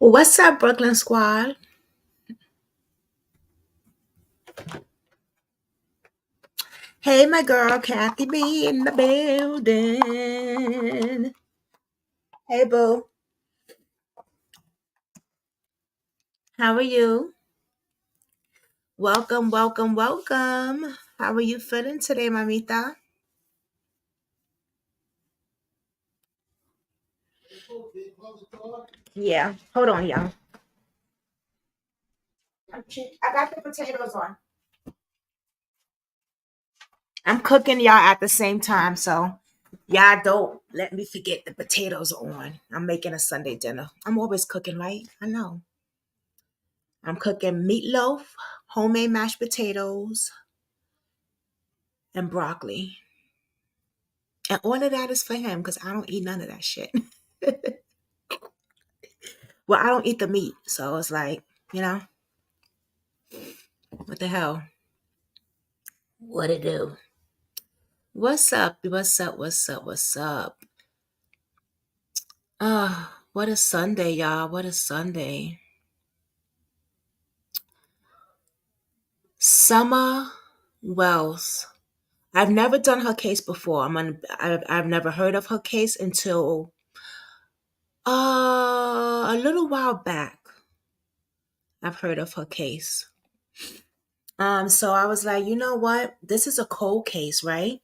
What's up, Brooklyn Squad? Hey, my girl, Kathy B in the building. Hey, boo. How are you? Welcome, welcome, welcome. How are you feeling today, mamita? Yeah, hold on, y'all. I got the potatoes on. I'm cooking y'all at the same time, so y'all don't let me forget the potatoes are on. I'm making a Sunday dinner. I'm always cooking, right? I know. I'm cooking meatloaf, homemade mashed potatoes, and broccoli. And all of that is for him because I don't eat none of that shit. Well, I don't eat the meat. So it's like, you know, what the hell? What it do? What's up? What's up? What's up? What's up? What a Sunday, y'all. What a Sunday. Summer Wells. I've never done her case before. I've never heard of her case until a little while back. I've heard of her case. So I was like, you know what? This is a cold case, right?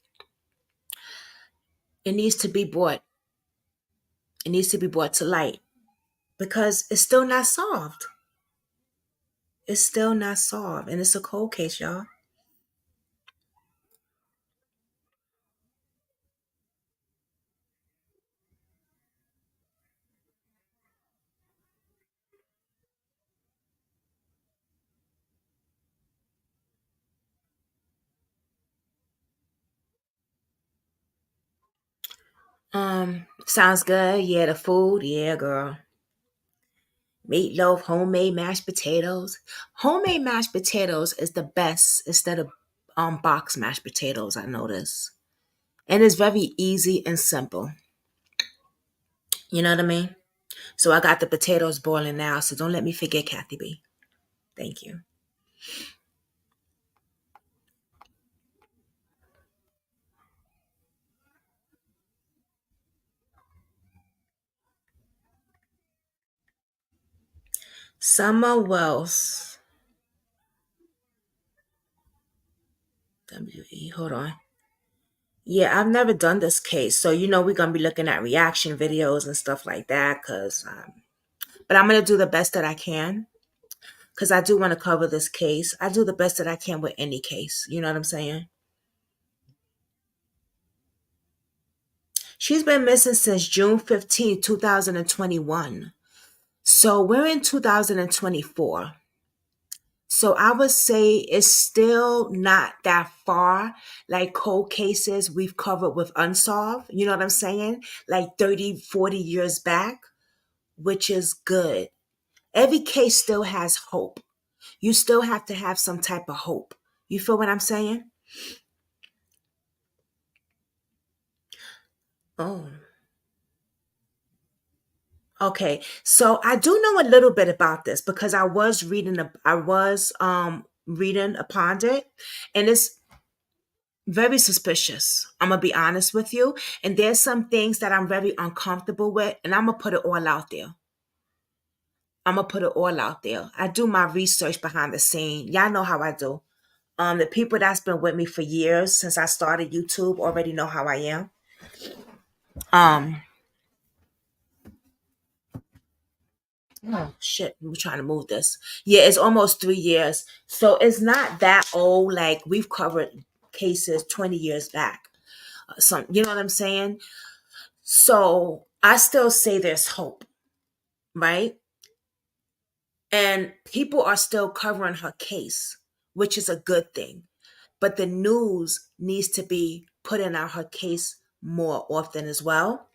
It needs to be brought. It needs to be brought to light because it's still not solved. It's still not solved, and it's a cold case, y'all. Sounds good. Yeah, the food. Yeah, girl. Meatloaf, homemade mashed potatoes. Homemade mashed potatoes is the best instead of box mashed potatoes. I notice, and it's very easy and simple. You know what I mean? So I got the potatoes boiling now. So don't let me forget, Kathy B. Thank you. Summer Wells. WE. Hold on. Yeah, I've never done this case. So, we're going to be looking at reaction videos and stuff like that. But I'm going to do the best that I can because I do want to cover this case. I do the best that I can with any case. You know what I'm saying? She's been missing since June 15th, 2021. So we're in 2024. So I would say it's still not that far like cold cases we've covered with unsolved. You know what I'm saying? Like 30, 40 years back, which is good. Every case still has hope. You still have to have some type of hope. You feel what I'm saying? Oh, okay. So I do know a little bit about this because I was reading upon it, and it's very suspicious. I'm gonna be honest with you. And there's some things that I'm very uncomfortable with, and I'm gonna put it all out there. I'm gonna put it all out there. I do my research behind the scene. Y'all know how I do. The people that's been with me for years since I started YouTube already know how I am. Um, oh shit, we're trying to move this. Yeah, it's almost 3 years, so it's not that old. Like we've covered cases 20 years back. Some, you know what I'm saying? So I still say there's hope, right? And people are still covering her case, which is a good thing. But the news needs to be putting out her case more often as well.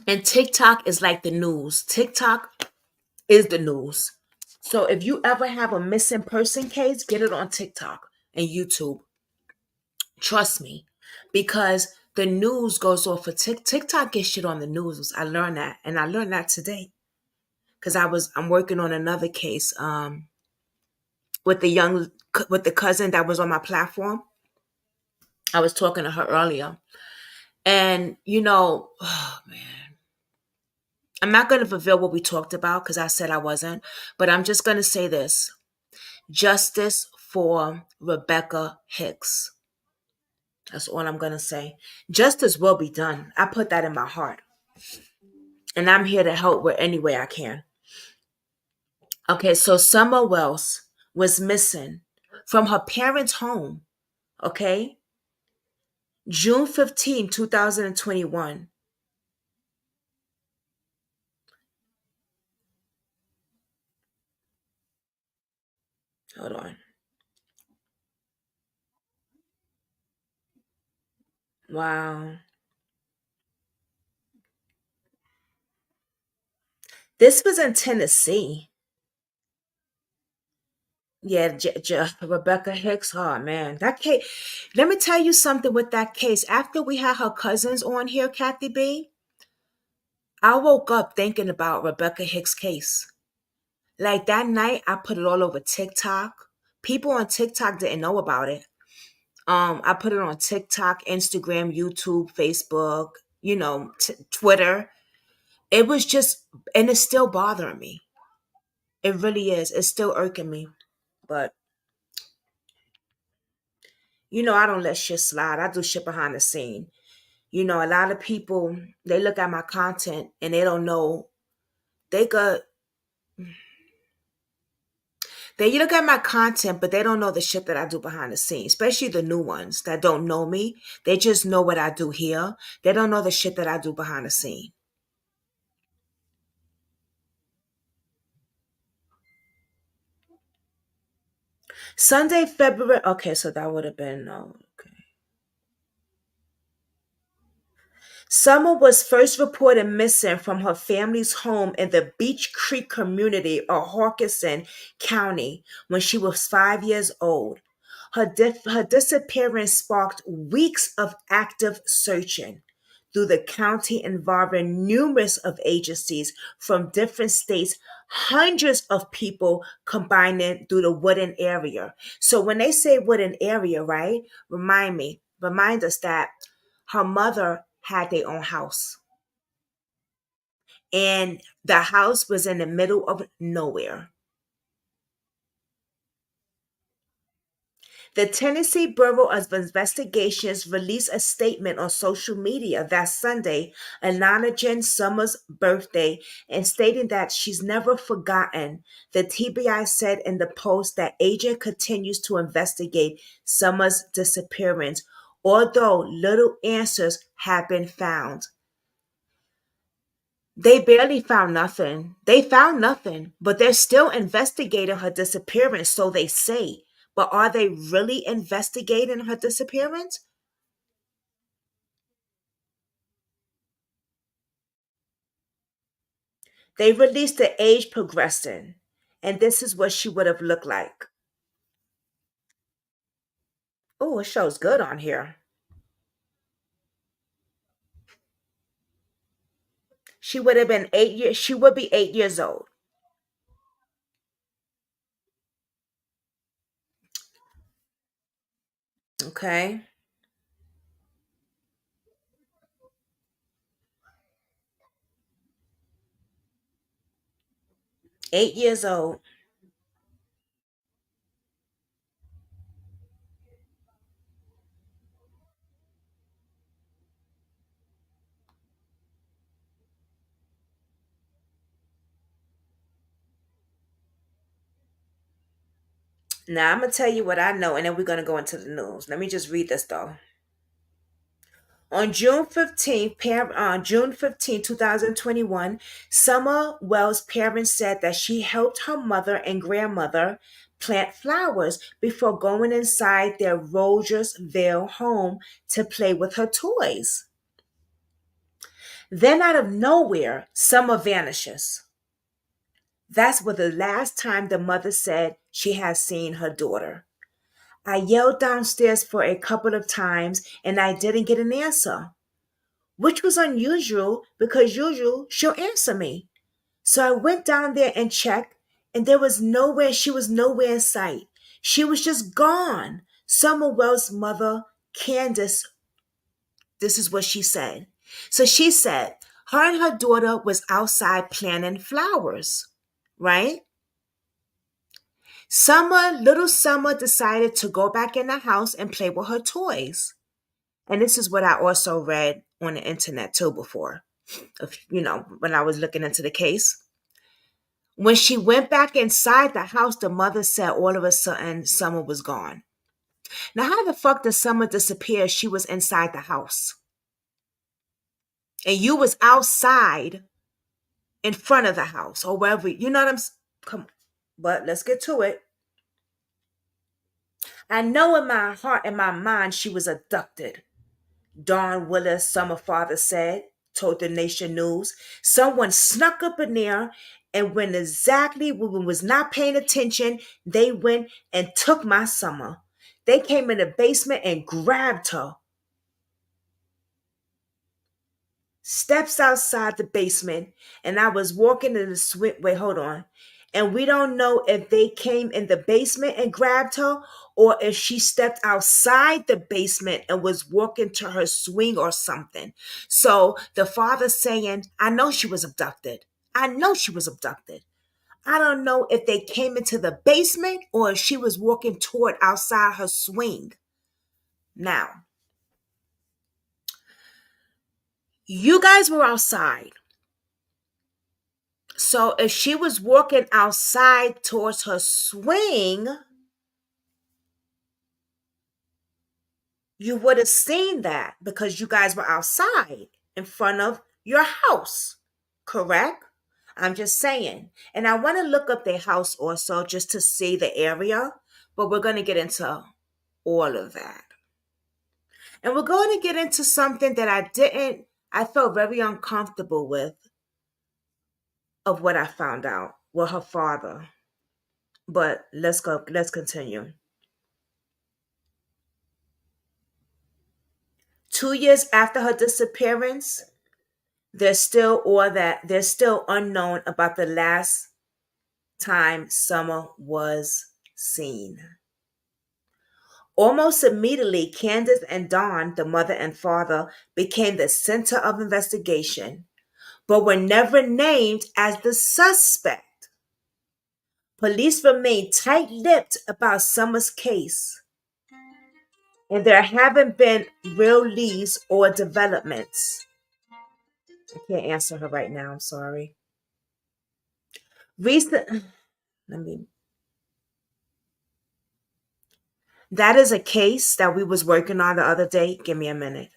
And TikTok is like the news. TikTok is the news. So if you ever have a missing person case, get it on TikTok and YouTube. Trust me, because the news goes off of TikTok gets shit on the news. I learned that, and I learned that today because I'm working on another case with with the cousin that was on my platform. I was talking to her earlier, and oh man, I'm not going to fulfill what we talked about because I said I wasn't, but I'm just going to say this: justice for Rebecca Hicks. That's all I'm going to say. Justice will be done. I put that in my heart, and I'm here to help where any way I can. Okay, so Summer Wells was missing from her parents' home, okay? June 15, 2021. Hold on. Wow. This was in Tennessee. Yeah, Rebecca Hicks. Oh man, that case. Let me tell you something with that case. After we had her cousins on here, Kathy B, I woke up thinking about Rebecca Hicks' case. Like that night, I put it all over TikTok. People on TikTok didn't know about it. I put it on TikTok, Instagram, YouTube, Facebook, Twitter. It was just, and it's still bothering me. It really is. It's still irking me. But I don't let shit slide. I do shit behind the scene. A lot of people, they look at my content and they don't know. They could they look at my content, but they don't know the shit that I do behind the scenes, especially the new ones that don't know me. They just know what I do here. They don't know the shit that I do behind the scene. Sunday, February. Okay, so that would have been. Oh, okay. Summer was first reported missing from her family's home in the Beach Creek community of Hawkinson County when she was 5 years old. Her disappearance sparked weeks of active searching through the county involving numerous of agencies from different states, hundreds of people combining through the Woodin area. So when they say Woodin area, right, remind us that her mother had their own house. And the house was in the middle of nowhere. The Tennessee Bureau of Investigations released a statement on social media that Sunday, acknowledging Summer's birthday and stating that she's never forgotten. The TBI said in the post that agent continues to investigate Summer's disappearance, although little answers have been found. They barely found nothing. They found nothing, but they're still investigating her disappearance, so they say. But are they really investigating her disappearance? They released the age progression, and this is what she would have looked like. Oh, it shows good on here. She would have been 8 years. She would be 8 years old. Okay. 8 years old. Now I'm gonna tell you what I know, and then we're gonna go into the news. Let me just read this though. On June 15, 2021, Summer Wells' parents said that she helped her mother and grandmother plant flowers before going inside their Rogersville home to play with her toys. Then, out of nowhere, Summer vanishes. That's what the last time the mother said she has seen her daughter. I yelled downstairs for a couple of times and I didn't get an answer, which was unusual because usually she'll answer me. So I went down there and checked, and she was nowhere in sight. She was just gone. Summer Wells' mother, Candace, this is what she said. So she said her and her daughter was outside planting flowers, right? Little Summer decided to go back in the house and play with her toys. And this is what I also read on the internet too before, when I was looking into the case. When she went back inside the house, the mother said all of a sudden Summer was gone. Now, how the fuck did Summer disappear? She was inside the house. And you was outside in front of the house or wherever, you know what come on. But let's get to it. I know in my heart and my mind she was abducted. Don Willis, Summer father said, told the Nation News. Someone snuck up in there, and when was not paying attention, they went and took my Summer. They came in the basement and grabbed her. Steps outside the basement, and I was walking in the swing. Wait, hold on. And we don't know if they came in the basement and grabbed her or if she stepped outside the basement and was walking to her swing or something. So the father saying, I know she was abducted. I know she was abducted. I don't know if they came into the basement or if she was walking toward outside her swing. Now, you guys were outside. So if she was walking outside towards her swing, you would have seen that because you guys were outside in front of your house, correct? I'm just saying. And I want to look up their house also just to see the area, but we're going to get into all of that. And we're going to get into something that I felt very uncomfortable with of what I found out with her father. But let's continue. 2 years after her disappearance, there's still unknown about the last time Summer was seen. Almost immediately, Candace and Don, the mother and father, became the center of investigation, but were never named as the suspect. Police remained tight-lipped about Summer's case, and there haven't been real leads or developments. I can't answer her right now. I'm sorry. Recent, let me. That is a case that we was working on the other day. Give me a minute.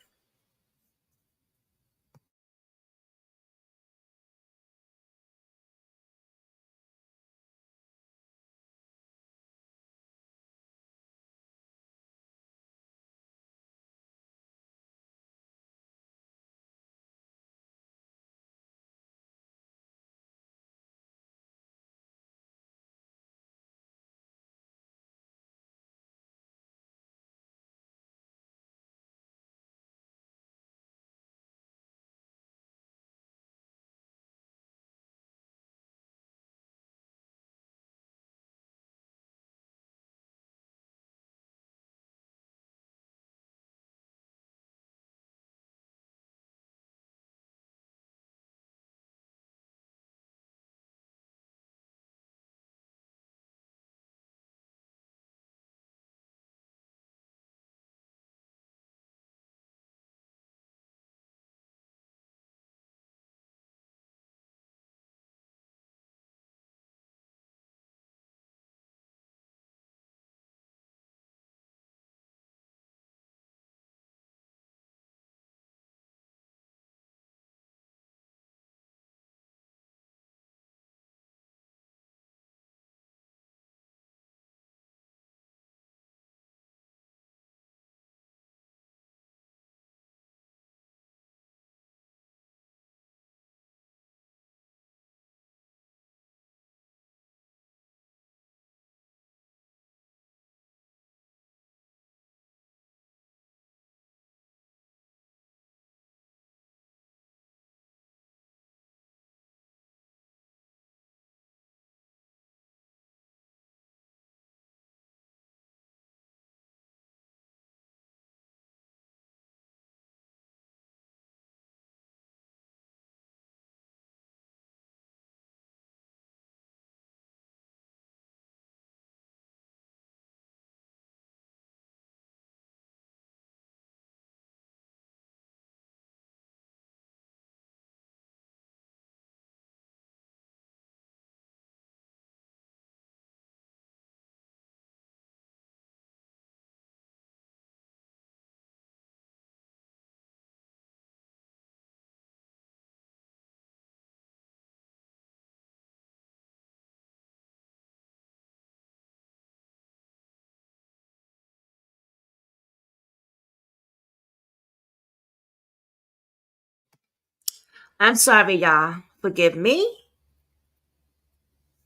I'm sorry, y'all. Forgive me.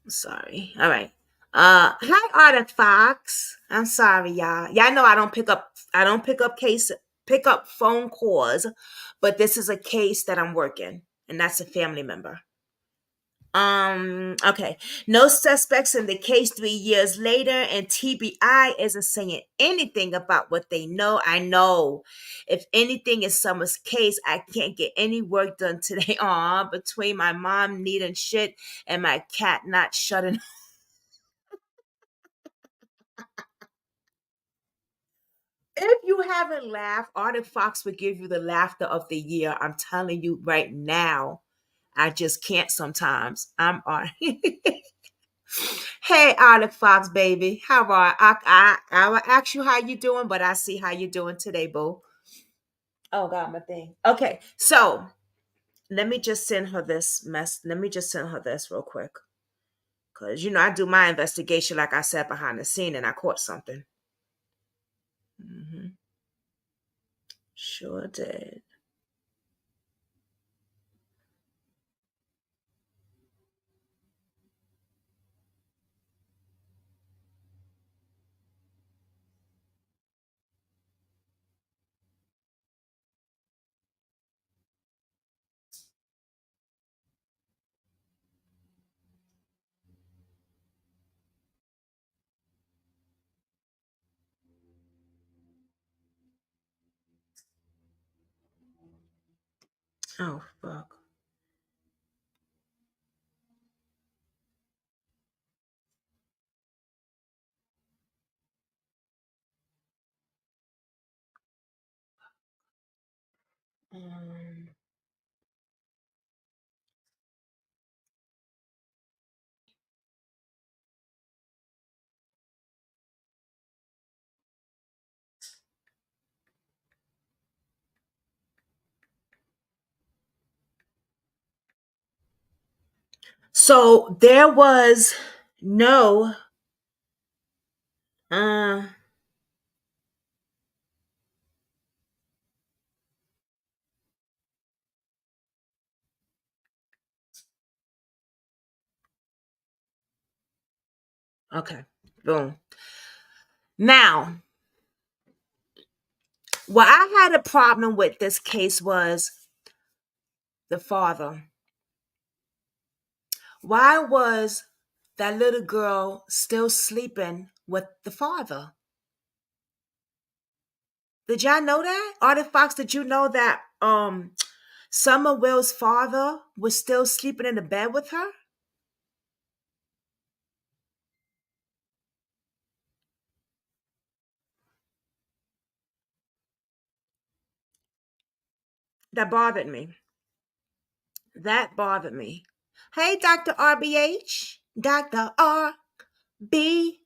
Sorry. All right. Hi, Arctic Fox. I'm sorry, y'all. Y'all know I don't pick up phone calls, but this is a case that I'm working, and that's a family member. Okay. No suspects in the case 3 years later, and TBI isn't saying anything about what they know. I know. If anything is Summer's case, I can't get any work done today. Aw, between my mom needing shit and my cat not shutting. If you haven't laughed, Arctic Fox would give you the laughter of the year. I'm telling you right now. I just can't sometimes. I'm on. Hey, Arctic Fox, baby. How are I will ask you how you doing, but I see how you doing today, boo. Oh, God, my thing. Okay, so let me just send her this mess. Let me just send her this real quick. Because, I do my investigation like I said behind the scene and I caught something. Sure did. Oh, fuck. Um, so there was no, uh, okay, boom. Now, what I had a problem with this case was the father. Why was that little girl still sleeping with the father? Did y'all know that? Artie Fox, did you know that Summer Will's father was still sleeping in the bed with her? That bothered me. That bothered me. Hey, Dr. RBH. Dr. RBH.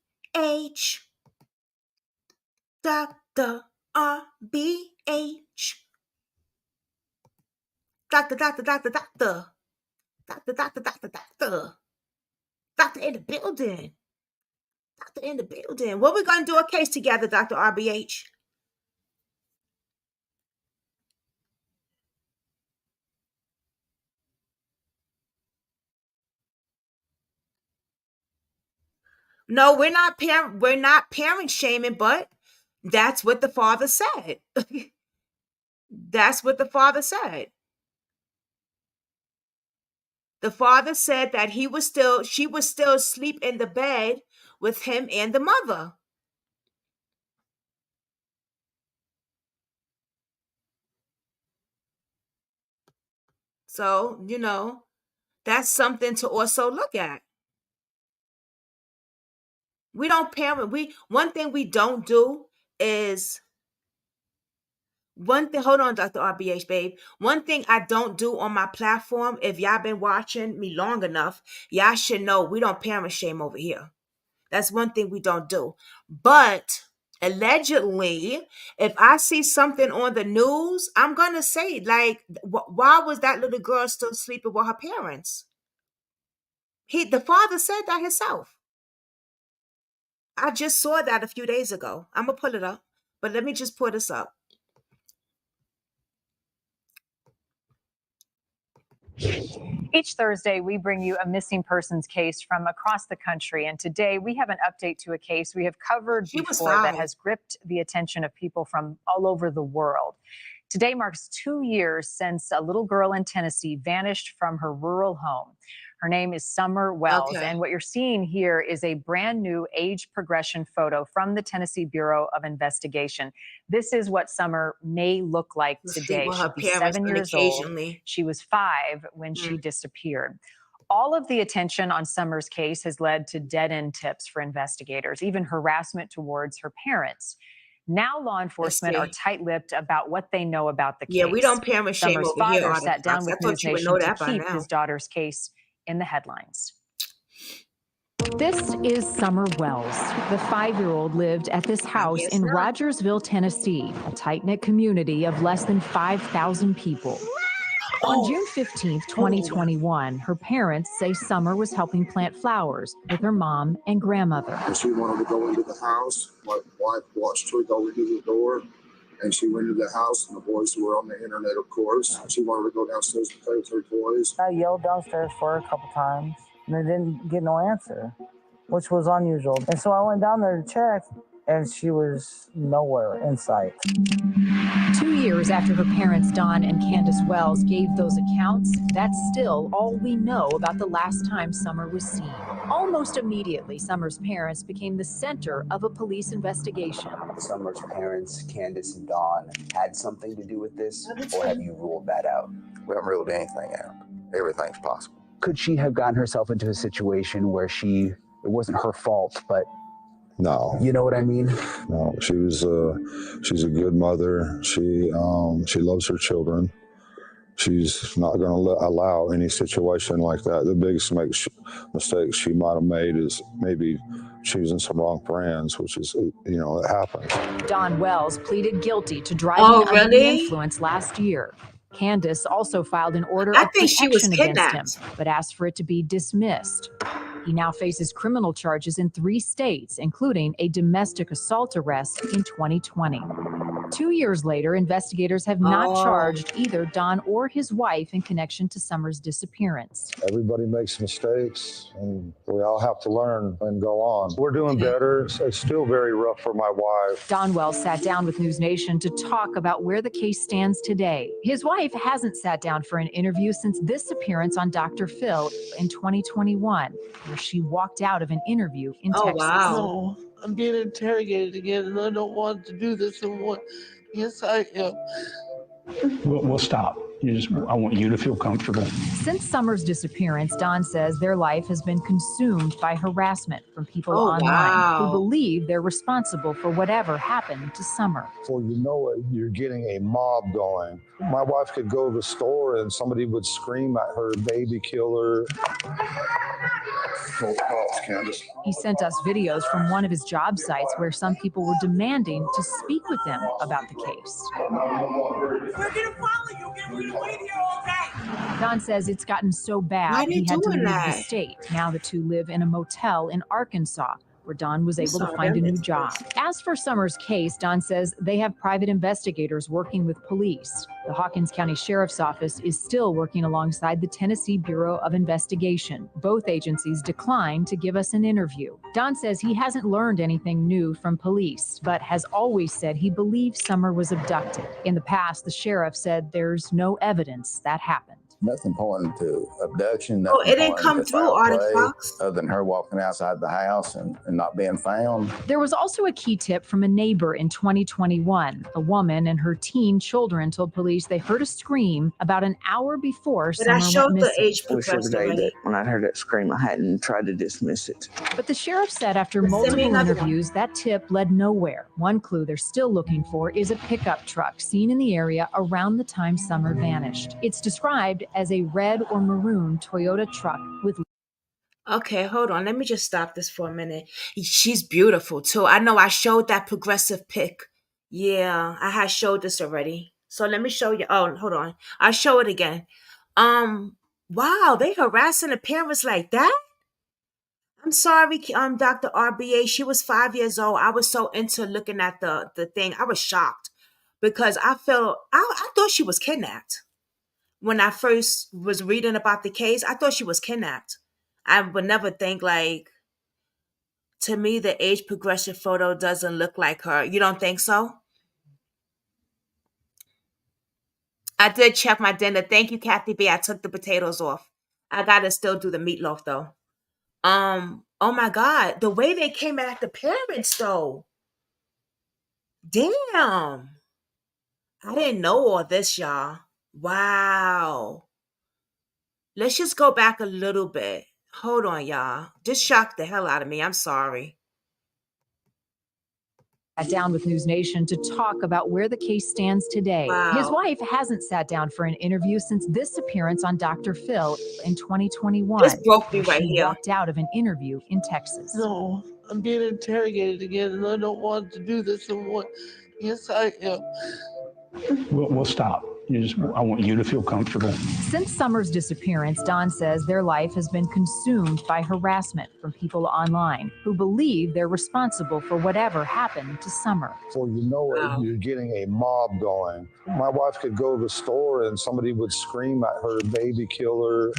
Dr. RBH. Doctor, doctor, doctor, doctor. Doctor, doctor, doctor, doctor. Doctor in the building. Doctor in the building. What we gonna do a case together, Dr. RBH? No, we're not parent shaming, but that's what the father said. That's what the father said. The father said that she was still asleep in the bed with him and the mother. So, that's something to also look at. We don't parent. One thing we don't do is one thing. Hold on, Dr. RBH, babe. One thing I don't do on my platform, if y'all been watching me long enough, y'all should know we don't parent shame over here. That's one thing we don't do. But allegedly, if I see something on the news, I'm gonna say like, why was that little girl still sleeping with her parents? The father said that himself. I just saw that a few days ago. I'm gonna pull it up, but let me just pull this up. Each Thursday, we bring you a missing persons case from across the country. And today, we have an update to a case we have covered before that has gripped the attention of people from all over the world. Today marks 2 years since a little girl in Tennessee vanished from her rural home. Her name is Summer Wells. Okay. And what you're seeing here is a brand new age progression photo from the Tennessee Bureau of Investigation. This is what Summer may look like today. She'll be 7 years old. She was 5 when she disappeared. All of the attention on Summer's case has led to dead-end tips for investigators, even harassment towards her parents. Now law enforcement are tight-lipped about what they know about the case. Yeah, we don't parent shame Summer's over here. father sat down with News Nation to keep his daughter's case in the headlines. This is Summer Wells. The 5-year-old lived at this house in Rogersville, Tennessee, a tight-knit community of less than 5,000 people. On June 15th, 2021, her parents say Summer was helping plant flowers with her mom and grandmother. She wanted to go into the house. My wife watched her go into the door, and she went into the house, and the boys were on the internet, of course. She wanted to go downstairs and play with her toys. I yelled downstairs for her a couple times, and I didn't get no answer, which was unusual. And so I went down there to check, and she was nowhere in sight. 2 years after her parents, Don and Candace Wells, gave those accounts, that's still all we know about the last time Summer was seen. Almost immediately, Summer's parents became the center of a police investigation. Summer's parents, Candace and Don, had something to do with this, or have you ruled that out? We haven't ruled anything out. Everything's possible. Could she have gotten herself into a situation where it wasn't her fault, but no. You know what I mean? No, she's a good mother. She loves her children. She's not going to allow any situation like that. The biggest mistake she might have made is maybe choosing some wrong friends, which is, it happens. Don Wells pleaded guilty to driving under the influence last year. Candace also filed an order of protection against him, but asked for it to be dismissed. He now faces criminal charges in 3 states, including a domestic assault arrest in 2020. 2 years later, investigators have not charged either Don or his wife in connection to Summer's disappearance. Everybody makes mistakes, and we all have to learn and go on. We're doing better. It's still very rough for my wife. Don Wells sat down with News Nation to talk about where the case stands today. His wife hasn't sat down for an interview since this appearance on Dr. Phil in 2021, where she walked out of an interview in Texas. No, I'm being interrogated again, and I don't want to do this anymore. Yes, I am. We'll stop. I want you to feel comfortable. Since Summer's disappearance, Don says their life has been consumed by harassment from people online who believe they're responsible for whatever happened to Summer. Before you know it, you're getting a mob going. My wife could go to the store and somebody would scream at her, baby killer. He sent us videos from one of his job sites where some people were demanding to speak with him about the case. We're gonna follow you. Get rid of video all day. Don says it's gotten so bad he had to leave the state. Now the two live in a motel in Arkansas, where Don was able to find a new job. As for Summer's case, Don says they have private investigators working with police. The Hawkins County Sheriff's Office is still working alongside the Tennessee Bureau of Investigation. Both agencies declined to give us an interview. Don says he hasn't learned anything new from police, but has always said he believes Summer was abducted. In the past, the sheriff said there's no evidence that happened. Nothing pointing to abduction. It didn't come through, Arctic Fox. Other than her walking outside the house and not being found. There was also a key tip from a neighbor in 2021. A woman and her teen children told police they heard a scream about an hour before Summer went missing. The age progressed already. When I heard that scream, I hadn't tried to dismiss it. But the sheriff said after multiple interviews, that tip led nowhere. One clue they're still looking for is a pickup truck seen in the area around the time Summer vanished. It's described as a red or maroon Toyota truck with... Okay, hold on. Let me just stop this for a minute. She's beautiful too. I know I showed that progressive pic. Yeah, I had showed this already. So let me show you. Oh, hold on. I'll show it again. Wow, they harassing the parents like that? I'm sorry, Dr. RBA. She was 5 years old. I was so into looking at the thing. I was shocked because I thought she was kidnapped. when I first was reading about the case, I thought she was kidnapped. I would never think, like, to me, the age progression photo doesn't look like her. You don't think so? I did check my dinner. Thank you, Kathy B. I took the potatoes off. I gotta still do the meatloaf though. Oh my God, the way they came at the parents though. Damn. I didn't know all this, y'all. Wow. Let's just go back a little bit. Hold on, y'all. Just shocked the hell out of me. I'm sorry. Sat down with News Nation to talk about where the case stands today. Wow. His wife hasn't sat down for an interview since this appearance on Dr. Phil in 2021. This broke me right She here. walked out of an interview in Texas. No, I'm being interrogated again, and I don't want to do this. Yes, I am. We'll stop. I want you to feel comfortable. Since Summer's disappearance, Don says their life has been consumed by harassment from people online who believe they're responsible for whatever happened to Summer. Before you know it, Wow. you're getting a mob going. My wife could go to the store and somebody would scream at her, baby killer.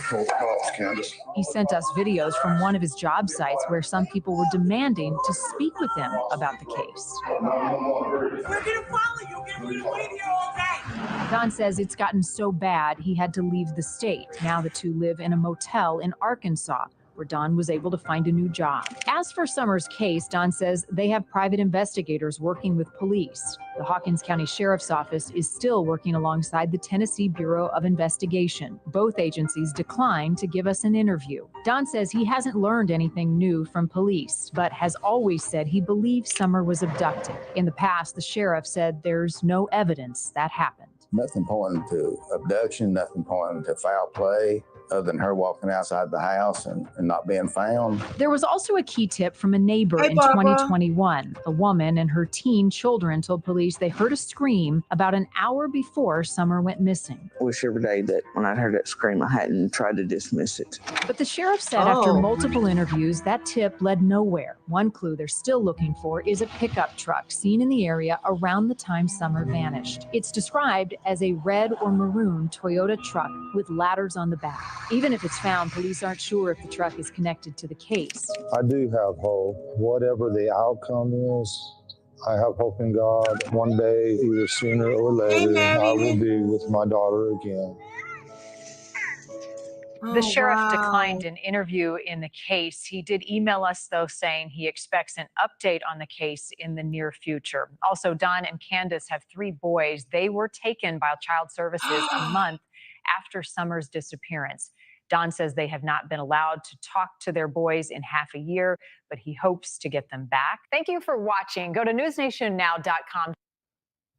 Full cops, Candace. He sent us videos from one of his job sites where some people were demanding to speak with him about the case. We're gonna follow you. Get rid of video all day. Don says it's gotten so bad he had to leave the state. Now the two live in a motel in Arkansas, where Don was able to find a new job. As for Summer's case, Don says they have private investigators working with police. The Hawkins County Sheriff's Office is still working alongside the Tennessee Bureau of Investigation. Both agencies declined to give us an interview. Don says he hasn't learned anything new from police, but has always said he believes Summer was abducted. In the past, the sheriff said there's no evidence that happened. Nothing pointing to abduction, nothing pointing to foul play, other than her walking outside the house and not being found. There was also a key tip from a neighbor Hey, in Barbara. 2021. A woman and her teen children told police they heard a scream about an hour before Summer went missing. I wish every day that when I heard that scream, I hadn't tried to dismiss it. But the sheriff said after Oh. multiple interviews, that tip led nowhere. One clue they're still looking for is a pickup truck seen in the area around the time Summer vanished. It's described as a red or maroon Toyota truck with ladders on the back. Even if it's found, police aren't sure if the truck is connected to the case. I do have hope. Whatever the outcome is, I have hope in God. One day, either sooner or later, Mary. I will be with my daughter again. Oh, The sheriff wow. declined an interview in the case. He did email us, though, saying he expects an update on the case in the near future. Also, Don and Candace have 3 boys. They were taken by Child Services a month after Summer's disappearance. Don says they have not been allowed to talk to their boys in half a year, but he hopes to get them back. Thank you for watching. Go to newsnationnow.com.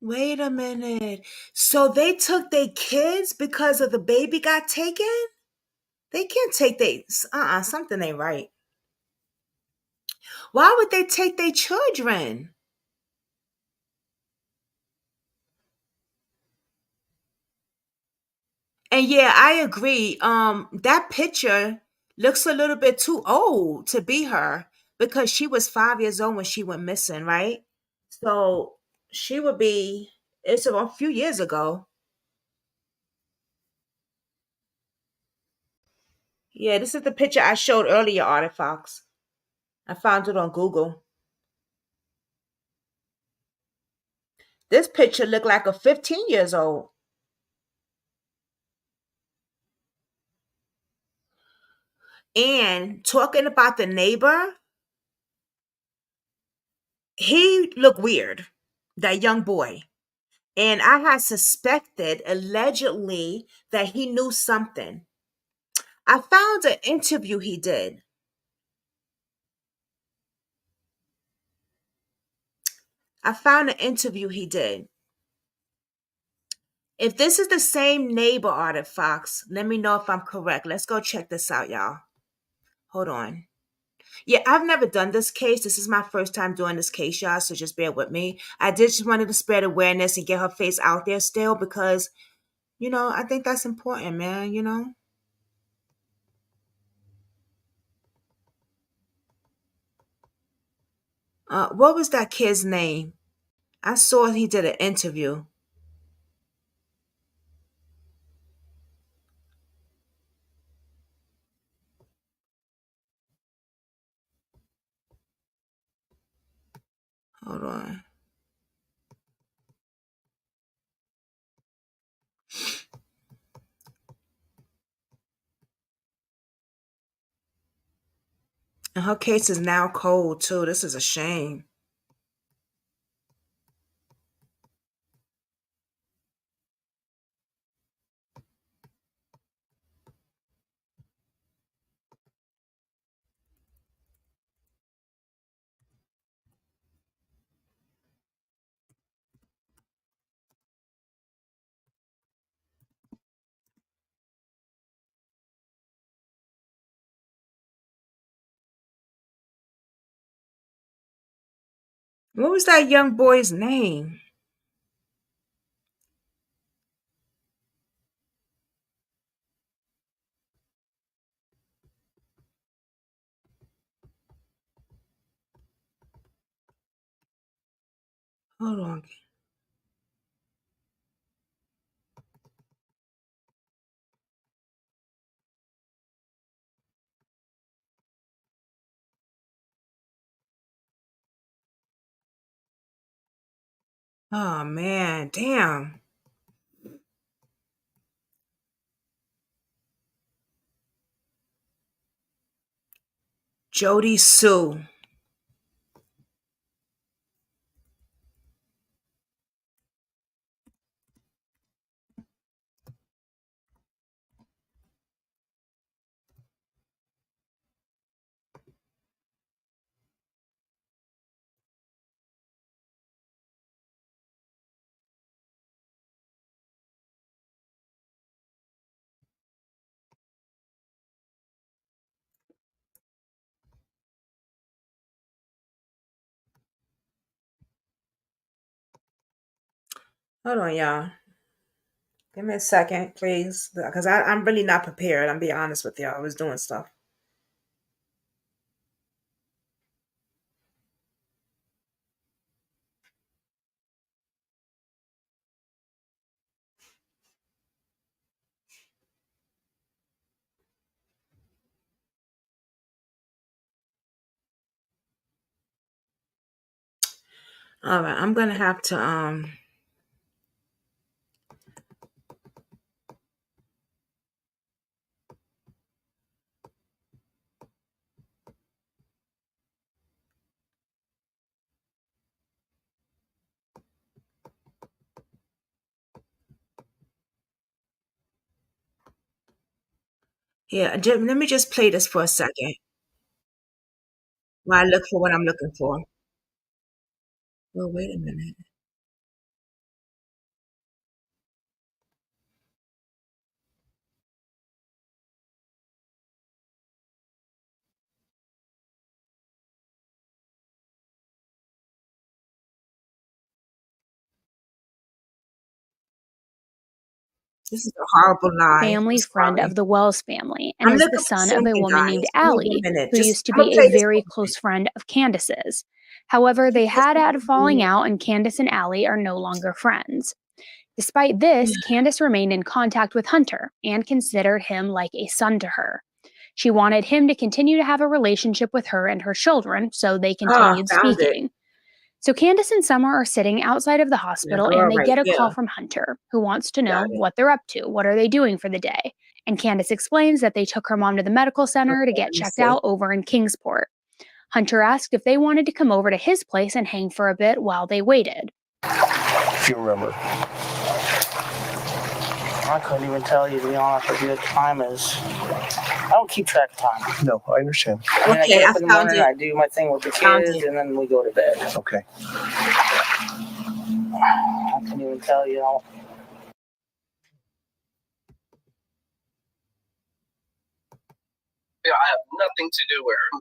Wait a minute. So they took their kids because of the baby got taken? They can't take something ain't right. Why would they take their children? And yeah, I agree. That picture looks a little bit too old to be her because she was 5 years old when she went missing, right? So she would be, it's a few years ago. Yeah, this is the picture I showed earlier, Artifacts. I found it on Google. This picture looked like a 15 years old. And talking about the neighbor, he looked weird, that young boy. And I had suspected, allegedly, that he knew something. I found an interview he did. If this is the same neighbor, Artifacts, let me know if I'm correct. Let's go check this out, y'all. Hold on. Yeah, I've never done this case. This is my first time doing this case, y'all, so just bear with me. I did just wanted to spread awareness and get her face out there still because, I think that's important, man, What was that kid's name? I saw he did an interview. Hold on. And her case is now cold, too. This is a shame. What was that young boy's name? Hold on. Oh, man. Damn. Jody Sue. Hold on, y'all. Give me a second, please. Because I'm really not prepared. I'm being honest with y'all. I was doing stuff. All right. I'm going to have to... Yeah, let me just play this for a second while I look for what I'm looking for. Oh, wait a minute. This is a horrible lie. I'm Family friend sorry. of the Wells family and I'm is looking the for son of a something, woman named guys. Give me 1 Allie, minute. who used to I'm gonna be a play this for very a close minute. friend of Candace's. However, they Just had give had a me 1 falling minute. out, and Candace and Allie are no longer friends. Despite this, Candace remained in contact with Hunter and considered him like a son to her. She wanted him to continue to have a relationship with her and her children, so they continued Found it. speaking. So Candace and Summer are sitting outside of the That hospital and girl they right get a call here. from Hunter, who wants to know Got it. what they're up to, what are they doing for the day. And Candace explains that they took her mom to the medical center to Okay, get let me checked see. out over in Kingsport. Hunter asked if they wanted to come over to his place and hang for a bit while they waited. If you remember. I couldn't even tell you, to be honest with you. The time is... I don't keep track of time. No, I understand. I mean, I Okay, get I up in the found morning, it. I do my thing with the Found kids, it. and then we go to bed. Okay. I couldn't even tell you. Yeah, I have nothing to do with her.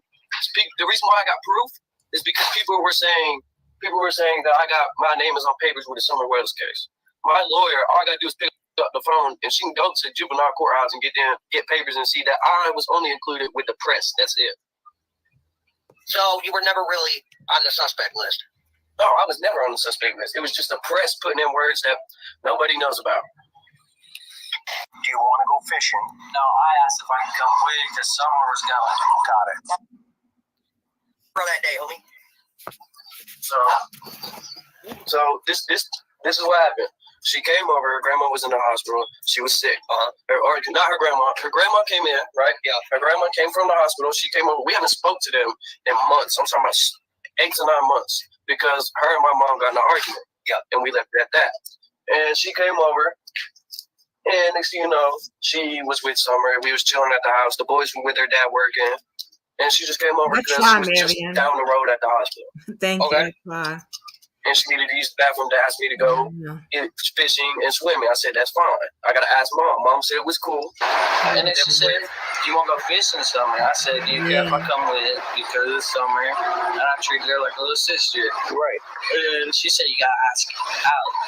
The reason why I got proof is because people were saying that I got my name is on papers with the Summer Wells case. My lawyer, all I gotta do is pick up the phone and she can go to juvenile courthouse and get papers and see that I was only included with the press. That's it. So you were never really on the suspect list? No, I was never on the suspect list. It was just the press putting in words that nobody knows about. Do you want to go fishing? No, I asked if I can come with because Summer was going. Got it. For that day, homie. So this is what happened. She came over. Her grandma was in the hospital. She was sick. Or not her grandma. Her grandma came in, right? Yeah. Her grandma came from the hospital. She came over. We haven't spoke to them in months. I'm talking about 8 to 9 months because her and my mom got in an argument. Yeah. And we left it at that. And she came over. And next thing you know, she was with Summer. We was chilling at the house. The boys were with their dad working. And she just came over because she was just down the road at the hospital. Thank you. And she needed to use the bathroom to ask me to go get fishing and swimming. I said, that's fine. I got to ask Mom. Mom said it was cool. And then she said, do you want to go fishing summer? I said, do you care if I come with because it's summer? And I treated her like a little sister. Right. And she said, you got to ask Allie.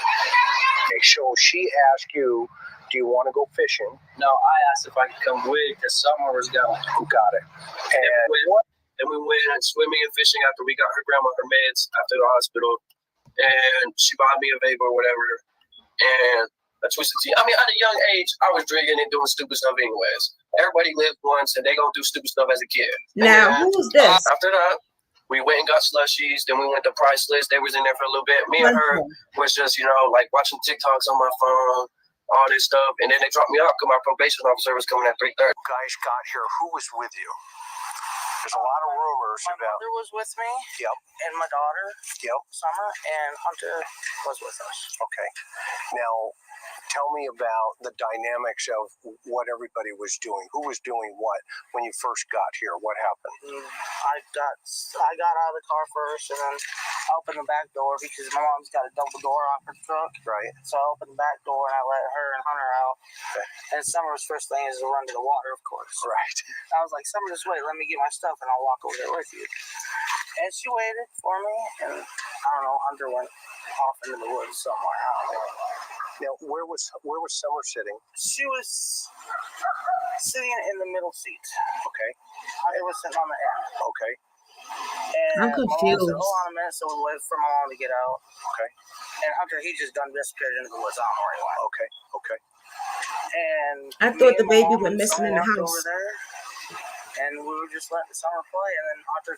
Okay, so she asked you, do you want to go fishing? No, I asked if I could come with because Summer was going. Got it. And we went swimming and fishing after we got her grandma her meds after the hospital. And she bought me a vape or whatever, and a twisted tea. I mean, at a young age, I was drinking and doing stupid stuff anyways. Everybody lived once, and they gonna do stupid stuff as a kid. Now, who was this? After that, we went and got slushies. Then we went to Priceless. They was in there for a little bit. Me and her was just, like watching TikToks on my phone, all this stuff. And then they dropped me off because my probation officer was coming at 3:30. Guys got here. Who was with you? There's a lot of rumors about. My mother was with me. Yep. And my daughter. Yep. Summer, and Hunter was with us. Okay. Now, tell me about the dynamics of what everybody was doing. Who was doing what when you first got here? What happened? I got out of the car first, and then I opened the back door because my mom's got a double door off her truck. Right. So I opened the back door and I let her and Hunter out. Okay. And Summer's first thing is to run to the water, of course. Right. I was like, Summer, just wait. Let me get my stuff, and I'll walk over there with you. And she waited for me, and I don't know, Hunter went off into the woods somewhere. I don't know. Now, where was Summer sitting? She was sitting in the middle seat. Okay. Hunter was sitting on the end. Okay. And I'm confused. My mom said, hold on a minute, so we waited for my mom to get out. Okay. And Hunter, he just done disappeared into the woods. I don't know where he went. Okay. Okay. And I thought the baby went missing in the house. Over there, and we were just letting the Summer play, and then Hunter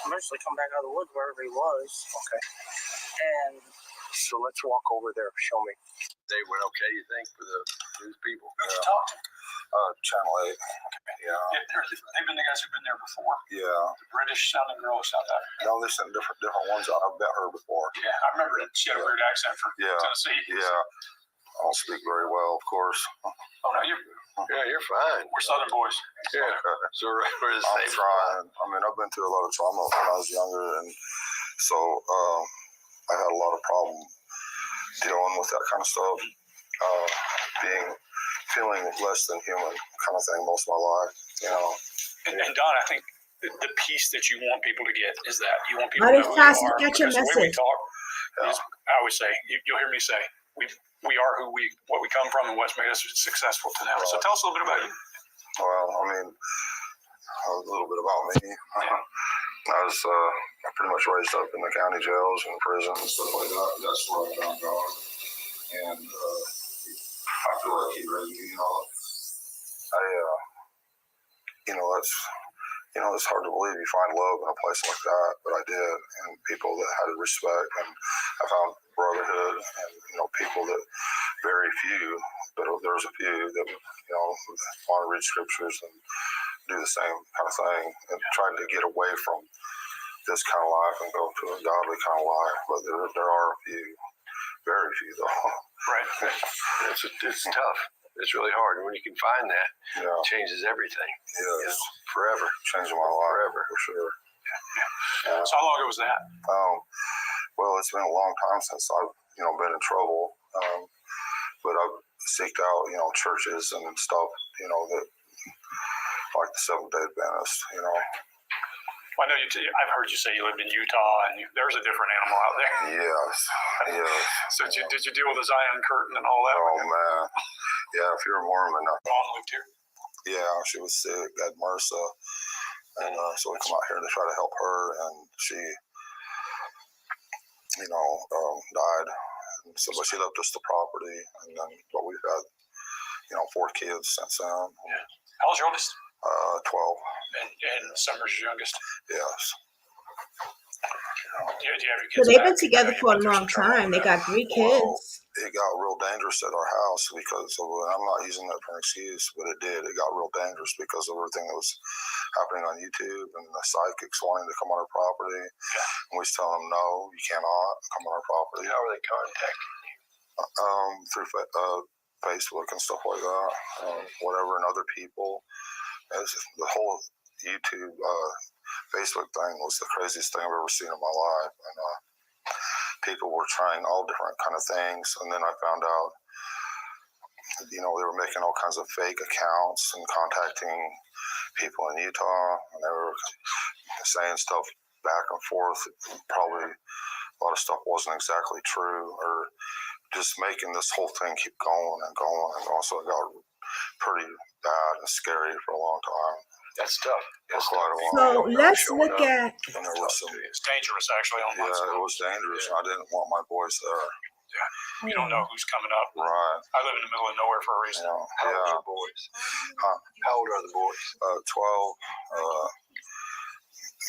eventually come back out of the woods wherever he was. Okay. And so let's walk over there. Show me. They went okay, you think, for the news people? Talk to Channel 8. Yeah. They've been the guys who've been there before. Yeah. The British sounding girl of South Africa. No, they sent different ones out. I've met her before. Yeah, I remember it. She had a weird accent from Tennessee. Yeah. I don't speak very well, of course. Oh, no, you're fine. We're Southern boys. Yeah. So we're the same. I'm trying. I mean, I've been through a lot of trauma when I was younger, and so I had a lot of problem dealing with that kind of stuff. Feeling less than human kind of thing most of my life, And Don, I think the piece that you want people to get is that you want people to know who you are. Get your because the way we message. talk, I always say, you'll hear me say, we are what we come from and what's made us successful today. So tell us a little bit about you. Well, I mean, a little bit about me. I was pretty much raised up in the county jails and prisons and stuff like that. That's where I found God. And I feel like he raised me up. It's hard to believe you find love in a place like that, but I did, and people that had respect, and I found brotherhood, and people that very few, but there's a few that want to read scriptures and do the same kind of thing, and trying to get away from this kind of life and go to a godly kind of life. But there are a few, very few though. Right. It's tough. It's really hard. And when you can find that, it changes everything. Yes. Forever. Changing my life. Forever, for sure. Yeah. So how long ago was that? Well, it's been a long time since I've, been in trouble. But I've seeked out, churches and stuff, that like the Seventh-day Adventist, Well, I know I've heard you say you lived in Utah, and there's a different animal out there. Yes. So did you deal with the Zion Curtain and all that? Oh, man. Yeah, if you're a Mormon. Mom lived here? Yeah, she was sick, had MRSA. And so we come out here to try to help her, and she, died. And so, but she left us the property, and then, we've had, 4 kids since then. Yeah. How old's your oldest? 12. And Summer's your youngest? Yes. Do you have your So kids they've back? been together You for a went through long some trouble time. with They that. got 3 Well, kids. it got real dangerous at our house because of, I'm not using that for an excuse, but it did. It got real dangerous because of everything that was happening on YouTube and the psychics wanting to come on our property. Yeah. And we was telling them, no, you cannot come on our property. How are they contacting you? Through Facebook and stuff like that, whatever, and other people. The whole YouTube, Facebook thing was the craziest thing I've ever seen in my life. And people were trying all different kind of things. And then I found out, they were making all kinds of fake accounts and contacting people in Utah. And they were saying stuff back and forth. Probably a lot of stuff wasn't exactly true, or just making this whole thing keep going and going. And also it got pretty bad and scary for a long time. That's tough. That's quite a while. So let's look at. And there was some, It's dangerous, actually. On it was dangerous. Yeah. I didn't want my boys there. Yeah. You don't know who's coming up. Right. I live in the middle of nowhere for a reason. How old are the boys? How old are the boys? 12,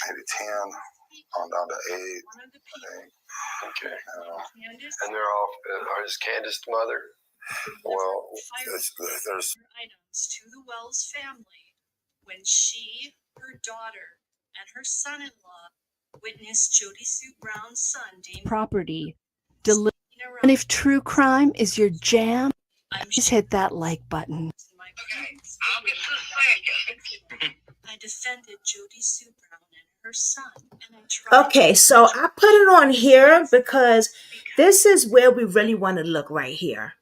maybe 10, on down to 8. Okay. And they're all, is Candace the mother? Well, there's items to the Wells family when she, her daughter, and her son-in-law witnessed Jody Sue Brown's son, Damien. Property. And if true crime is your jam, just hit that like button. Okay, I defended Jody Sue Brown and her son, and I tried. Okay, so I put it on here because this is where we really want to look right here.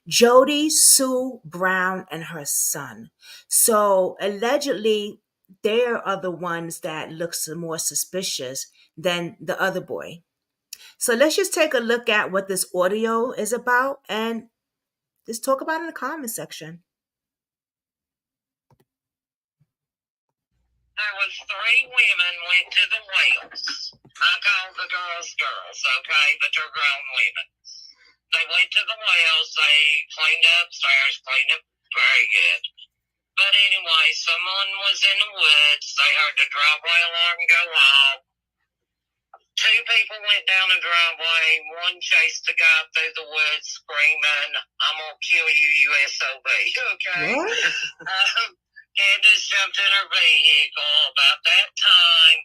Jody Sue Brown and her son. So allegedly, they are the ones that looks more suspicious than the other boy. So let's just take a look at what this audio is about and just talk about it in the comment section. There was 3 women went to the wells. I call the girls, okay? But they're grown women. They went to the wells. They cleaned upstairs, cleaned up very good. But anyway, someone was in the woods. They heard the driveway alarm go off. 2 people went down the driveway. One chased the guy through the woods screaming, "I'm going to kill you, you SOB." Okay? What? Candace jumped in her vehicle. About that time,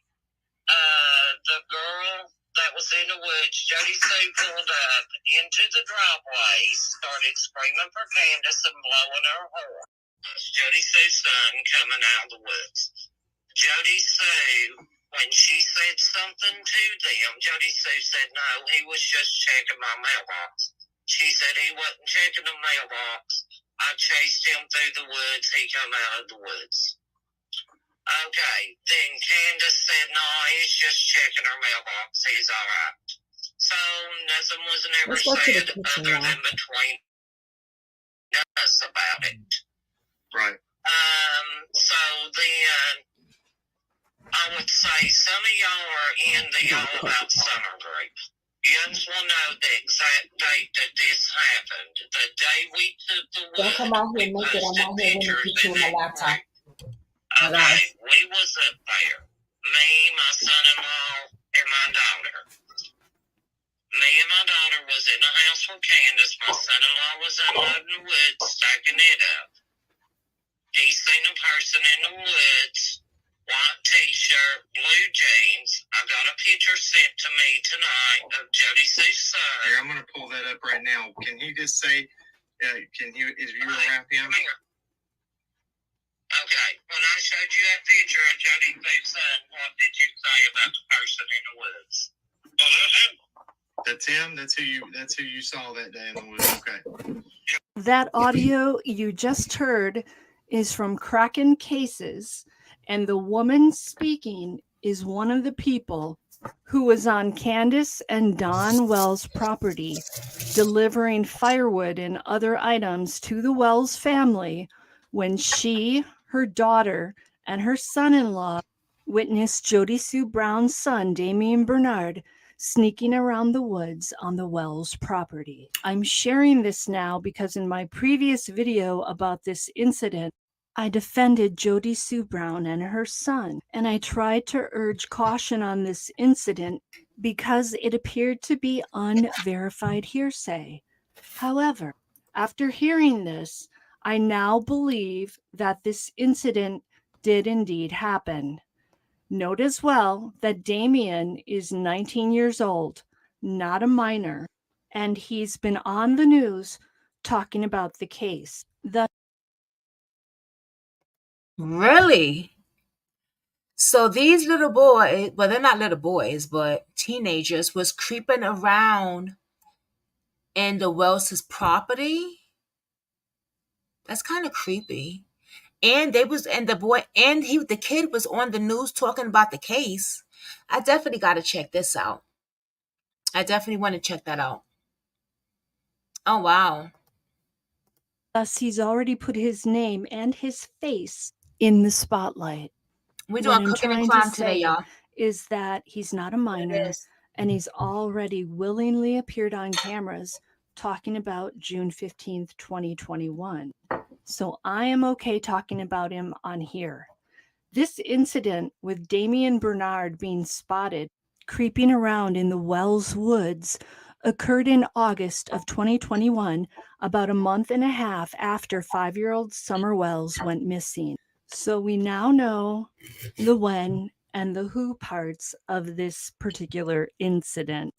the girl that was in the woods, Jody Sue, pulled up into the driveway, started screaming for Candace and blowing her horn. Jody Sue's son coming out of the woods. Jody Sue, when she said something to them, Jody Sue said, "No, he was just checking my mailbox." She said he wasn't checking the mailbox. I chased him through the woods. He come out of the woods. Okay, then Candace said, "No, he's just checking her mailbox. He's all right." So nothing was ever said other than between us about it. Right. So then I would say some of y'all are in the All About Summer group. You will know the exact date that this happened. The day we took the wood, Don't come out here naked. I'm out here with the picture on my laptop. Okay, we was up there. Me, my son-in-law, and my daughter. Me and my daughter was in the house with Candace. My son-in-law was unloading the wood, stacking it up. He seen a person in the woods, white t-shirt, blue jeans. I got a picture sent to me tonight of Jody Sue's son. Here, I'm going to pull that up right now. Can he just say, is you around him? Come here. Okay, when I showed you that picture of Jody Sue's son, what did you say about the person in the woods? Well, that's him. That's him? That's who you saw that day in the woods. Okay. That audio you just heard is from Kraken Cases, and the woman speaking is one of the people who was on Candace and Don Wells' property, delivering firewood and other items to the Wells family when she, her daughter, and her son-in-law witnessed Jody Sue Brown's son, Damien Bernard, sneaking around the woods on the Wells property. I'm sharing this now because in my previous video about this incident, I defended Jody Sue Brown and her son, and I tried to urge caution on this incident because it appeared to be unverified hearsay. However, after hearing this, I now believe that this incident did indeed happen. Note as well that Damien is 19 years old, not a minor, and he's been on the news talking about the case. Really? So these little boys, well, they're not little boys, but teenagers, was creeping around in the Wells's property. That's kind of creepy. And the kid was on the news talking about the case. I definitely got to check this out. I definitely want to check that out. Oh, wow. Thus, he's already put his name and his face in the spotlight. We're What doing I'm cooking and trying to crime today, say y'all. is that he's not a minor, and he's already willingly appeared on cameras talking about June 15th, 2021. So I am okay talking about him on here. This incident with Damien Bernard being spotted creeping around in the Wells Woods occurred in August of 2021, about a month and a half after 5-year-old Summer Wells went missing. So we now know the when and the who parts of this particular incident.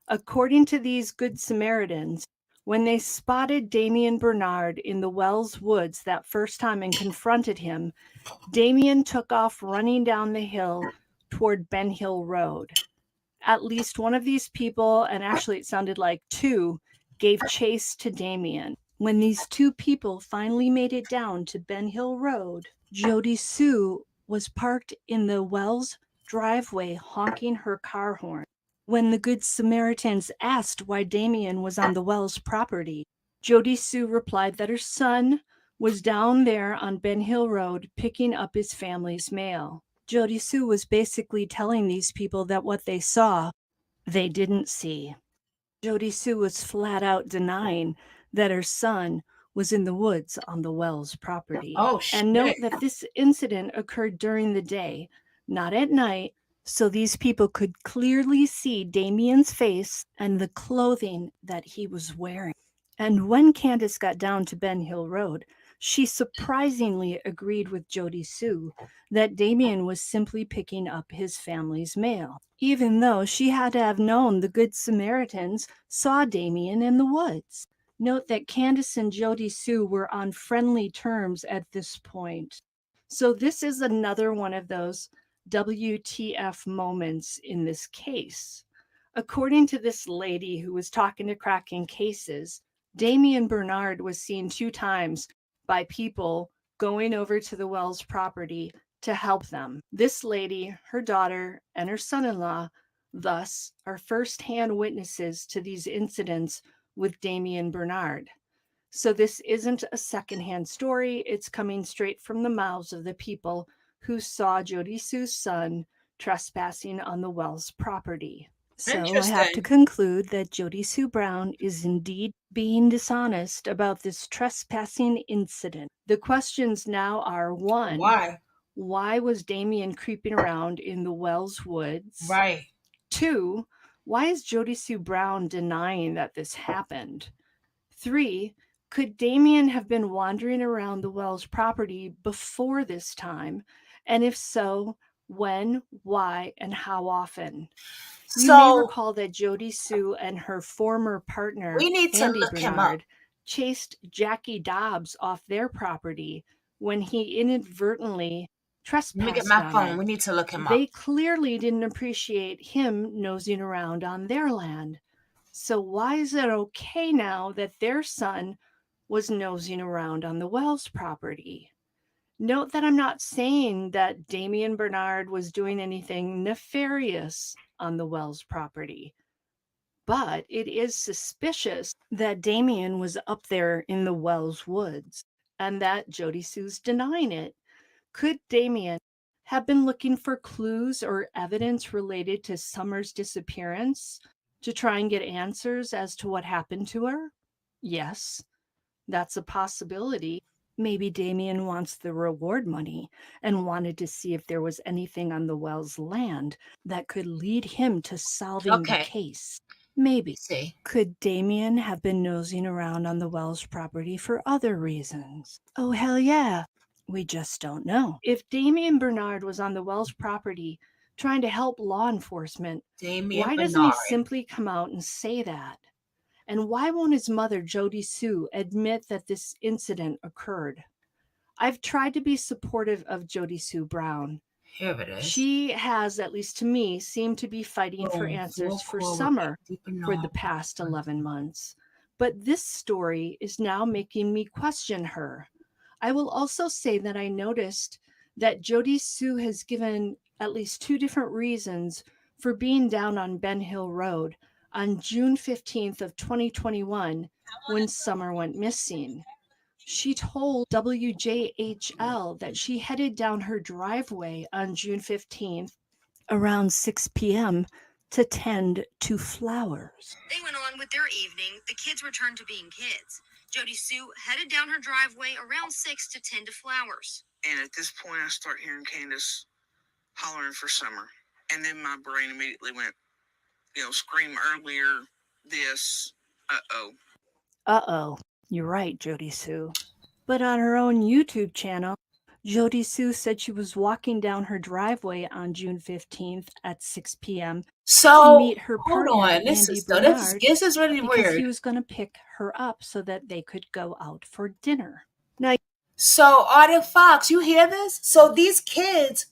According to these Good Samaritans, when they spotted Damien Bernard in the Wells Woods that first time and confronted him, Damien took off running down the hill toward Ben Hill Road. At least one of these people, and actually it sounded like two, gave chase to Damien. When these two people finally made it down to Ben Hill Road, Jody Sue was parked in the Wells driveway honking her car horn. When the Good Samaritans asked why Damien was on the Wells property, Jody Sue replied that her son was down there on Ben Hill Road picking up his family's mail. Jody Sue was basically telling these people that what they saw, they didn't see. Jody Sue was flat out denying that her son was in the woods on the Wells property. Oh, shit. And note that this incident occurred during the day, not at night, so these people could clearly see Damien's face and the clothing that he was wearing. And when Candace got down to Ben Hill Road, she surprisingly agreed with Jody Sue that Damien was simply picking up his family's mail, even though she had to have known the Good Samaritans saw Damien in the woods. Note that Candace and Jody Sue were on friendly terms at this point. So this is another one of those WTF moments in this case. According to this lady who was talking to Cracking Cases, Damien Bernard was seen 2 times by people going over to the Wells property to help them. This lady, her daughter, and her son-in-law, thus, are first-hand witnesses to these incidents with Damien Bernard. So this isn't a secondhand story. It's coming straight from the mouths of the people who saw Jody Sue's son trespassing on the Wells property. So I have to conclude that Jody Sue Brown is indeed being dishonest about this trespassing incident. The questions now are: 1, why was Damien creeping around in the Wells Woods? Right. 2, why is Jody Sue Brown denying that this happened? 3, could Damien have been wandering around the Wells property before this time? And if so, when, why, and how often? You may recall that Jody Sue and her former partner, Andy Bernard, chased Jackie Dobbs off their property when he inadvertently trespassed Let me get my phone. on it. We need to look him up. They clearly didn't appreciate him nosing around on their land. So why is it okay now that their son was nosing around on the Wells property? Note that I'm not saying that Damien Bernard was doing anything nefarious on the Wells property, but it is suspicious that Damien was up there in the Wells Woods and that Jody Sue's denying it. Could Damien have been looking for clues or evidence related to Summer's disappearance to try and get answers as to what happened to her? Yes, that's a possibility. Maybe Damien wants the reward money and wanted to see if there was anything on the Wells land that could lead him to solving the case. Maybe. See. Could Damien have been nosing around on the Wells property for other reasons? Oh, hell yeah. We just don't know. If Damien Bernard was on the Wells property trying to help law enforcement, why doesn't he simply come out and say that? And why won't his mother, Jody Sue, admit that this incident occurred? I've tried to be supportive of Jody Sue Brown. Here it is. She has, at least to me, seemed to be fighting for answers for Summer for the past 11 months. But this story is now making me question her. I will also say that I noticed that Jody Sue has given at least 2 different reasons for being down on Ben Hill Road on June 15th of 2021 when Summer went missing. She told WJHL that she headed down her driveway on June 15th around 6 p.m. to tend to flowers. They went on with their evening. The kids returned to being kids. Jody Sue headed down her driveway around 6 to tend to flowers. And at this point, I start hearing Candace hollering for Summer. And then my brain immediately went, scream earlier, this, uh-oh. Uh-oh. You're right, Jody Sue. But on her own YouTube channel, Jody Sue said she was walking down her driveway on June 15th at 6 p.m. to meet her partner, Andy Bernard, This is really because weird. he was going to pick her up so that they could go out for dinner. Now, so Artie Fox, you hear this? So these kids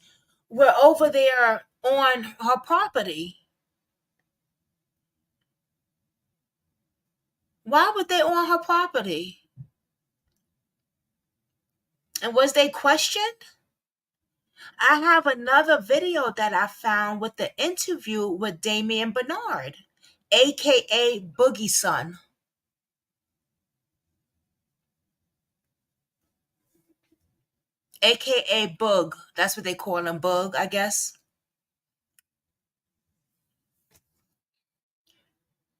were over there on her property. Why were they on her property? And was they questioned? I have another video that I found with the interview with Damien Bernard, aka Boogie Son. AKA Boog. That's what they call him, Boog, I guess.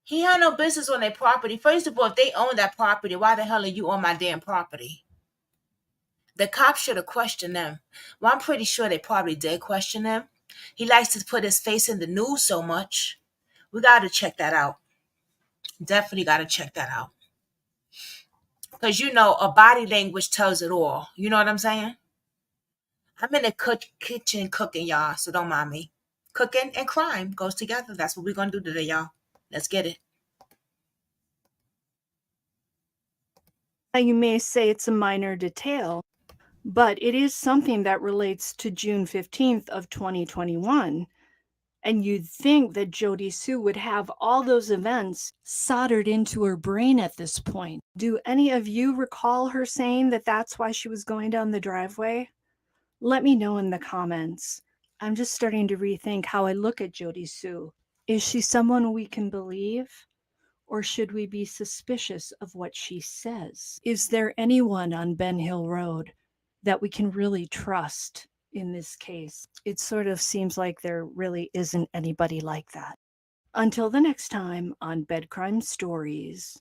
He had no business on their property. First of all, if they own that property, why the hell are you on my damn property? The cops should have questioned them. Well, I'm pretty sure they probably did question him. He likes to put his face in the news so much. We got to check that out. Definitely got to check that out. Because, a body language tells it all. You know what I'm saying? I'm in the kitchen cooking, y'all, so don't mind me. Cooking and crime goes together. That's what we're going to do today, y'all. Let's get it. you may say it's a minor detail, but it is something that relates to June 15th of 2021. And you'd think that Jody Sue would have all those events soldered into her brain at this point. Do any of you recall her saying that that's why she was going down the driveway? Let me know in the comments. I'm just starting to rethink how I look at Jody Sue. Is she someone we can believe? Or should we be suspicious of what she says? Is there anyone on Ben Hill Road that we can really trust in this case? It sort of seems like there really isn't anybody like that. Until the next time on Bed Crime Stories,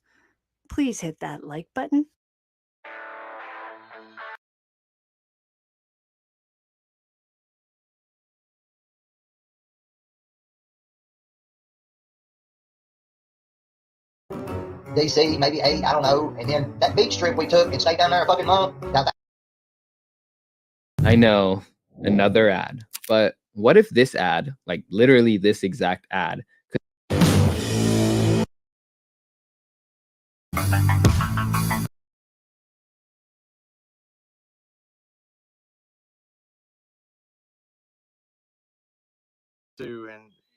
please hit that like button. DC, maybe 8, I don't know. And then that beach trip we took and stayed down there a fucking month. I know, another ad. But what if this ad, like literally this exact ad,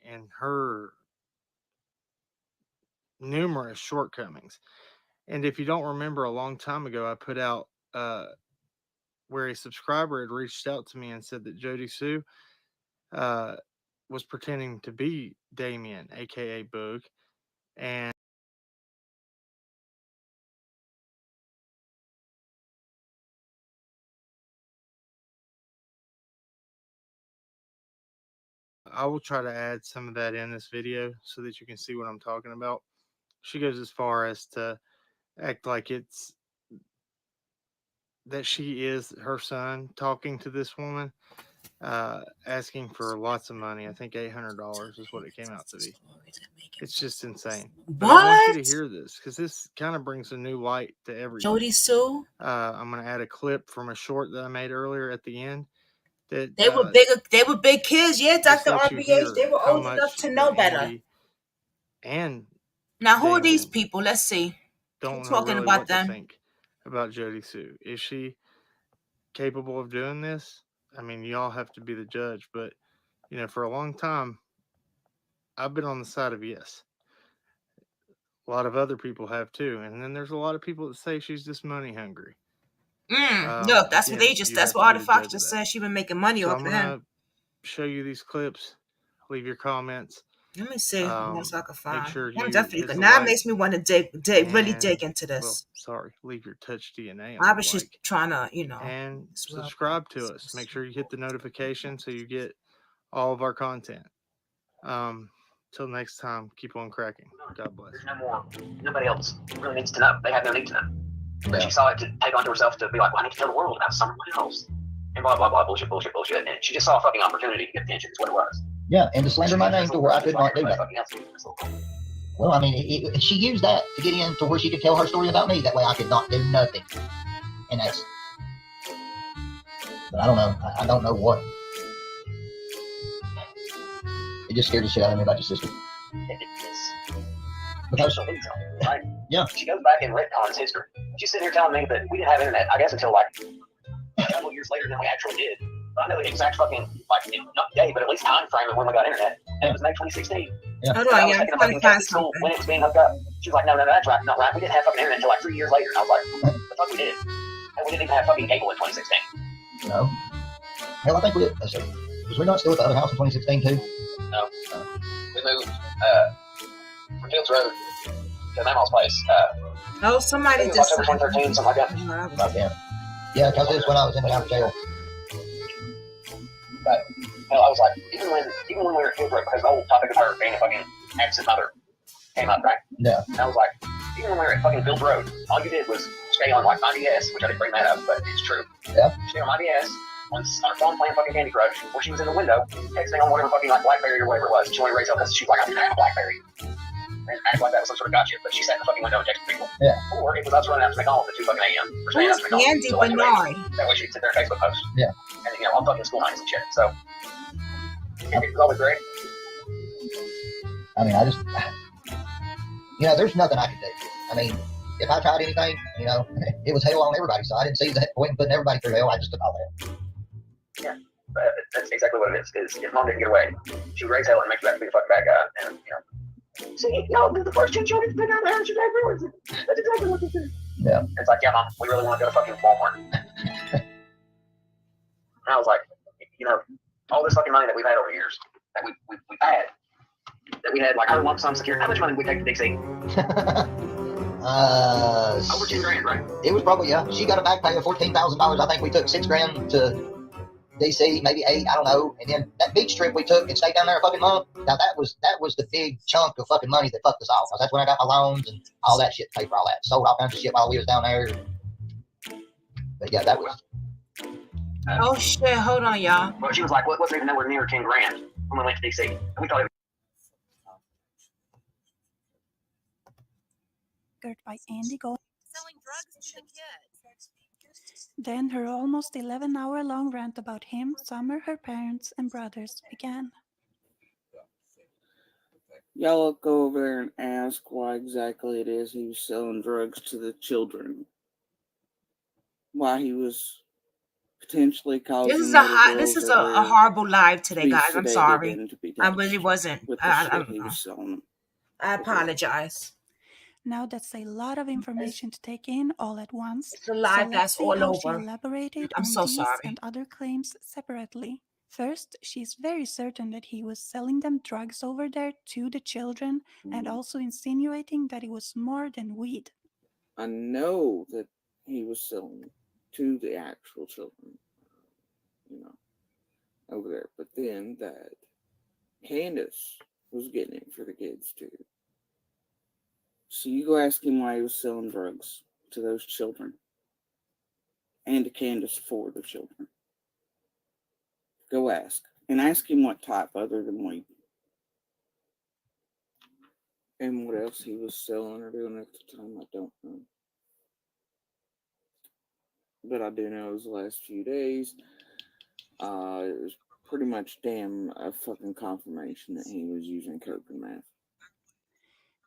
and her numerous shortcomings. And if you don't remember, a long time ago, I put out where a subscriber had reached out to me and said that Jody Sue was pretending to be Damien, aka Boog, and I will try to add some of that in this video so that you can see what I'm talking about. She goes as far as to act like it's that she is her son talking to this woman, asking for lots of money. I think $800 is what it came out to be. It's just insane. But I want you to hear this because this kind of brings a new light to everything. Jody Sue. I'm going to add a clip from a short that I made earlier at the end. That they were bigger. They were big kids. Yeah, Dr. RBH. They were old enough to know better. And now, who are these people? Let's see. Don't Keep know talking really about what them. to think about Jody Sue. Is she capable of doing this? I mean, y'all have to be the judge, but you know, for a long time, I've been on the side of yes. A lot of other people have too, and then there's a lot of people that say she's just money hungry. Look, that's again, what they just. you That's have what to be the Artifact judge of just that. said. She been making money So off I'm of gonna him. show you these clips. Leave your comments. Let me see what else I can find. Make sure I'm you definitely. hit the Now it like makes me want to really dig into this. Well, sorry, leave your touch DNA I on was the just like. trying to, you know. And subscribe to us. Make sure you hit the notification so you get all of our content. Till next time, keep on cracking. God bless. There's no more. Nobody else really needs to know. They have no need to know. But she saw it to take onto herself to be like, well, I need to tell the world about someone else. And blah, blah, blah, bullshit, bullshit, bullshit. And she just saw a fucking opportunity to get attention, is what it was. Yeah, and to slander my name to where I could not do that. Well, I mean, she used that to get in to where she could tell her story about me. That way I could not do nothing. And that's... But I don't know. I don't know what. It just scared the shit out of me about your sister. Because, right? Yeah. She goes back and retcons history. She's sitting here telling me that we didn't have internet, I guess, until like a couple years later than we actually did. But I know the exact fucking, like, not day, but at least time frame of when we got internet. And it was May 2016. Yeah. Hold on, yeah, I'm trying to find school when it was being hooked up. She was like, no, that's right, not right. We didn't have fucking internet until like 3 years later. And I was like, the fuck we did? And we didn't even have fucking cable in 2016. No. Hell, I think we did. Let's see. Was we not still at the other house in 2016 too? No. We moved from Fields Road to Mamaw's place. Oh, somebody just October 2013, something like that. About then. Yeah, because it was when I was in and out of jail. But hell, I was like, even when we were at Fields Road, because the whole topic of her being a fucking absent mother came up, right? Yeah. And I was like, even when we were at fucking Fields Road, all you did was stay on like my DS, which I didn't bring that up, but it's true. Yeah. Stay on my DS. On her phone playing fucking Candy Crush, where she was in the window, texting on whatever fucking like BlackBerry or whatever it was. She wanted to raise hell because she was like, I didn't have a BlackBerry. And act like that was some sort of gotcha, but she sat in the fucking window and texted people. Yeah. Or it was us running out to McDonald's at 2 fucking a.m. or staying out to McDonald's. Andy Bernard. That way she could sit there and Facebook post. Yeah. And you know, on fucking school nights and shit. So it was always great. I mean, I just, you know, there's nothing I could do. I mean, if I tried anything, you know, it was hell on everybody. So I didn't see the point in putting everybody through hell. I just took all that. Yeah, that's exactly what it is. Is if mom didn't get away, she would raise hell and make you out to be the fucking bad guy. And you know, see, y'all did the first 10 children to pick out the house your dad ruins it. That's exactly what this is. Yeah. It's like, yeah, mom, we really want to go to fucking Walmart. And I was like, you know, all this fucking money that we've had over years, that we've had, that we had like her lump sum security. How much money did we take to DC? Over $10,000, right? It was probably, yeah. She got a back pay of $14,000. I think we took $6,000 to DC, maybe 8, I don't know. And then that beach trip we took and stayed down there a fucking month. Now that was the big chunk of fucking money that fucked us off. That's when I got my loans and all that shit, paid for all that. Sold all kinds of shit while we was down there. But yeah, that was. Oh shit! Hold on, y'all. Well, she was like, "What's even nowhere near $10,000 when we went to DC?" And we thought it was by Andy Gold. Selling drugs to the kids. Then her almost 11-hour-long rant about him, Summer, her parents, and brothers began. Y'all go over there and ask why exactly it is he was selling drugs to the children. Why he was potentially causing this is a horrible live today, guys. I'm sorry. I really wasn't. I apologize. Now that's a lot of information to take in all at once. It's a live that's all over. She elaborated on these and other claims separately. First, she's very certain that he was selling them drugs over there to the children and also insinuating that it was more than weed. I know that he was selling to the actual children, you know, over there. But then that Candace was getting it for the kids too. So you go ask him why he was selling drugs to those children. and to Candace for the children. Go ask. And ask him what type other than weed. And what else he was selling or doing at the time, I don't know. But I do know it was the last few days. It was pretty much a fucking confirmation that he was using coke and meth.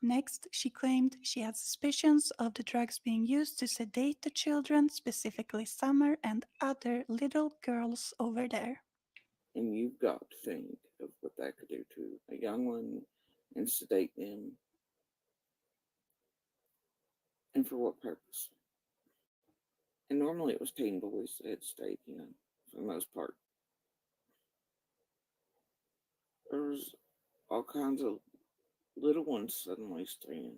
Next, she claimed she had suspicions of the drugs being used to sedate the children, specifically Summer and other little girls over there. And you've got to think of what that could do to a young one and sedate them. And for what purpose? And normally it was teen boys that had stayed, for the most part. There was all kinds of little ones suddenly staying.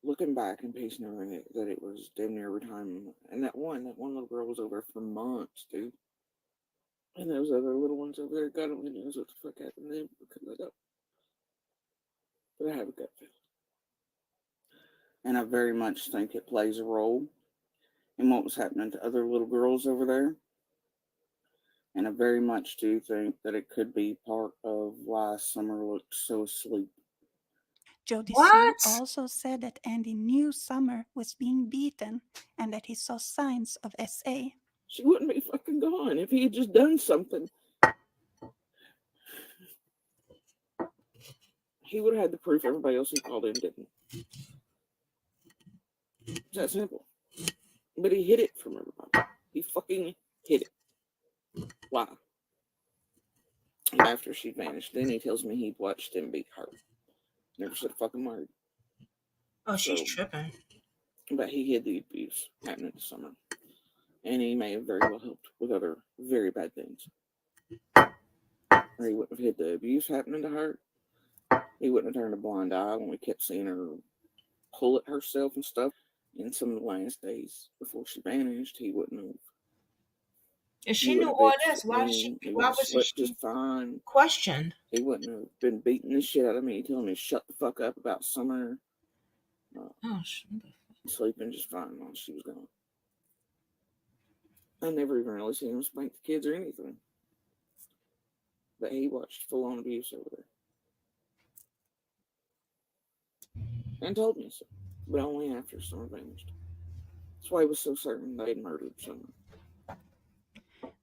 Looking back and piecing everything that it was damn near every time. And that one little girl was over for months, dude. And those other little ones over there, God only knows what the fuck happened to them because I don't. But I have a gut feeling. And I very much think it plays a role in what was happening to other little girls over there. And I very much do think that it could be part of why Summer looked so asleep. Jody Sue also said that Andy knew Summer was being beaten and that he saw signs of SA. She wouldn't be fucking gone if he had just done something. He would have had the proof everybody else who called in didn't. It's that simple. But he hid it from everybody. He fucking hid it. Why? After she vanished, then he tells me he watched him beat her. Never said a fucking word. Oh, she's tripping. But he hid the abuse happening this summer. And he may have very well helped with other very bad things. Or he wouldn't have hid the abuse happening to her. He wouldn't have turned a blind eye when we kept seeing her pull at herself and stuff. In some of the last days before she vanished, he wouldn't have. If she knew all this, why wasn't she just fine? Questioned. He wouldn't have been beating the shit out of me, telling me to shut the fuck up about Summer. Sleeping just fine while she was gone. I never even really seen him spank the kids or anything. But he watched full-on abuse over there. And told me so. But only after Summer vanished. That's why he was so certain they'd murdered Summer.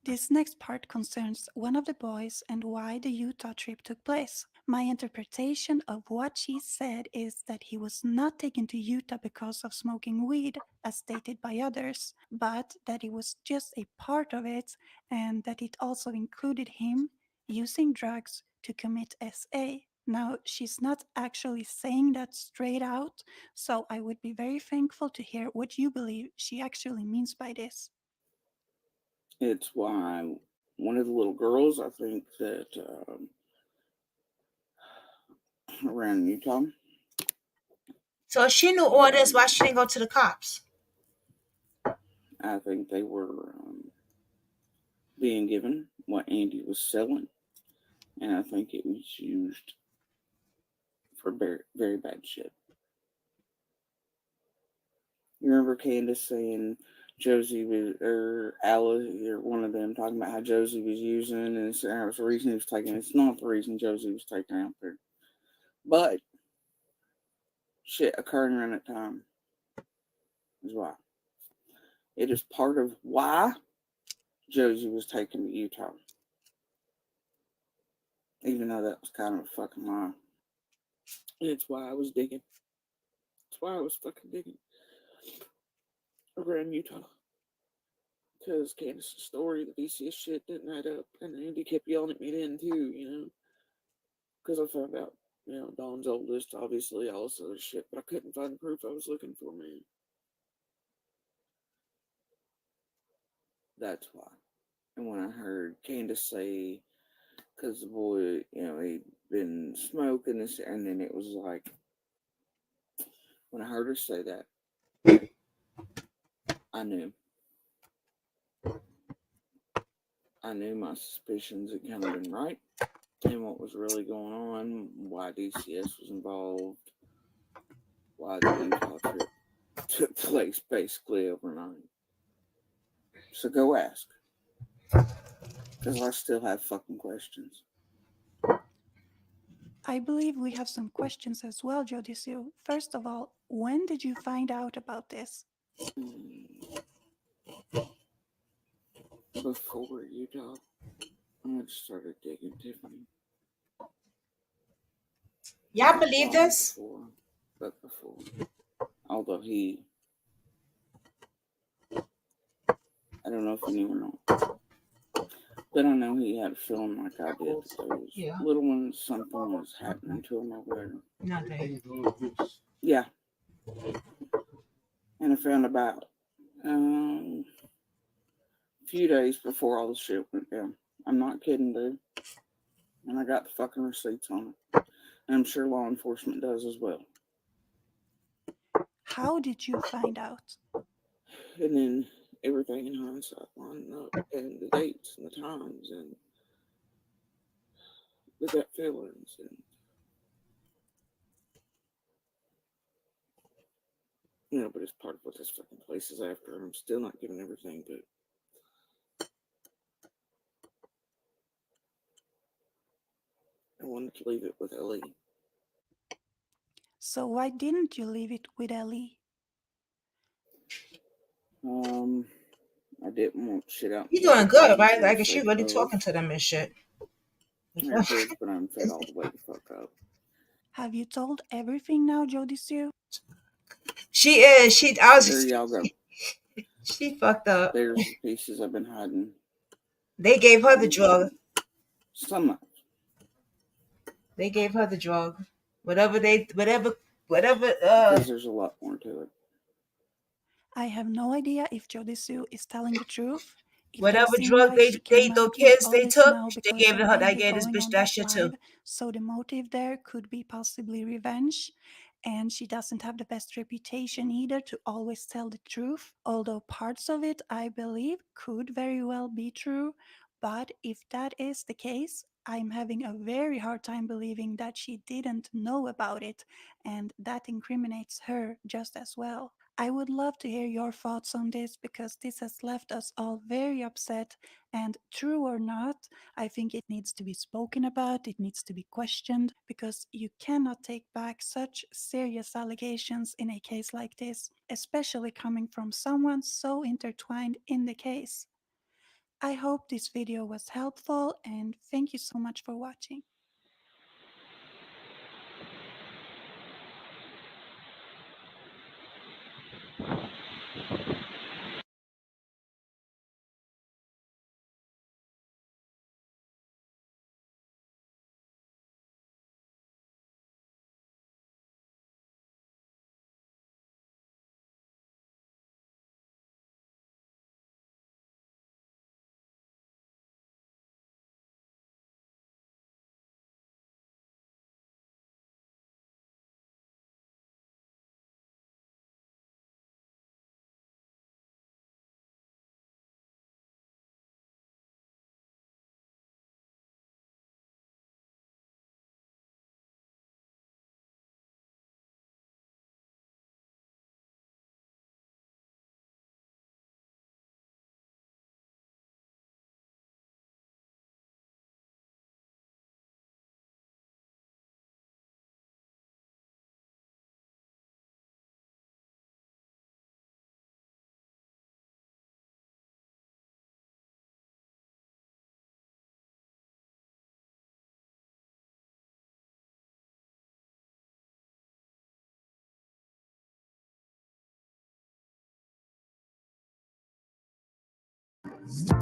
This next part concerns one of the boys and why the Utah trip took place. My interpretation of what she said is that he was not taken to Utah because of smoking weed, as stated by others, but that it was just a part of it and that it also included him using drugs to commit SA. Now, she's not actually saying that straight out, so I would be very thankful to hear what you believe she actually means by this. It's why one of the little girls, I think that around Utah. So if she knew all this, why she didn't go to the cops? I think they were being given what Andy was selling. And I think it was used for very, very bad shit. You remember Candace saying Josie was, or Alice, or one of them talking about how Josie was using, and that was the reason he was taken. It's not the reason Josie was taken out there. But shit occurring around that time is why. It is part of why Josie was taken to Utah. Even though that was kind of a fucking lie. It's why I was digging. It's why I was fucking digging around Utah. Because Candace's story, the DCS shit didn't add up. And Andy kept yelling at me then too, Because I found out, Dawn's oldest, obviously, all this other shit. But I couldn't find the proof I was looking for, man. That's why. And when I heard Candace say, because the boy, he'd been smoking this, and then it was like, when I heard her say that, I knew. I knew my suspicions had kind of been right, and what was really going on, why DCS was involved, why the Utah trip took place basically overnight. So go ask. Because I still have fucking questions. I believe we have some questions as well, Jody Sue. First of all, when did you find out about this? Before you talk, I just started digging Tiffany. Y'all believe this? But before. Although he, I don't know if you knew or not, but I know he had a feeling like I did that those little ones, something was happening to him or whatever. Nothing. Yeah. And I found about a few days before all the shit went down. I'm not kidding, dude. And I got the fucking receipts on it. And I'm sure law enforcement does as well. How did you find out? And then everything in hindsight lining up, and the dates and the times and the gut feelings and but it's part of what this fucking place is after, and I'm still not giving everything to it. I wanted to leave it with Ellie. So why didn't you leave it with Ellie? I didn't want shit out. You doing good, right? Like, she really talking to them and shit. There it is, but I'm fed all the way the fuck up. Have you told everything now, Jody Sue? She is. There y'all go. She fucked up. There's the pieces I've been hiding. They gave her the drug. Some. They gave her the drug. Whatever. Because there's a lot more to it. I have no idea if Jody Sue is telling the truth. It Whatever does seem drug like she came the out with kids all they this took, now they because gave of it her. They Andrew gave this going bitch on that shit too. live. So the motive there could be possibly revenge. And she doesn't have the best reputation either to always tell the truth, although parts of it, I believe, could very well be true. But if that is the case, I'm having a very hard time believing that she didn't know about it, and that incriminates her just as well. I would love to hear your thoughts on this because this has left us all very upset. And true or not, I think it needs to be spoken about, it needs to be questioned, because you cannot take back such serious allegations in a case like this, especially coming from someone so intertwined in the case. I hope this video was helpful and thank you so much for watching.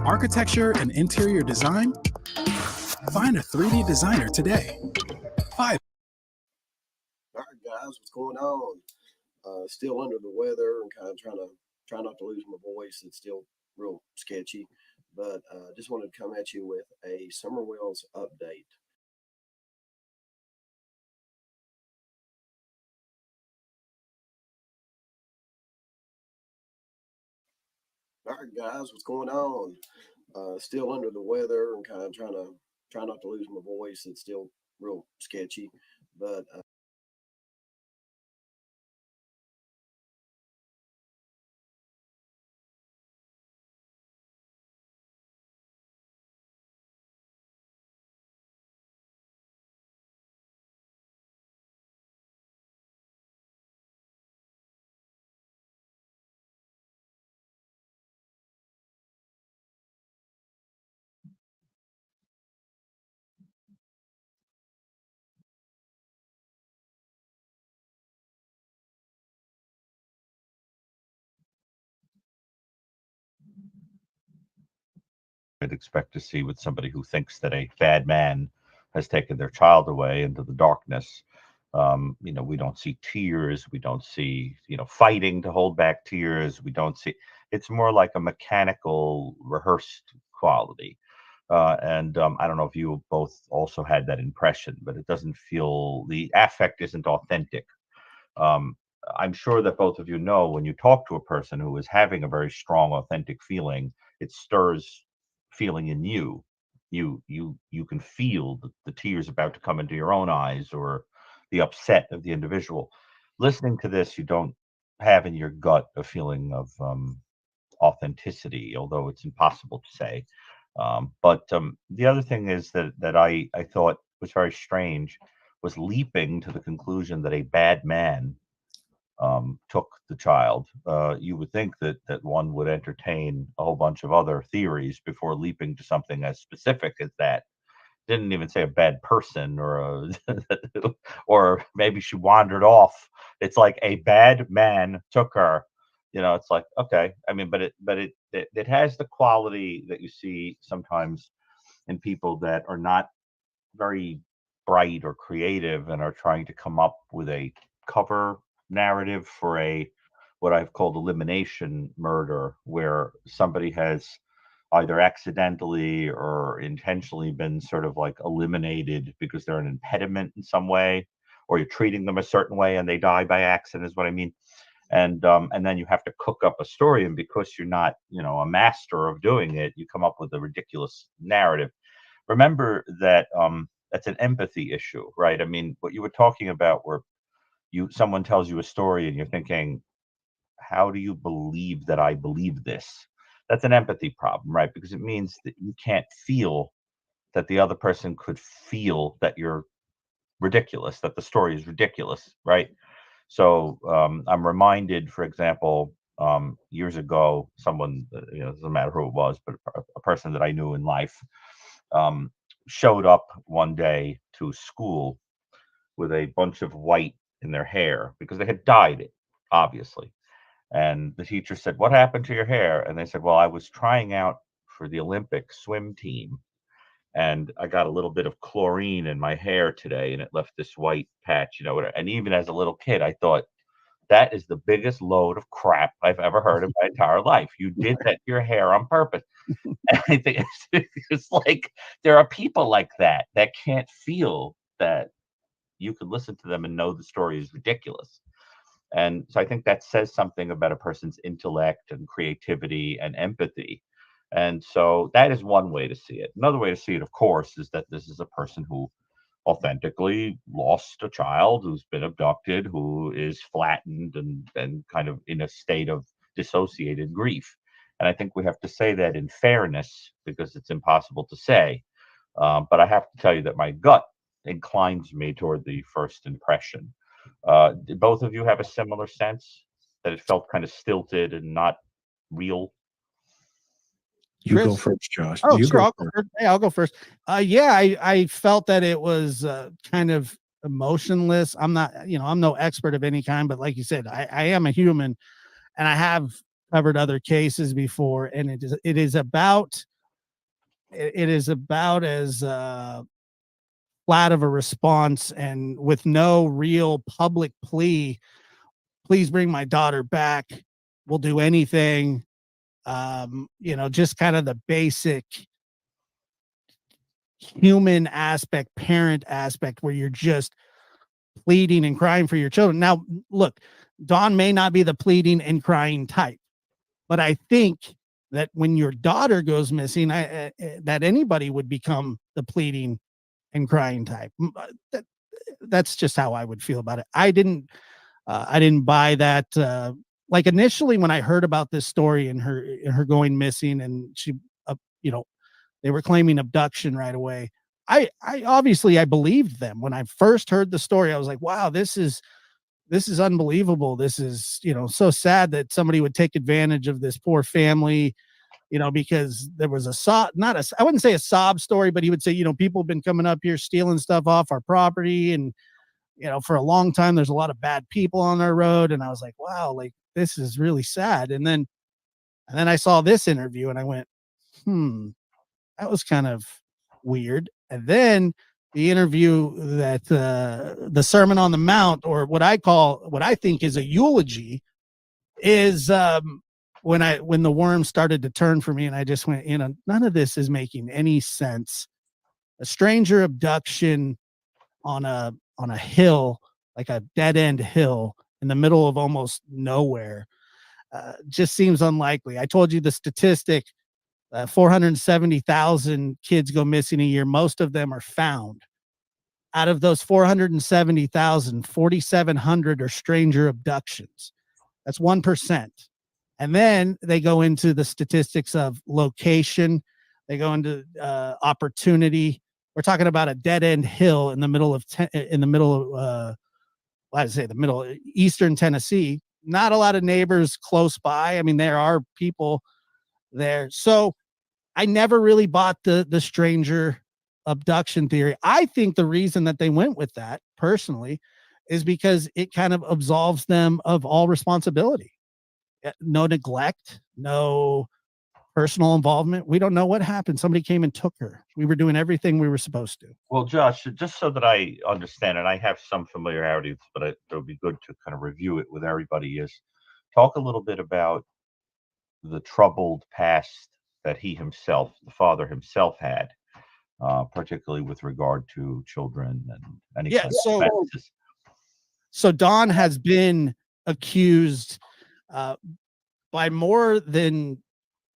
Architecture and interior design? Find a 3D designer today. All right, guys, what's going on? Still under the weather and kind of try not to lose my voice. It's still real sketchy, but just wanted to come at you with a Summer Wells update. All right, guys, what's going on? Still under the weather and kind of try not to lose my voice. It's still real sketchy, but I'd expect to see with somebody who thinks that a bad man has taken their child away into the darkness. We don't see tears. We don't see, fighting to hold back tears. We don't see, it's more like a mechanical, rehearsed quality. And I don't know if you both also had that impression, but it doesn't feel, the affect isn't authentic. Um, I'm sure that both of you know when you talk to a person who is having a very strong, authentic feeling, it stirs feeling in you. You can feel the tears about to come into your own eyes or the upset of the individual. Listening to this, you don't have in your gut a feeling of authenticity, although it's impossible to say. But the other thing is that I thought was very strange was leaping to the conclusion that a bad man took the child. You would think that one would entertain a whole bunch of other theories before leaping to something as specific as that. Didn't even say a bad person or maybe she wandered off. It's like a bad man took her. It's like, okay. I mean, but it has the quality that you see sometimes in people that are not very bright or creative and are trying to come up with a cover narrative for a what I've called elimination murder, where somebody has either accidentally or intentionally been sort of like eliminated because they're an impediment in some way, or you're treating them a certain way and they die by accident, is what I mean. And then you have to cook up a story, and because you're not, a master of doing it, you come up with a ridiculous narrative. Remember that that's an empathy issue, right? I mean, what you were talking about where someone tells you a story and you're thinking, how do you believe that I believe this? That's an empathy problem, right? Because it means that you can't feel that the other person could feel that you're ridiculous, that the story is ridiculous, right? So I'm reminded, for example, years ago, someone, it doesn't matter who it was, but a person that I knew in life um, showed up one day to school with a bunch of white in their hair because they had dyed it, obviously. And the teacher said, "What happened to your hair?" And they said, "Well, I was trying out for the Olympic swim team and I got a little bit of chlorine in my hair today and it left this white patch, whatever." And even as a little kid, I thought, that is the biggest load of crap I've ever heard in my entire life. You did that to your hair on purpose. And I think it's like there are people like that can't feel that you could listen to them and know the story is ridiculous. And so I think that says something about a person's intellect and creativity and empathy. And so that is one way to see it. Another way to see it, of course, is that this is a person who authentically lost a child, who's been abducted, who is flattened and kind of in a state of dissociated grief. And I think we have to say that in fairness because it's impossible to say. But I have to tell you that my gut inclines me toward the first impression. Did both of you have a similar sense that it felt kind of stilted and not real? You go Chris? first, Josh. Oh, You sure. go I'll go first. first. Hey, I'll go first. Yeah, I felt that it was kind of emotionless. I'm not, I'm no expert of any kind, but like you said, I am a human and I have covered other cases before. And it is about as flat of a response and with no real public plea. Please bring my daughter back. We'll do anything. Just kind of the basic human aspect, parent aspect, where you're just pleading and crying for your children. Now, look, Dawn may not be the pleading and crying type, but I think that when your daughter goes missing, that anybody would become the pleading and crying type. That's just how I would feel about it. I didn't buy that. Like initially when I heard about this story and her going missing and she, they were claiming abduction right away. I obviously I believed them. When I first heard the story, I was like, wow, this is unbelievable. This is, so sad that somebody would take advantage of this poor family, because there was I wouldn't say a sob story, but he would say, people have been coming up here stealing stuff off our property. And, for a long time, there's a lot of bad people on our road. And I was like, wow, like this is really sad. And then I saw this interview and I went, That was kind of weird. And then the interview that the Sermon on the Mount, or what I think is a eulogy, is when the worm started to turn for me, and I just went, none of this is making any sense. A stranger abduction on a hill, like a dead end hill in the middle of almost nowhere, just seems unlikely. I told you the statistic: 470,000 kids go missing a year. Most of them are found. Out of those 470,000, 4,700 are stranger abductions. That's 1%. And then they go into the statistics of location. They go into opportunity. We're talking about a dead end hill in the middle of eastern Tennessee. Not a lot of neighbors close by. I mean, there are people there. So I never really bought the stranger abduction theory. I think the reason that they went with that, personally, is because it kind of absolves them of all responsibility. No neglect, no personal involvement. We don't know what happened. Somebody came and took her. We were doing everything we were supposed to. Well, Josh, just so that I understand, and I have some familiarity, but it would be good to kind of review it with everybody, is talk a little bit about the troubled past that he himself, the father himself, had, particularly with regard to children and any kind of offenses. So Don has been accused by more than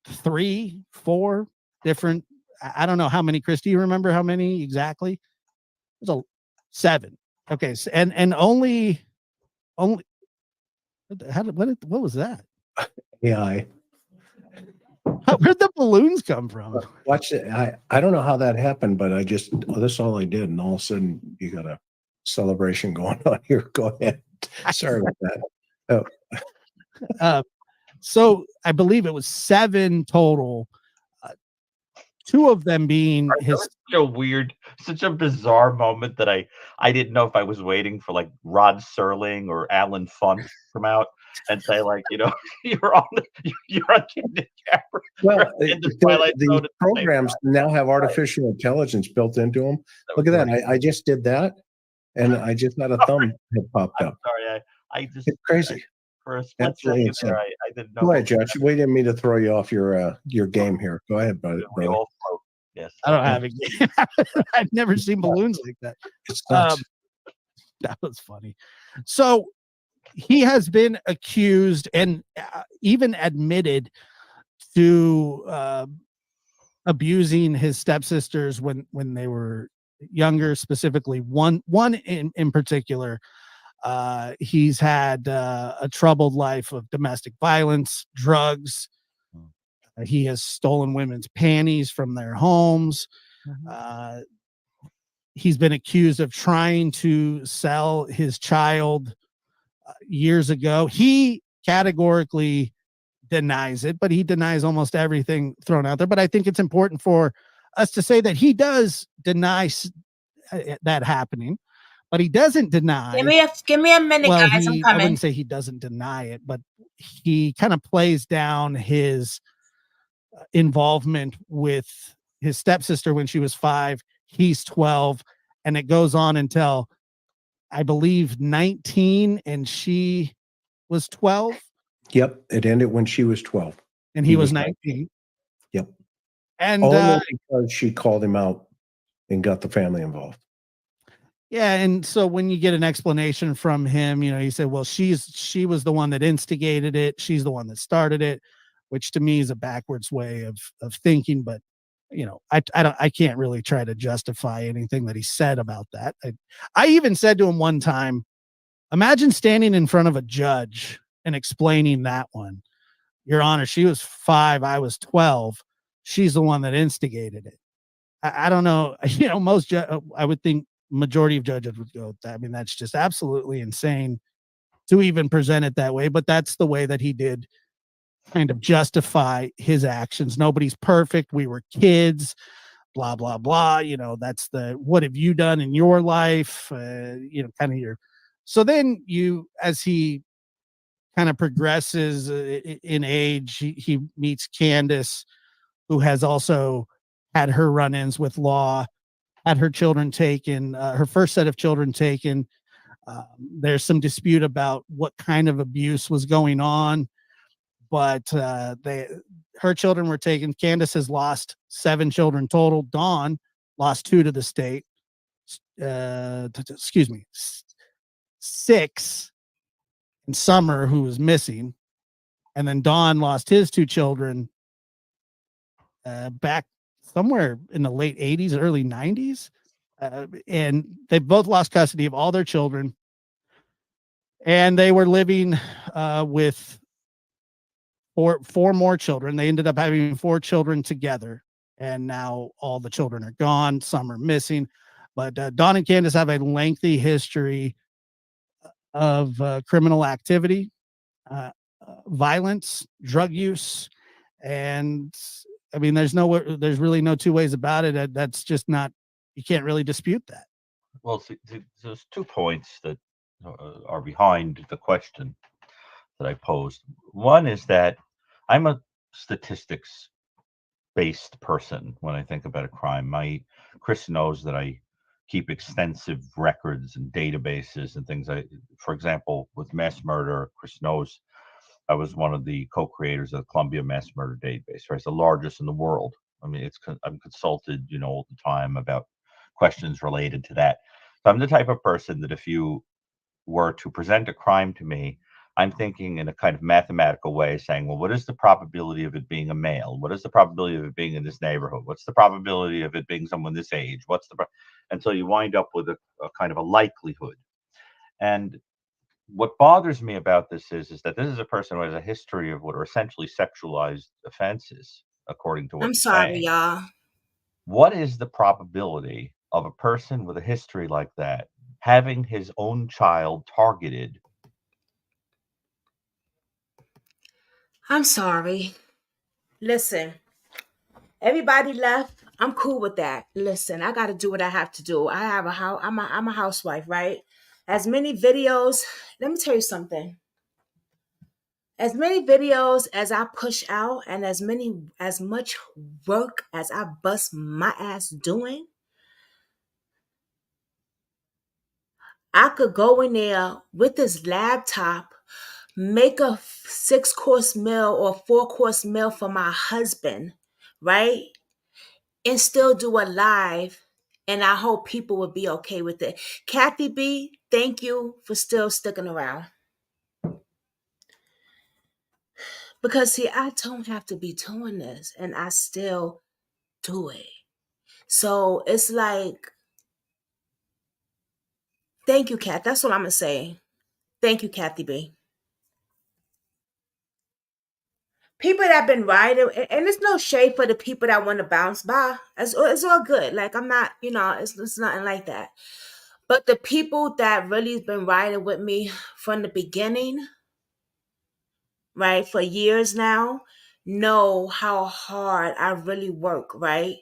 3, 4 different. I don't know how many. Chris, do you remember how many exactly? It was 7. Okay, so, and only what was that? AI. Where'd the balloons come from? Watch it. I don't know how that happened, but that's all I did, and all of a sudden you got a celebration going on here. Go ahead. Sorry about that. Oh. So I believe it was 7 total. 2 of them being his. So weird, such a bizarre moment that I didn't know if I was waiting for like Rod Serling or Alan Funt to come out and say, like, you're on Kingdom Camera. Well, the programs now have artificial intelligence built into them. Look at that. I just did that, and I just had a thumb that popped up. Sorry, I just, it's crazy. For a split second there, I didn't know. Go ahead, Josh. We didn't mean to throw you off your game here. Go ahead, brother. Yes. I don't have a game. I've never seen balloons like that. That was funny. So he has been accused and even admitted to abusing his stepsisters when they were younger, specifically one in particular. He's had a troubled life of domestic violence, drugs. He has stolen women's panties from their homes. He's been accused of trying to sell his child years ago. He categorically denies it, but he denies almost everything thrown out there. But I think it's important for us to say that he does deny that happening. But he doesn't deny. Give me a minute, well, guys. I'm coming. I wouldn't say he doesn't deny it, but he kind of plays down his involvement with his stepsister when she was 5. He's 12, and it goes on until I believe 19, and she was 12. Yep, it ended when she was 12, and he was 19. Yep, and only because she called him out and got the family involved. Yeah, and so when you get an explanation from him, he said, well, she was the one that instigated it. She's the one that started it, which to me is a backwards way of thinking. But, I can't really try to justify anything that he said about that. I even said to him one time, imagine standing in front of a judge and explaining that one. Your Honor, she was 5, I was 12. She's the one that instigated it. I don't know. Most I would think majority of judges would go with that. I mean, that's just absolutely insane to even present it that way, but that's the way that he did kind of justify his actions. Nobody's perfect. We were kids, blah, blah, blah. That's what have you done in your life? Kind of so then as he kind of progresses in age, he meets Candace, who has also had her run-ins with law, had her children taken, her first set of children taken. There's some dispute about what kind of abuse was going on, but her children were taken. Candace has lost 7 children total. Dawn lost 2 to the state. Excuse me, 6. And Summer, who was missing, and then Dawn lost his 2 children back somewhere in the late 80s, early 90s. And they both lost custody of all their children. And they were living with four more children. They ended up having 4 children together. And now all the children are gone. Some are missing. But Dawn and Candace have a lengthy history of criminal activity, violence, drug use. And I mean, there's really no 2 ways about it. That's just not, you can't really dispute that. Well, there's 2 points that are behind the question that I posed. One is that I'm a statistics-based person when I think about a crime. Chris knows that I keep extensive records and databases and things. For example, with mass murder, Chris knows I was one of the co-creators of the Columbia Mass Murder Database, right? It's the largest in the world. I mean, I'm consulted, all the time about questions related to that. So I'm the type of person that if you were to present a crime to me, I'm thinking in a kind of mathematical way, saying, well, what is the probability of it being a male? What is the probability of it being in this neighborhood? What's the probability of it being someone this age? And so you wind up with a kind of a likelihood. And what bothers me about this is that this is a person who has a history of what are essentially sexualized offenses, according to what I'm you're sorry, saying. y'all. What is the probability of a person with a history like that having his own child targeted? I'm sorry. Listen, everybody left. I'm cool with that. Listen, I got to do what I have to do. I have a house. I'm a housewife, right? As many videos. Let me tell you something. As many videos as I push out, and as much work as I bust my ass doing, I could go in there with this laptop, make a 6-course meal or 4-course meal for my husband, right? And still do a live, and I hope people will be okay with it. Kathy B, thank you for still sticking around. Because see, I don't have to be doing this, and I still do it. So it's like, thank you, Kat. That's what I'm gonna say. Thank you, Kathy B. People that been riding, and it's no shade for the people that want to bounce by. It's all good. Like I'm not, it's nothing like that. But the people that really been riding with me from the beginning, right, for years now, know how hard I really work, right?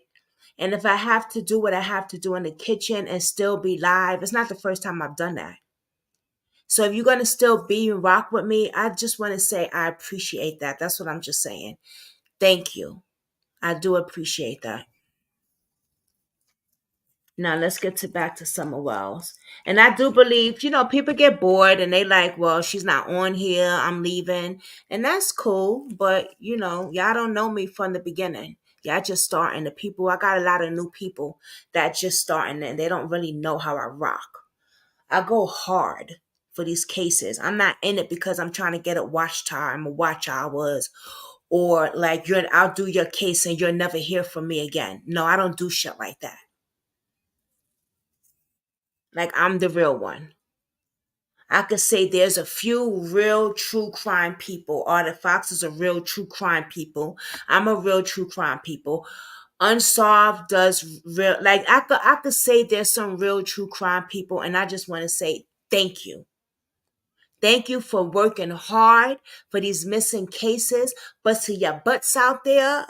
And if I have to do what I have to do in the kitchen and still be live, it's not the first time I've done that. So if you're going to still be and rock with me, I just want to say I appreciate that. That's what I'm just saying. Thank you. I do appreciate that. Now let's get back to Summer Wells. And I do believe, people get bored and they like, well, she's not on here. I'm leaving. And that's cool. But, y'all don't know me from the beginning. Y'all just starting. I got a lot of new people that just starting and they don't really know how I rock. I go hard for these cases. I'm not in it because I'm trying to get a watch time or watch hours or like I'll do your case and you'll never hear from me again. No, I don't do shit like that. Like I'm the real one. I could say there's a few real true crime people. Artie Fox is a real true crime people. I'm a real true crime people. Unsolved does real, like I could say there's some real true crime people, and I just want to say thank you. Thank you for working hard for these missing cases, but to your butts out there,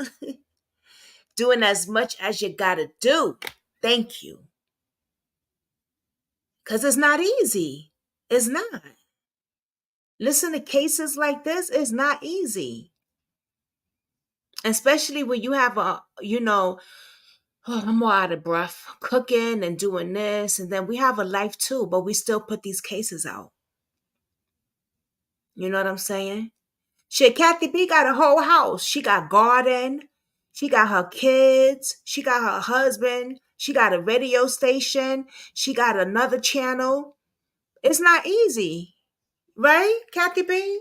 doing as much as you gotta do. Thank you. Because it's not easy. It's not. Listen to cases like this is not easy. Especially when you have Oh, I'm more out of breath cooking and doing this. And then we have a life too, but we still put these cases out. You know what I'm saying? Shit, Kathy B got a whole house. She got garden. She got her kids. She got her husband. She got a radio station. She got another channel. It's not easy, right, Kathy B?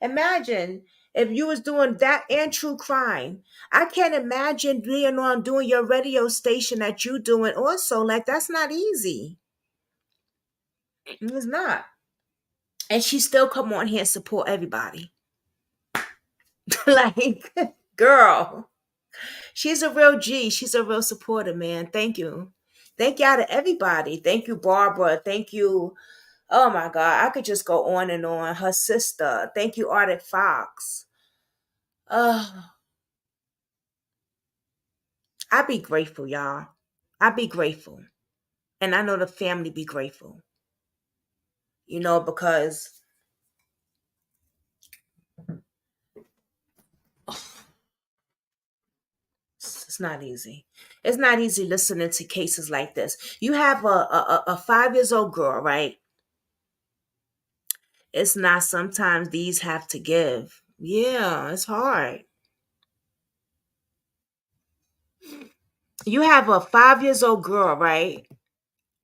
Imagine if you was doing that and true crime. I can't imagine being on doing your radio station that you doing also. Like, that's not easy. It's not. And she still come on here and support everybody. Like, girl, she's a real G. She's a real supporter, man. Thank you. Thank y'all to everybody. Thank you, Barbara. Thank you. Oh my God. I could just go on and on. Her sister. Thank you, Arctic Fox. I be grateful, y'all. I be grateful. And I know the family be grateful. You know, because it's not easy. It's not easy listening to cases like this. You have a 5 years old girl, right? It's not sometimes these have to give. Yeah, it's hard. You have a 5 years old girl, right?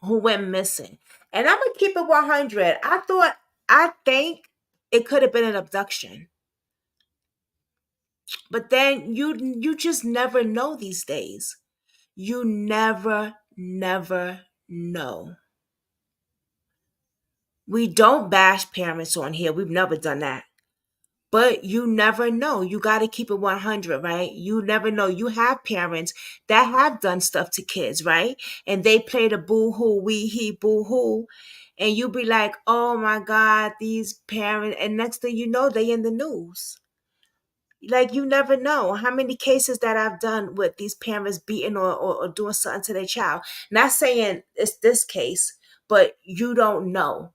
Who went missing. And I'm gonna keep it 100. I think it could have been an abduction. But then you just never know these days. You never know. We don't bash parents on here. We've never done that. But you never know. You got to keep it 100, right? You never know. You have parents that have done stuff to kids, right? And they play the boo-hoo, he, boo-hoo. And you be like, oh my God, these parents. And next thing you know, they in the news. Like, you never know how many cases that I've done with these parents beating or doing something to their child. Not saying it's this case, but you don't know.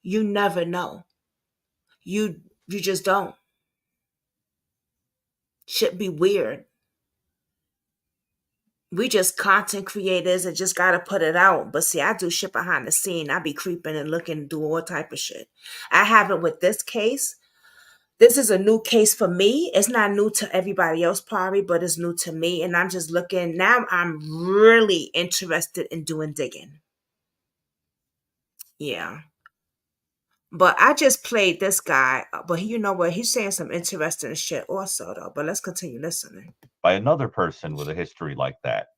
You never know. You just don't. Should be weird. We just content creators and just gotta put it out. But see, I do shit behind the scene. I be creeping and looking, do all type of shit. I haven't with this case. This is a new case for me. It's not new to everybody else probably, but it's new to me. And I'm just looking now. I'm really interested in doing digging. Yeah. But I just played this guy. But you know what? He's saying some interesting shit also though. But let's continue listening. By another person with a history like that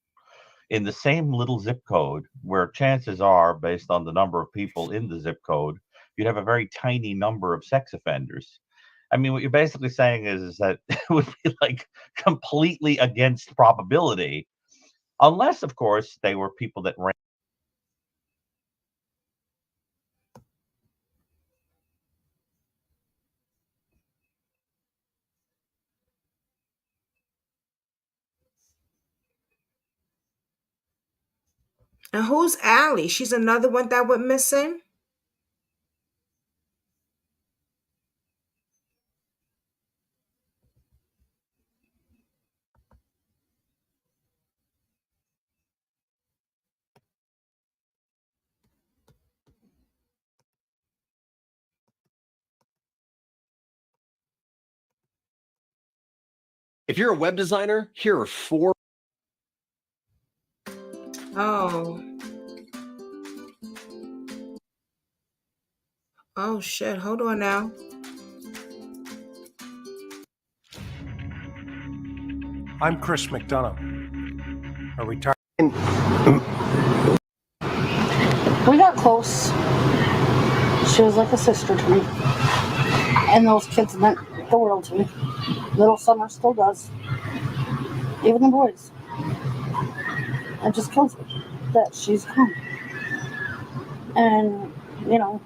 in the same little zip code, where chances are, based on the number of people in the zip code, you'd have a very tiny number of sex offenders. I mean, what you're basically saying is that it would be like completely against probability, unless, of course, they were people that ran. And who's Allie? She's another one that went missing. If you're a web designer, here are 4. Oh. Oh shit, hold on now. I'm Chris McDonough, a retired. We got close. She was like a sister to me. And those kids meant the world to me. Little Summer still does. Even the boys. It just kills me that she's gone. And, you know,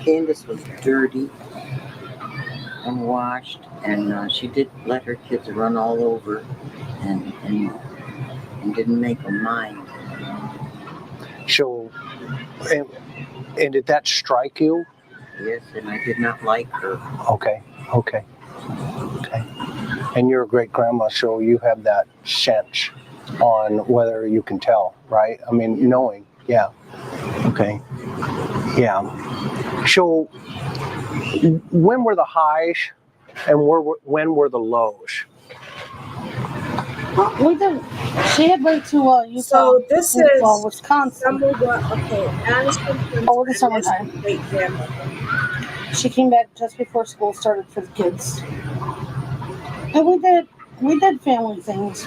Candace was dirty and washed, and she did let her kids run all over and didn't make them mind. So, and did that strike you? Yes, and I did not like her. Okay. And you're a great grandma, so you have that sense on whether you can tell, right? I mean, knowing, yeah. Okay. Yeah. So when were the highs and when were the lows? We did. She had went to Utah. So this is Wisconsin. Okay, Anderson Over the summertime. great grandmother. She came back just before school started for the kids, and we did family things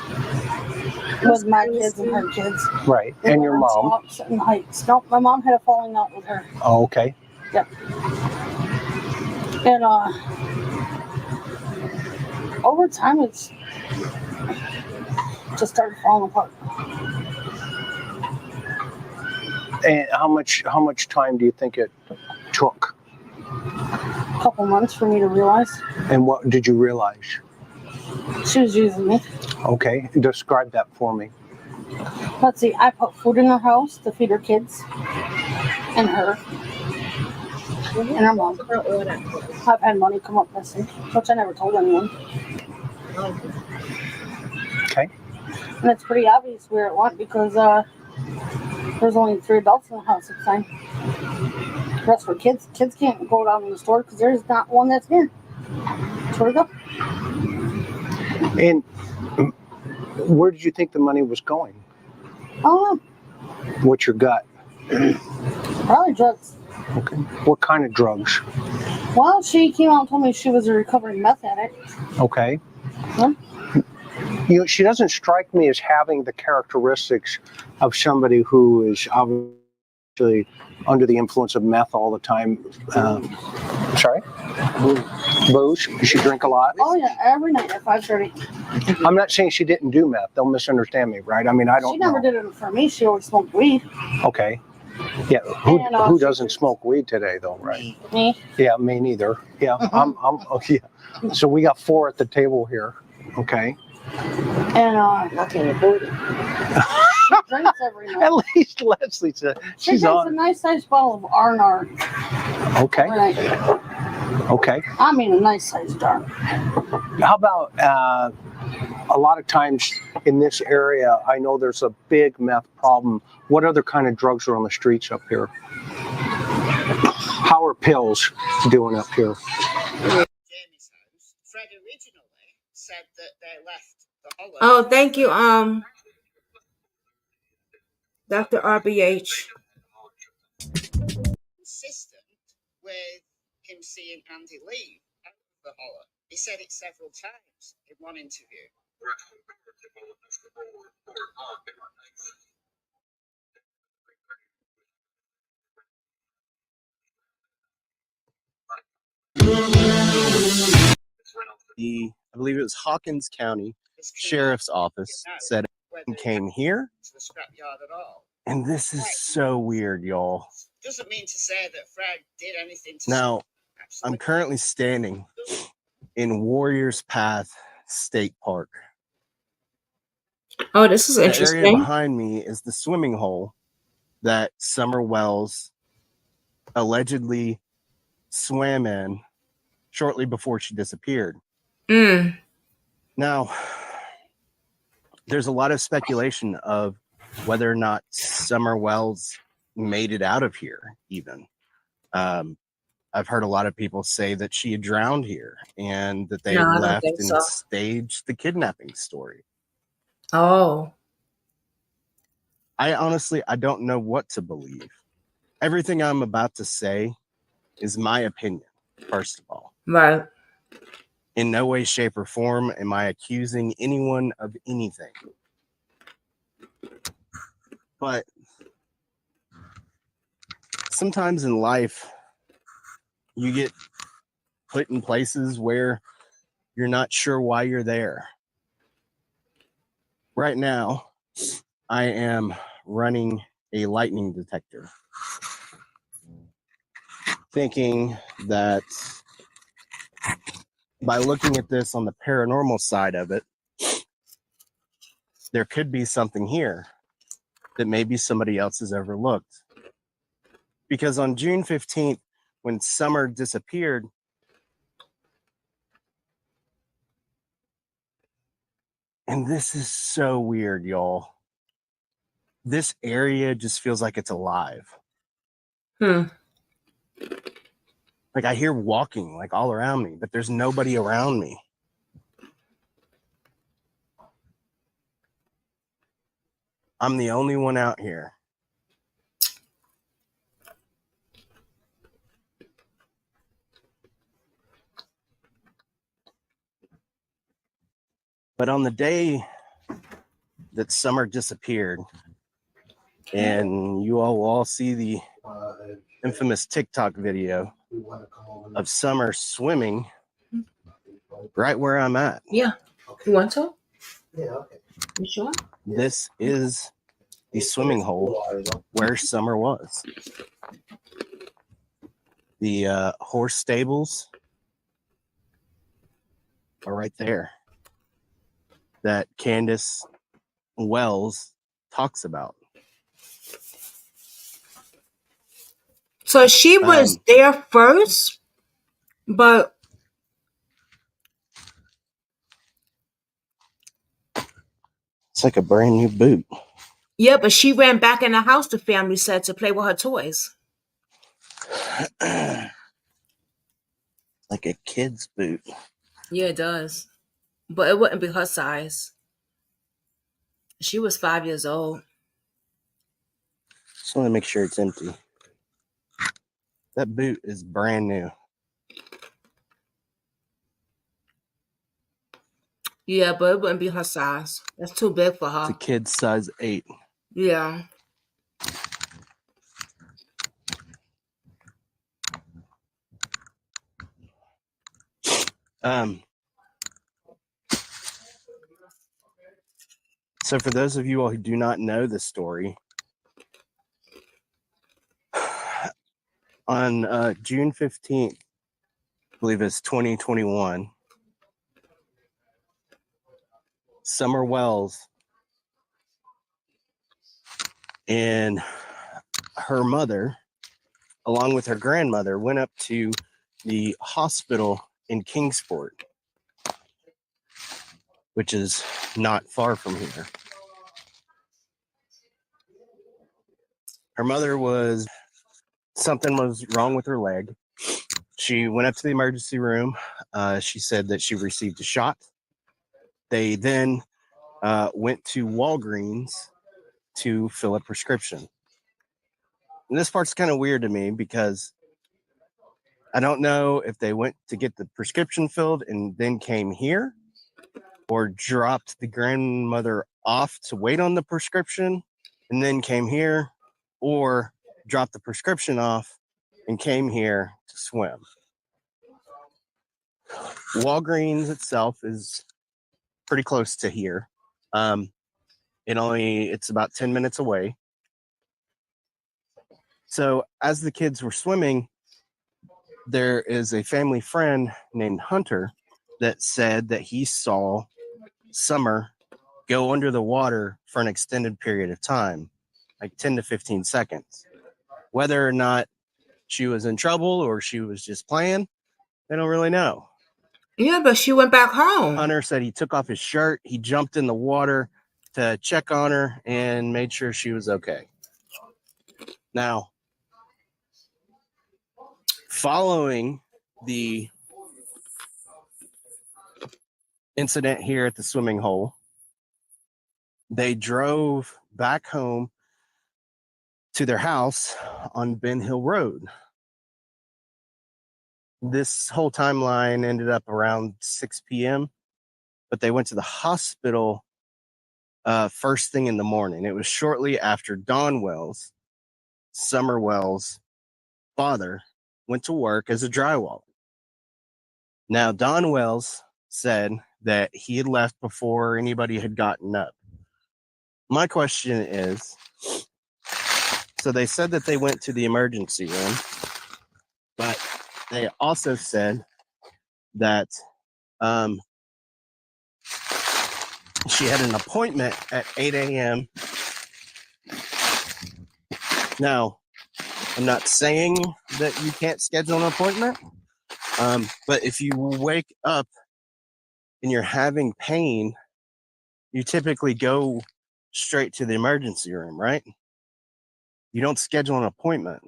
with my kids and her kids. Right. We And your went on mom? walks and hikes. No, my mom had a falling out with her. Oh, okay. Yep. And over time, it's just started falling apart. And how much time do you think it took? A couple months for me to realize And what did you realize? she was using me. Okay. Describe that for me. Let's see. I put food in her house to feed her kids and her and her mom. I've had money come up missing, which I never told anyone. Okay. And it's pretty obvious where it went because there's only 3 adults in the house at the time. The rest were kids. Kids can't go down in the store because there's not one that's here. That's where to go. And where did you think the money was going? I don't What's your gut? know. Probably drugs. Okay. What kind of drugs? Well, she came out and told me she was a recovering meth addict. Okay. Yeah. You know, she doesn't strike me as having the characteristics of somebody who is obviously under the influence of meth all the time. Sorry? Booze? Does she drink a lot? Oh, yeah, every night at 5:30. I'm not saying she didn't do meth. Don't misunderstand me, right? I mean, I don't She never know. did it for me. She always smoked weed. Okay. Yeah. Who And, who doesn't smoke weed today, though, right? Me. Yeah, me neither. Yeah, oh, yeah. So we got 4 at the table here. Okay. And she drinks every night. At least Leslie said She she's drinks a on. nice sized bottle of R&R. Okay. Every night. Okay. I mean, a nice sized jar. How about a lot of times in this area, I know there's a big meth problem. What other kind of drugs are on the streets up here? How are pills doing up here? Jamie's house. Fred originally said that they left the hollow. Oh, thank you, Dr. RBH. Consistent with him seeing Andy leave out of the hollow. He said it several times in one interview. I believe it was Hawkins County Sheriff's Office said it came here. To the scrapyard at all. And this is so weird, y'all. Doesn't mean to say that Fred did anything to Now, I'm currently standing in Warriors Path State Park. Oh, this is The interesting. area behind me is the swimming hole that Summer Wells allegedly swam in shortly before she disappeared. Mm. Now, there's a lot of speculation of whether or not Summer Wells made it out of here, even. I've heard a lot of people say that she had drowned here and that they No, I don't left think and so. staged the kidnapping story. Oh. I don't know what to believe. Everything I'm about to say is my opinion, first of all. Right. In no way, shape, or form am I accusing anyone of anything. But sometimes in life, you get put in places where you're not sure why you're there. Right now, I am running a lightning detector, thinking that by looking at this on the paranormal side of it, there could be something here that maybe somebody else has overlooked. Because on June 15th, when Summer disappeared, And this is so weird, y'all. This area just feels like it's alive. Like I hear walking like all around me, but there's nobody around me. I'm the only one out here. But on the day that Summer disappeared, and you all will all see the infamous TikTok video of Summer swimming right where I'm at. Yeah. You want to? Yeah, okay. You sure? This is the swimming hole where Summer was. The horse stables are right there that Candace Wells talks about. So she was there first, but it's like a brand new boot. Yeah, but she ran back in the house, the family said, to play with her toys. Like a kid's boot. Yeah, it does. But it wouldn't be her size. She was 5 years old. Just want to make sure it's empty. That boot is brand new. Yeah, but it wouldn't be her size. That's too big for her. It's a kid's size 8. Yeah. So for those of you all who do not know the story, on June 15th, I believe it's 2021, Summer Wells and her mother, along with her grandmother, went up to the hospital in Kingsport, which is not far from here. Her mother something was wrong with her leg. She went up to the emergency room. She said that she received a shot. They then went to Walgreens to fill a prescription. And this part's kind of weird to me because I don't know if they went to get the prescription filled and then came here, or dropped the grandmother off to wait on the prescription and then came here, or dropped the prescription off and came here to swim. Walgreens itself is pretty close to here. It's about 10 minutes away. So as the kids were swimming, there is a family friend named Hunter that said that he saw Summer go under the water for an extended period of time, like 10 to 15 seconds. Whether or not she was in trouble or she was just playing, they don't really know. Yeah, but she went back home. Hunter said he took off his shirt, he jumped in the water to check on her and made sure she was okay. Now, following the incident here at the swimming hole, they drove back home to their house on Ben Hill Road. This whole timeline ended up around 6 p.m., but they went to the hospital first thing in the morning. It was shortly after Don Wells, Summer Wells' father, went to work as a drywaller. Now, Don Wells said that he had left before anybody had gotten up. My question is, so they said that they went to the emergency room, but they also said that she had an appointment at 8 a.m. Now, I'm not saying that you can't schedule an appointment, but if you wake up and you're having pain you typically go straight to the emergency room, right? You don't schedule an appointment.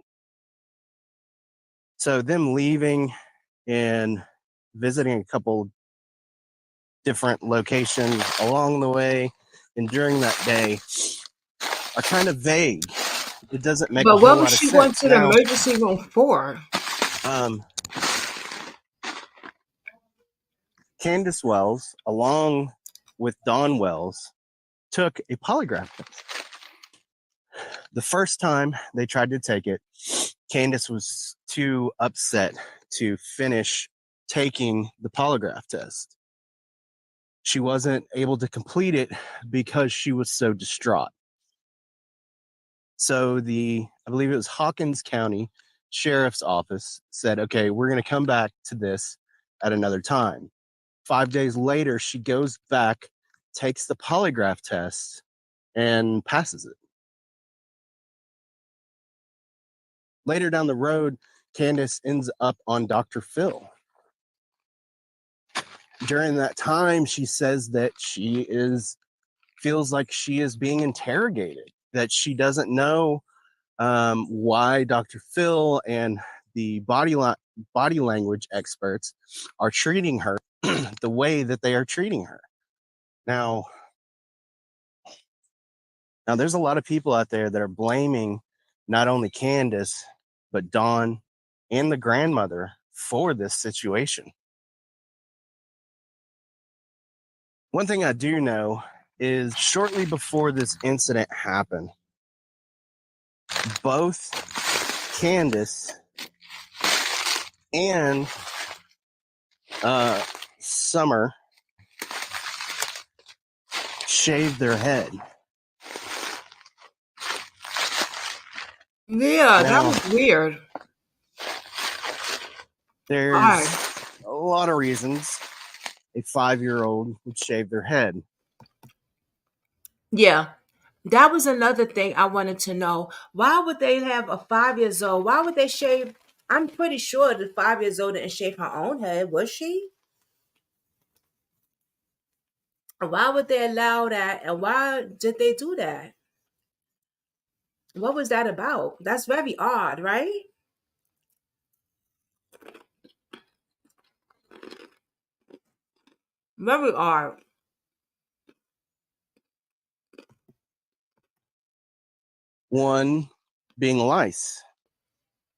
So them leaving and visiting a couple different locations along the way and during that day are kind of vague. It doesn't make a But whole what lot was of she going sense. to the Now, emergency room for? Candace Wells, along with Dawn Wells, took a polygraph test. The first time they tried to take it, Candace was too upset to finish taking the polygraph test. She wasn't able to complete it because she was so distraught. So I believe it was Hawkins County Sheriff's Office said, okay, we're going to come back to this at another time. 5 days later, she goes back, takes the polygraph test, and passes it. Later down the road, Candace ends up on Dr. Phil. During that time, she says that she feels like she is being interrogated, that she doesn't know why Dr. Phil and the body language experts are treating her the way that they are treating her. Now, there's a lot of people out there that are blaming not only Candace, but Dawn and the grandmother for this situation. One thing I do know is shortly before this incident happened, both Candace and Summer shaved their head. Yeah, that Now, was weird. there's Why? a lot of reasons a 5-year-old would shave their head. Yeah, that was another thing I wanted to know. Why would they have a 5 years old? Why would they shave? I'm pretty sure the 5 years old didn't shave her own head, was she? Why would they allow that? And why did they do that? What was that about? That's very odd, right? Very odd. One being lice.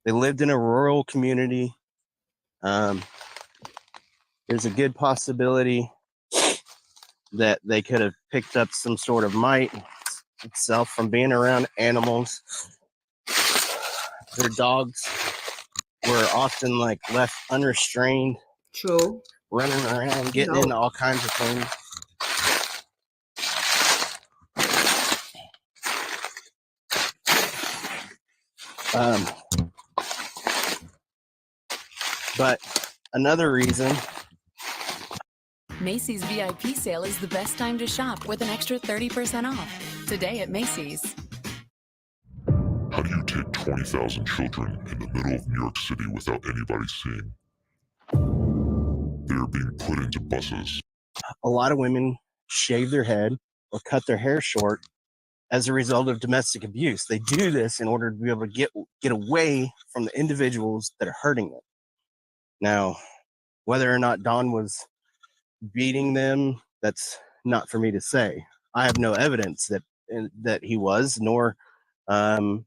They lived in a rural community. There's a good possibility that they could have picked up some sort of mite itself from being around animals. Their dogs were often left unrestrained. True. Running around, getting into all kinds of things. But another reason. Macy's VIP sale is the best time to shop with an extra 30% off. Today at Macy's. How do you take 20,000 children in the middle of New York City without anybody seeing? They are being put into buses. A lot of women shave their head or cut their hair short as a result of domestic abuse. They do this in order to be able to get away from the individuals that are hurting them. Now, whether or not Don was beating them, that's not for me to say. I have no evidence that he was, nor am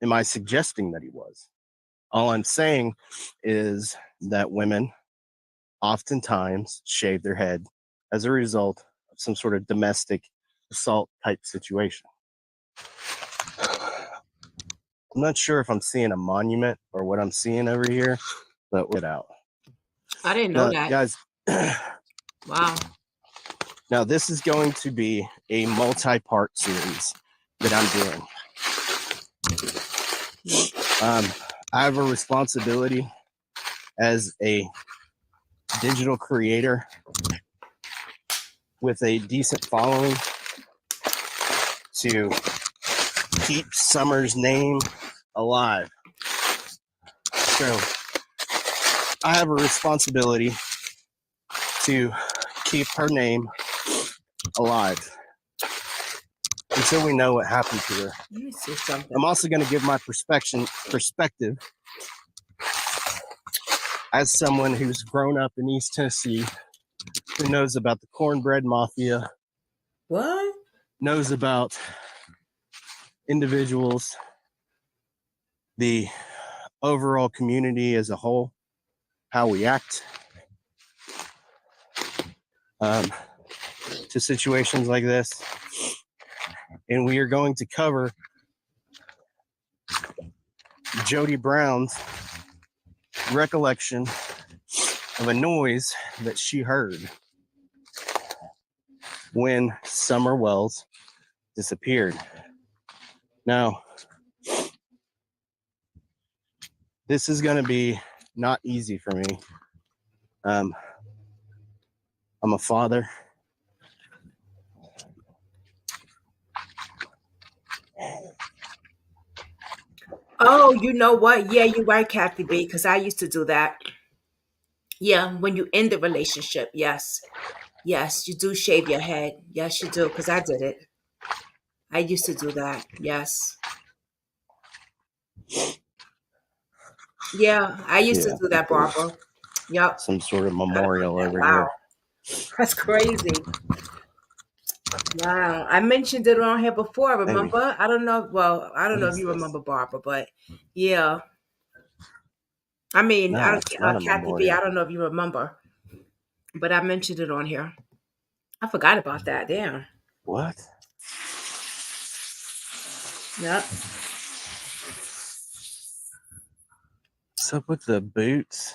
I suggesting that he was. All I'm saying is that women oftentimes shave their head as a result of some sort of domestic assault type situation. I'm not sure if I'm seeing a monument or what I'm seeing over here, but we'll get out. I didn't know that. Guys, wow. Now this is going to be a multi-part series that I'm doing. I have a responsibility as a digital creator with a decent following to keep Summer's name alive. So I have a responsibility to keep her name alive until we know what happened to her. Let me see something. I'm also going to give my perspective as someone who's grown up in East Tennessee, who knows about the cornbread mafia, What? knows about individuals, the overall community as a whole, how we act to situations like this. And we are going to cover Jody Brown's recollection of a noise that she heard when Summer Wells disappeared. Now, this is going to be not easy for me. I'm a father. Oh, you know what? Yeah, you're right, Kathy B, because I used to do that. Yeah, when you end the relationship, yes. Yes, you do shave your head. Yes, you do, because I did it. I used to do that. Yes. Yeah, I used to Yeah, do that, there's Barbara. Yep. some sort of Gotta put memorial that. over Wow. here. That's crazy. Wow. I mentioned it on here before, Maybe. remember? I don't know. Well, I don't What know if is you this? remember Barbara, but yeah. I mean, No, it's not a Kathy B, I memorial. don't know if you remember, but I mentioned it on here. I forgot about that. Damn. What? Yep. What's up with the boots?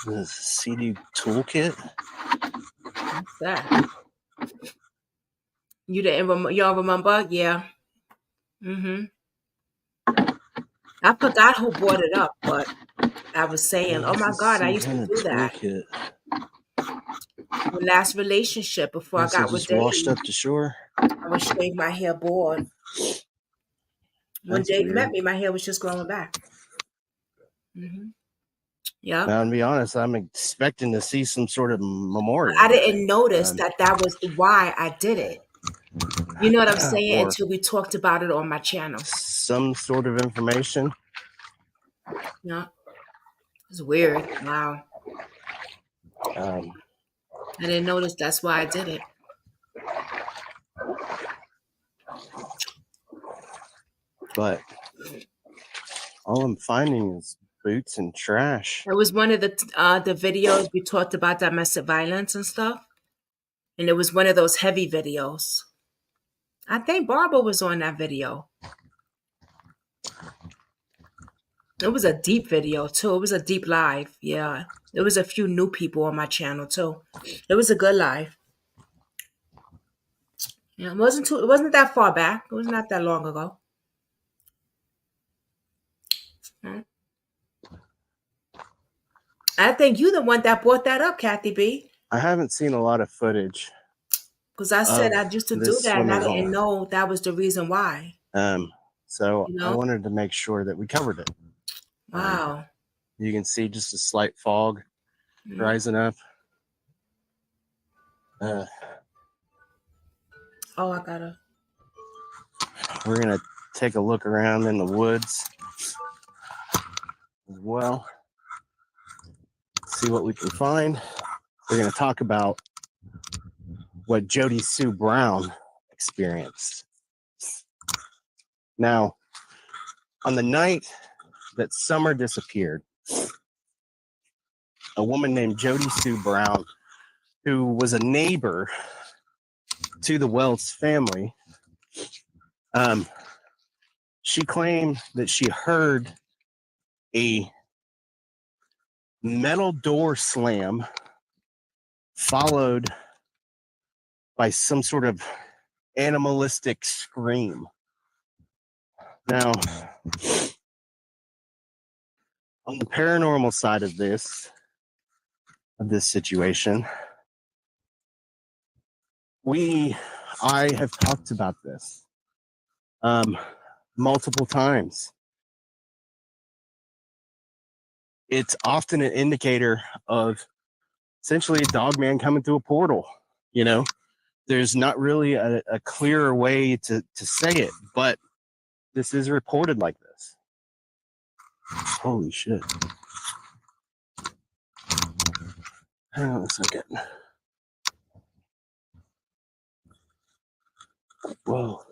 The CD toolkit? What's that? Y'all remember? Yeah. Mm-hmm. I forgot who brought it up, but I was saying, oh my This is God, I some used to kind of do that. toolkit. The last relationship before I Guess I got with just washed Dave, up to shore. I would shave my hair bald. When That's Dave weird. met me, my hair was just growing back. Mm-hmm. Yeah. Now, to be honest, I'm expecting to see some sort of memorial. I didn't notice that was why I did it. You know what I'm saying? Or Until we talked about it on my channel. some sort of information. Yeah. It's weird. Wow. I didn't notice that's why I did it. But all I'm finding is boots and trash. It was one of the videos we talked about domestic violence and stuff. And it was one of those heavy videos. I think Barbara was on that video. It was a deep video too. It was a deep live. Yeah. There was a few new people on my channel too. It was a good live. Yeah, it wasn't that far back. It was not that long ago. Mm. I think you the one that brought that up, Kathy B. I haven't seen a lot of footage. Because I said I used to do that and I swimming didn't hole. know that was the reason why. So You I know? wanted to make sure that we covered it. Wow. You can see just a slight fog rising up. Oh, I gotta. We're gonna take a look around in the woods as well. See what we can find. We're gonna talk about what Jody Sue Brown experienced. Now, on the night that Summer disappeared, a woman named Jody Sue Brown, who was a neighbor to the Wells family, she claimed that she heard a metal door slam followed by some sort of animalistic scream. Now, on the paranormal side of this situation, I have talked about this multiple times. It's often an indicator of essentially a dog man coming through a portal. You know, there's not really a clearer way to say it, but this is reported like this. Holy shit. Hang on a second. Whoa.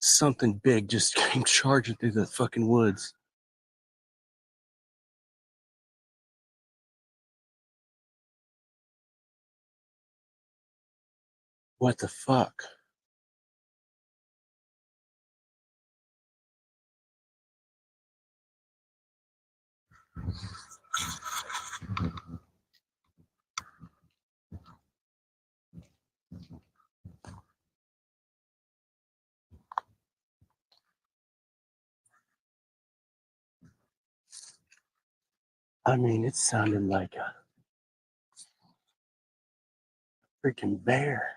Something big just came charging through the fucking woods. What the fuck? I mean, it sounded like a freaking bear.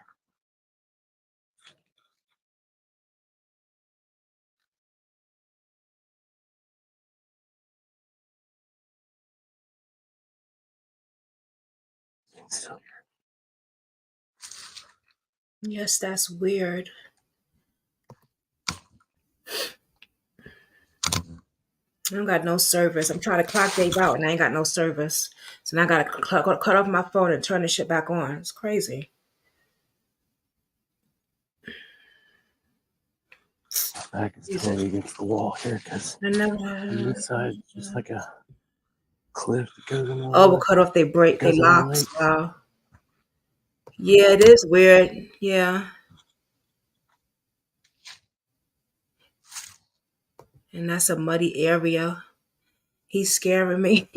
So, Yes, that's weird. I don't got no service. I'm trying to clock Dave out and I ain't got no service. So now I gotta cut off my phone and turn the shit back on. It's crazy. back is totally against the wall here because on this side, just like a cliff that goes in the Oh, wall. we'll cut off they Goes in the locks. lake. Wow. Yeah, it is weird. Yeah. And that's a muddy area. He's scaring me.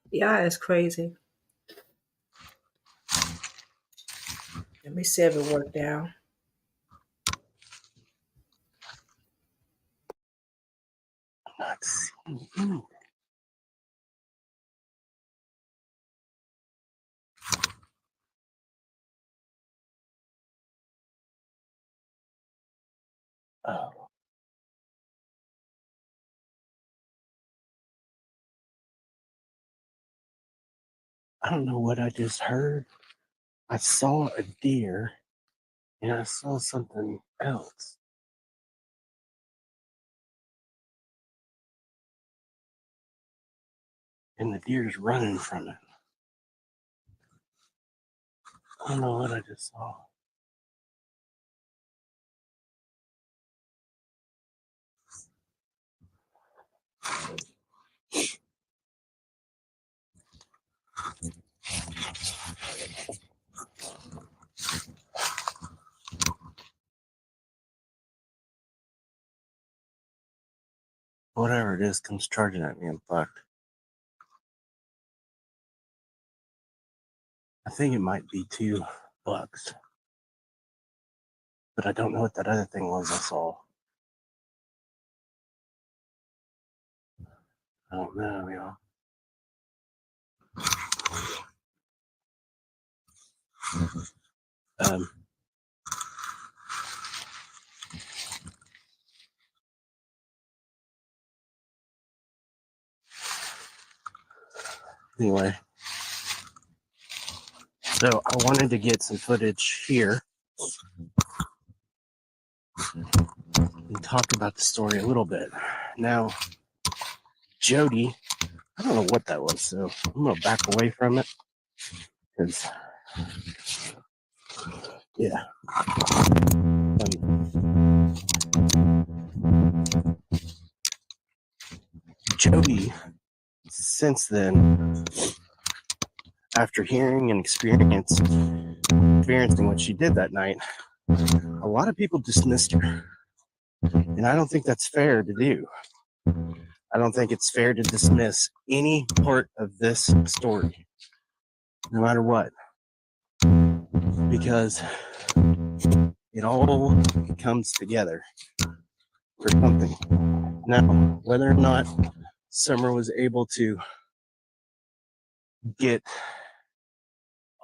Yeah, it's crazy. Let me see if it worked out. Not seeing anything. Oh. I don't know what I just heard. I saw a deer and I saw something else. And the deer's running from it. I don't know what I just saw. Whatever it is comes charging at me, I'm fucked. I think it might be 2 bucks. But I don't know what that other thing was I saw. I don't know, y'all. Anyway, so I wanted to get some footage here and talk about the story a little bit. Now, Jody, I don't know what that was, so I'm gonna back away from it because, yeah. Jody, since then, after hearing and experiencing what she did that night, a lot of people dismissed her. And I don't think that's fair to do. I don't think it's fair to dismiss any part of this story, no matter what, because it all comes together for something. Now, whether or not Summer was able to get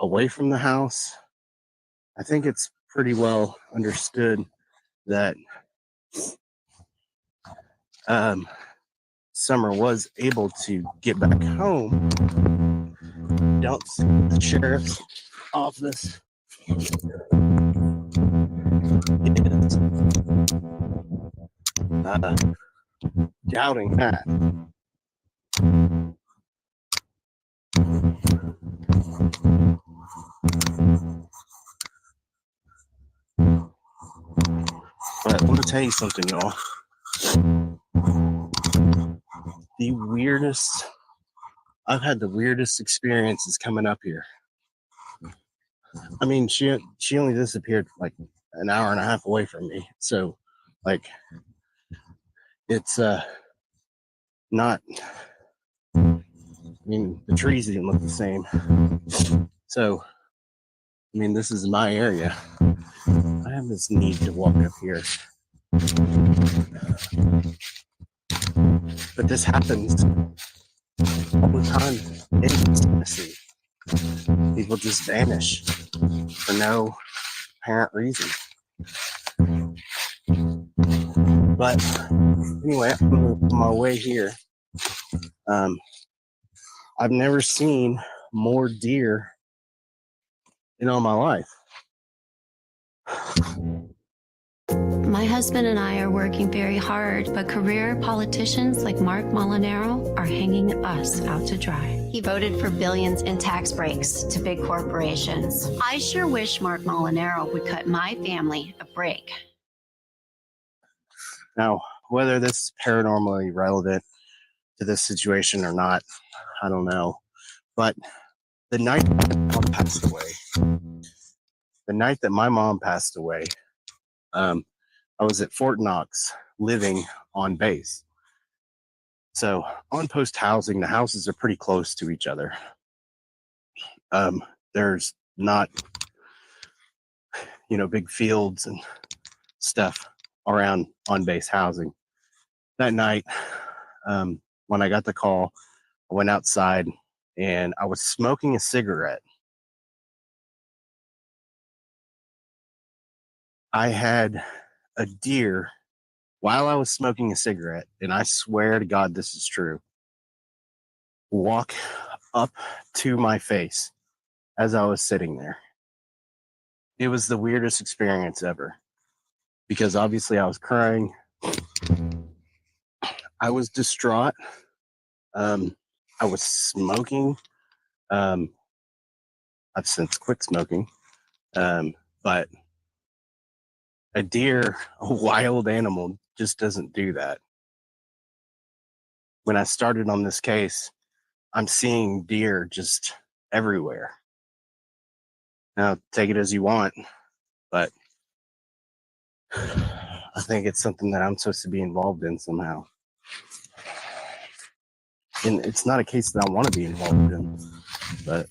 away from the house. I think it's pretty well understood that Summer was able to get back home. Don't see the sheriff's office is doubting that. But let me tell you something, y'all. I've had the weirdest experiences coming up here. I mean, she only disappeared like an hour and a half away from me. So, like, it's not. I mean, the trees didn't look the same. So, I mean, this is my area. I have this need to walk up here. But this happens all the time in Tennessee. People just vanish for no apparent reason. But anyway, on my way here, I've never seen more deer in all my life. My husband and I are working very hard, but career politicians like Mark Molinaro are hanging us out to dry. He voted for billions in tax breaks to big corporations. I sure wish Mark Molinaro would cut my family a break. Now, whether this is paranormally relevant to this situation or not, I don't know. But the night my mom passed away, I was at Fort Knox living on base. So on post housing, the houses are pretty close to each other. There's not, big fields and stuff around on base housing. That night, when I got the call, I went outside and I was smoking a cigarette. I had a deer while I was smoking a cigarette, and I swear to God this is true, walk up to my face as I was sitting there. It was the weirdest experience ever because obviously I was crying. I was distraught. I was smoking. I've since quit smoking. But a deer, a wild animal, just doesn't do that. When I started on this case, I'm seeing deer just everywhere. Now, take it as you want, but I think it's something that I'm supposed to be involved in somehow. And it's not a case that I want to be involved in, but,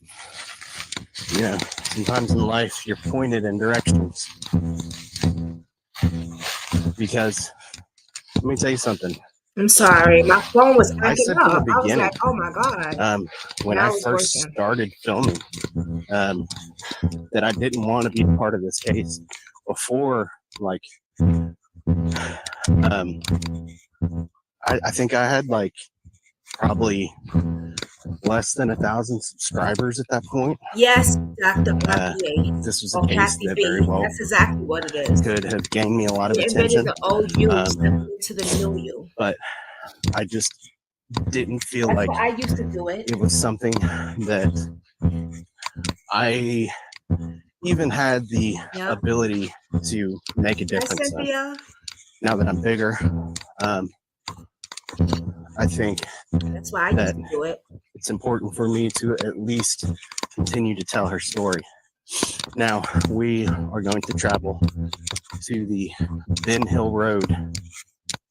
sometimes in life you're pointed in directions. Because, let me tell you something. I'm sorry, my phone was I acting said from the up. I was beginning, like, oh my God. when Now I it's first working. started filming, that I didn't want to be part of this case before, I think I had probably less than 1,000 subscribers at that point. Yes, Dr. Kathy A. This was a Or case Kathy that B. very well That's exactly what it is. could have gained me a lot of Getting rid of attention. the old you, stepping into the new you. But I just didn't feel That's like what I used to do it. it was something that I even had the ability to make a Hi, difference in. Cynthia. Now that I'm bigger, I think That's why I used that to do it. it's important for me to at least continue to tell her story. Now, we are going to travel to the Ben Hill Road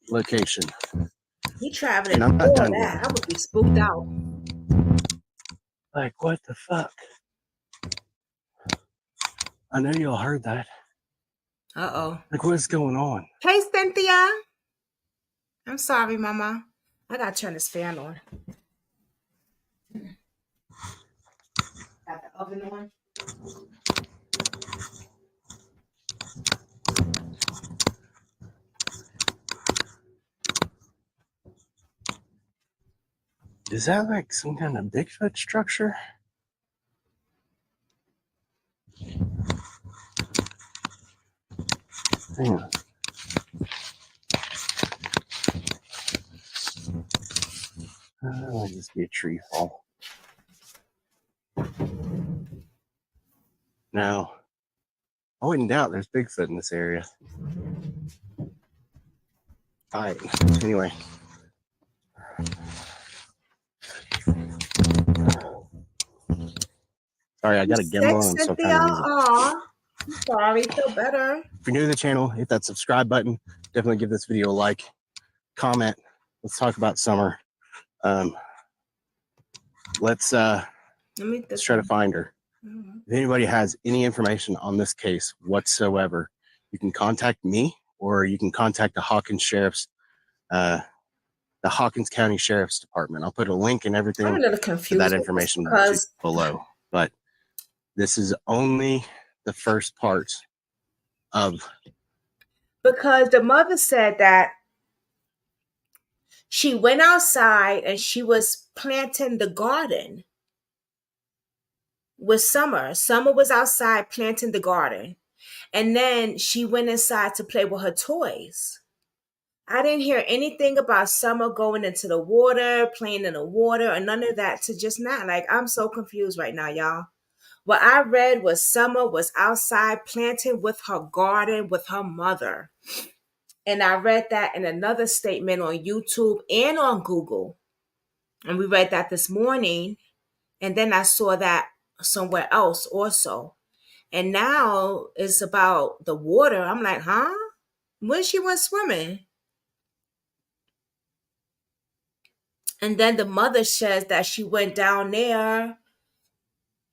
location. He traveling And I'm not before done that. yet. I would be spooked out. Like, what the fuck? I know y'all heard that. Uh-oh. Like, what's going on? Hey, Cynthia. I'm sorry, Mama. I gotta turn this fan on. Got the oven on. Is that like some kind of Bigfoot structure? Hang on. Might just be a tree fall. No. I wouldn't doubt there's Bigfoot in this area. All right. Anyway. Sorry, I got a gimbal and I'm still trying to use it. Aw, I'm sorry. Feel better. If you're new to the channel, hit that subscribe button. Definitely give this video a like, comment. Let's talk about summer. Let's try to find her. Mm-hmm. If anybody has any information on this case whatsoever, you can contact me or you can contact the Hawkins County Sheriff's Department. I'll put a link and everything I'm a little to confused that information below. But this is only the first part of. Because the mother said that she went outside and she was planting the garden with Summer. Summer was outside planting the garden. And then she went inside to play with her toys. I didn't hear anything about Summer going into the water, playing in the water, or none of that to just not. Like, I'm so confused right now, y'all. What I read was Summer was outside planting with her garden with her mother. And I read that in another statement on YouTube and on Google. And we read that this morning. And then I saw that somewhere else also. And now it's about the water. I'm like, huh? When she went swimming? And then the mother says that she went down there.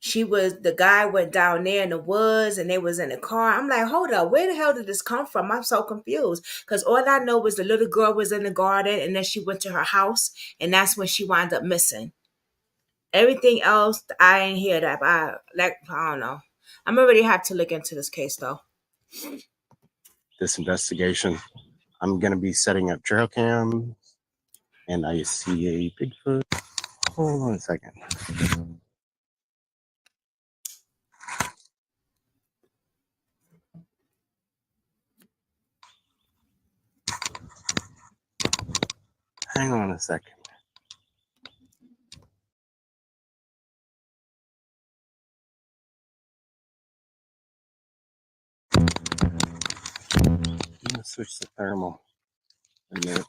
The guy went down there in the woods and they was in the car. I'm like, hold up, where the hell did this come from? I'm so confused. Because all I know was the little girl was in the garden and then she went to her house and that's when she wound up missing. Everything else, I ain't hear that. I don't know. I'm already have to look into this case though. This investigation. I'm going to be setting up trail cams and I see a Bigfoot. Hold on a second. Hang on a second. I'm going to switch to thermal in a minute.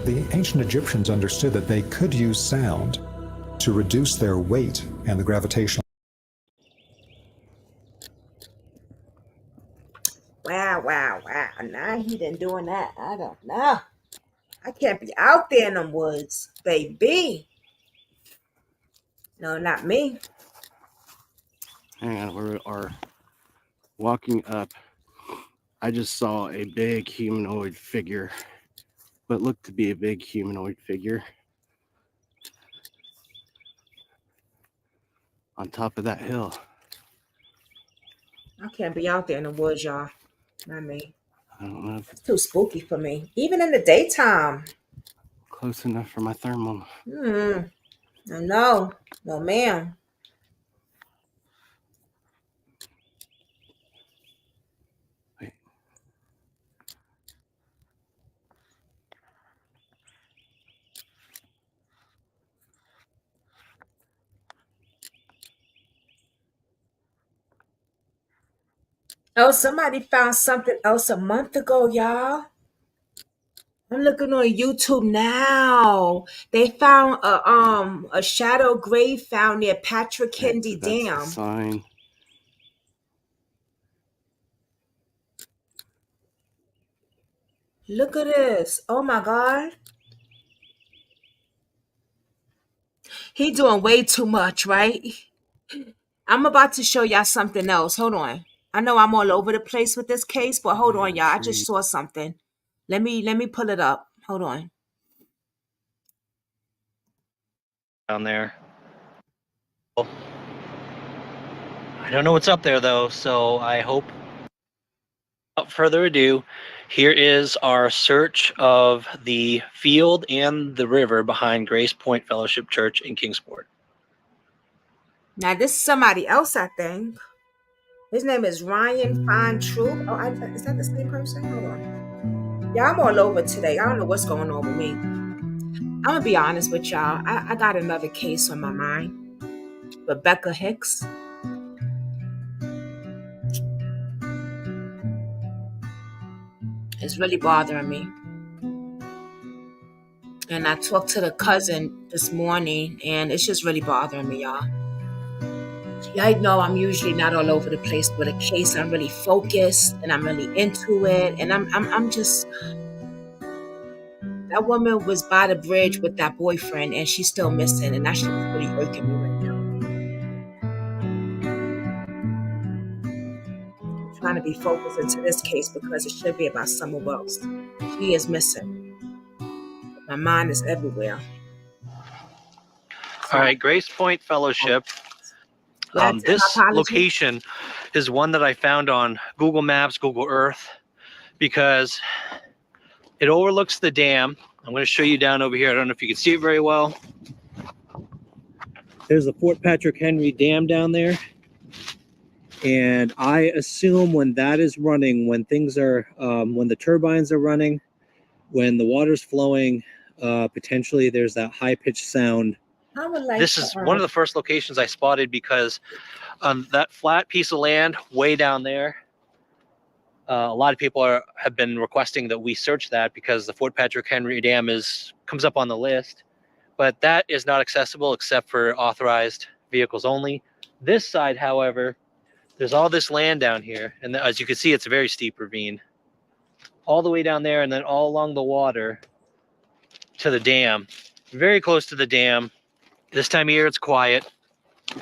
The ancient Egyptians understood that they could use sound to reduce their weight and the gravitational. Wow. Now he done doing that. I don't know. I can't be out there in them woods, baby. No, not me. Hang on, we are walking up. I just saw a big humanoid figure, what looked to be a big humanoid figure on top of that hill. I can't be out there in the woods, y'all. Not me. I don't know if It's too spooky for me. Even in the daytime. close enough for my thermal. I know. No, ma'am. Wait. Oh, somebody found something else a month ago, y'all. I'm looking on YouTube now. They found a shadow grave found near Patrick Henry So that's Dam. the sign. Look at this. Oh my God. He doing way too much, right? I'm about to show y'all something else. Hold on. I know I'm all over the place with this case, but hold on, y'all. I just saw something. Let me pull it up. Hold on. Down there. I don't know what's up there though, so I hope. Without further ado, here is our search of the field and the river behind Grace Point Fellowship Church in Kingsport. Now this is somebody else, I think. His name is Ryan Fine Troop. Oh, is that the same person? Hold on. Yeah, I'm all over today. I don't know what's going on with me. I'm gonna be honest with y'all. I got another case on my mind. Rebecca Hicks. It's really bothering me. And I talked to the cousin this morning, and it's just really bothering me, y'all. I know I'm usually not all over the place with a case. I'm really focused and I'm really into it. And I'm just, that woman was by the bridge with that boyfriend and she's still missing. And that shit is really irking me right now. I'm trying to be focused into this case because it should be about someone else. She is missing. My mind is everywhere. All right, Grace Point Fellowship. This location is one that I found on Google Maps, Google Earth, because it overlooks the dam. I'm going to show you down over here. I don't know if you can see it very well. There's the Fort Patrick Henry Dam down there. And I assume when that is running, when things are, when the turbines are running, when the water's flowing, potentially there's that high-pitched sound. This is one of the first locations I spotted because that flat piece of land way down there, a lot of people have been requesting that we search that because the Fort Patrick Henry Dam comes up on the list, but that is not accessible except for authorized vehicles only. This side, however, there's all this land down here, and as you can see, it's a very steep ravine, all the way down there, and then all along the water to the dam, very close to the dam. This time of year, it's quiet.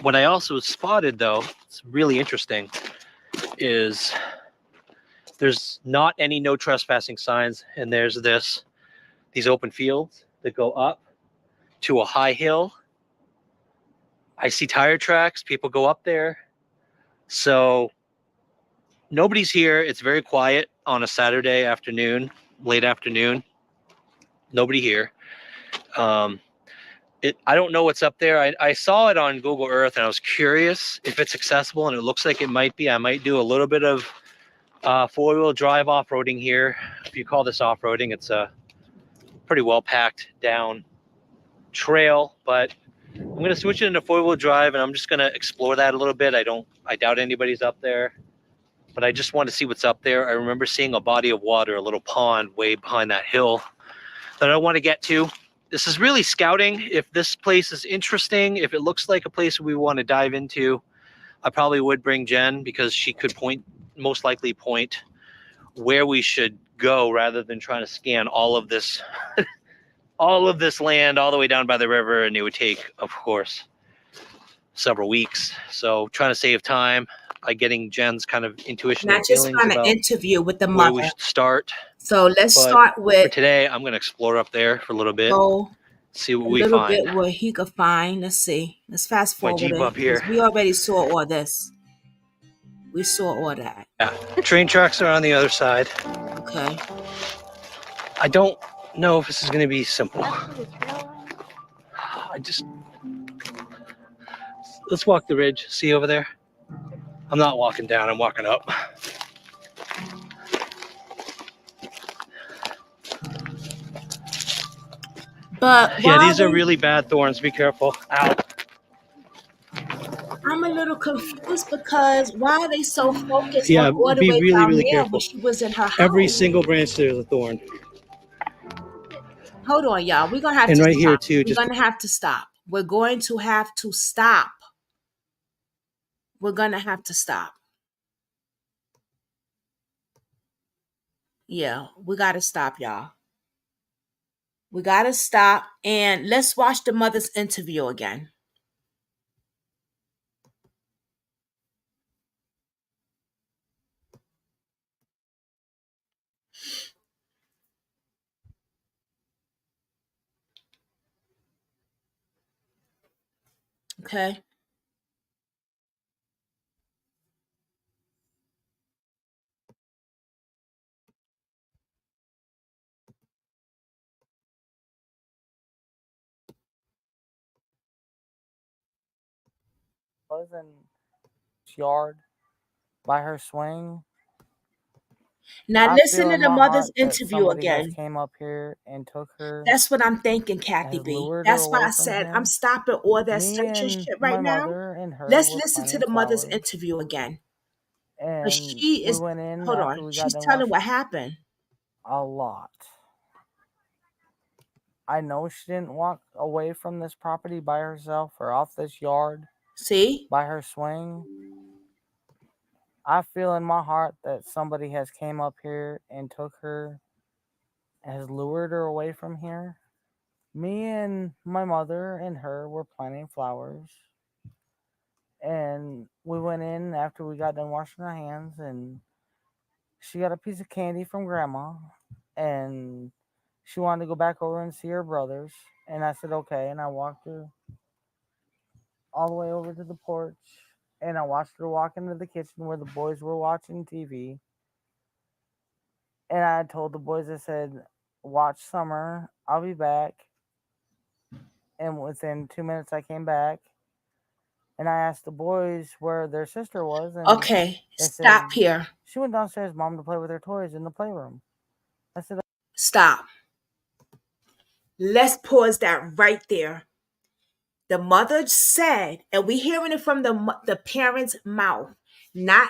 What I also spotted, though, it's really interesting, is there's not any no trespassing signs, and there's these open fields that go up to a high hill. I see tire tracks. People go up there. So nobody's here. It's very quiet on a Saturday afternoon, late afternoon. Nobody here. I don't know what's up there. I saw it on Google Earth and I was curious if it's accessible, and it looks like it might be. I might do a little bit of four-wheel drive off-roading here. If you call this off-roading, it's a pretty well-packed down trail, but I'm going to switch it into four-wheel drive and I'm just going to explore that a little bit. I doubt anybody's up there, but I just want to see what's up there. I remember seeing a body of water, a little pond way behind that hill that I want to get to. This is really scouting. If this place is interesting, if it looks like a place we want to dive into, I probably would bring Jen because she could most likely point where we should go rather than trying to scan all of this all of this land all the way down by the river, and it would take, of course, several weeks. So trying to save time by getting Jen's kind of intuition and just feelings kind of about interview with the where we mother. should start. So let's But start with for today, I'm going to explore up there for a little bit, see what we little find. bit what he could find. Let's see. Let's fast My forward Jeep it up here. because we already saw all this. We saw all that. Yeah, train tracks are on the other side. Okay. I don't know if this is going to be simple. Let's walk the ridge. See over there? I'm not walking down, I'm walking up. But yeah, these are really bad thorns. Be careful. Ow. I'm a little confused because why are they so focused Yeah, on all the be way really, down really there careful. when she was in her house? Every single branch there's a thorn. Hold on, y'all. We're gonna have and to right stop. here too. We're gonna have to stop. We're going to have to stop. We're gonna have to stop. Yeah, we gotta stop, y'all. We gotta stop and let's watch the mother's interview again. Okay. was in yard by her swing. Now I listen feel to in the my mother's heart that interview somebody has again. came up here and took her, That's what I'm thinking, Kathy has B. lured her That's why away I from said I'm here. stopping all that Me searching and shit my right now. mother and her Let's were listen to planting the mother's flowers, interview again. But and she we is, went in hold after on, we got she's done telling washing what happened. a lot. I know she didn't walk away from this property by herself or off this yard. See? By her swing. I feel in my heart that somebody has came up here and took her, has lured her away from here. Me and my mother and her were planting flowers, and we went in after we got done washing our hands, and she got a piece of candy from grandma, and she wanted to go back over and see her brothers, and I said okay, and I walked her all the way over to the porch, and I watched her walk into the kitchen where the boys were watching TV. And I told the boys, I said, watch Summer, I'll be back. And within 2 minutes, I came back. And I asked the boys where their sister was. And Okay, they stop said, here. she went downstairs, Mom, to play with her toys in the playroom. I said, Stop. Let's pause that right there. The mother said, and we hearing it from the parent's mouth, not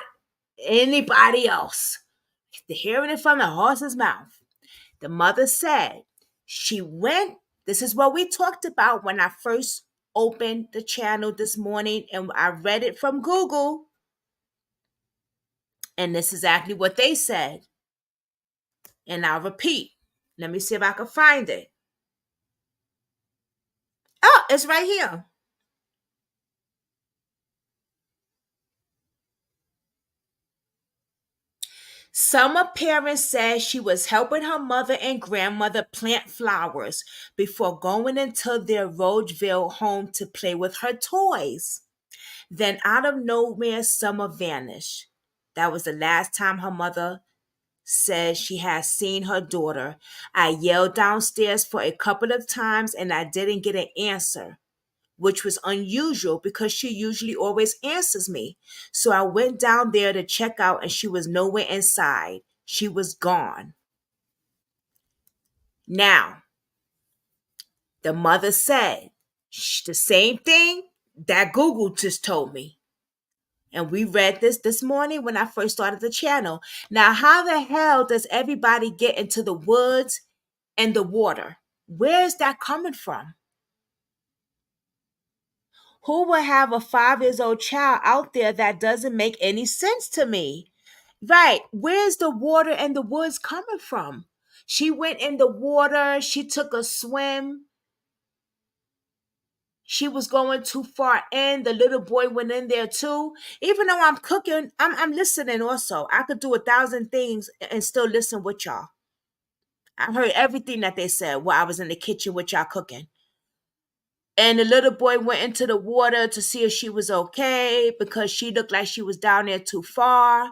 anybody else. They're hearing it from the horse's mouth. The mother said she went. This is what we talked about when I first opened the channel this morning, and I read it from Google. And this is exactly what they said. And I'll repeat. Let me see if I can find it. Oh, it's right here. Summer parents said she was helping her mother and grandmother plant flowers before going into their Rogeville home to play with her toys. Then out of nowhere, Summer vanished. That was the last time her mother said she had seen her daughter. I yelled downstairs for a couple of times and I didn't get an answer, which was unusual because she usually always answers me. So I went down there to check out and she was nowhere inside. She was gone. Now, the mother said the same thing that Google just told me. And we read this morning when I first started the channel. Now, how the hell does everybody get into the woods and the water? Where is that coming from? Who will have a 5 years old child out there? That doesn't make any sense to me. Right. Where's the water and the woods coming from? She went in the water. She took a swim. She was going too far in. The little boy went in there too. Even though I'm cooking, I'm listening also. I could do 1,000 things and still listen with y'all. I heard everything that they said while I was in the kitchen with y'all cooking. And the little boy went into the water to see if she was okay because she looked like she was down there too far.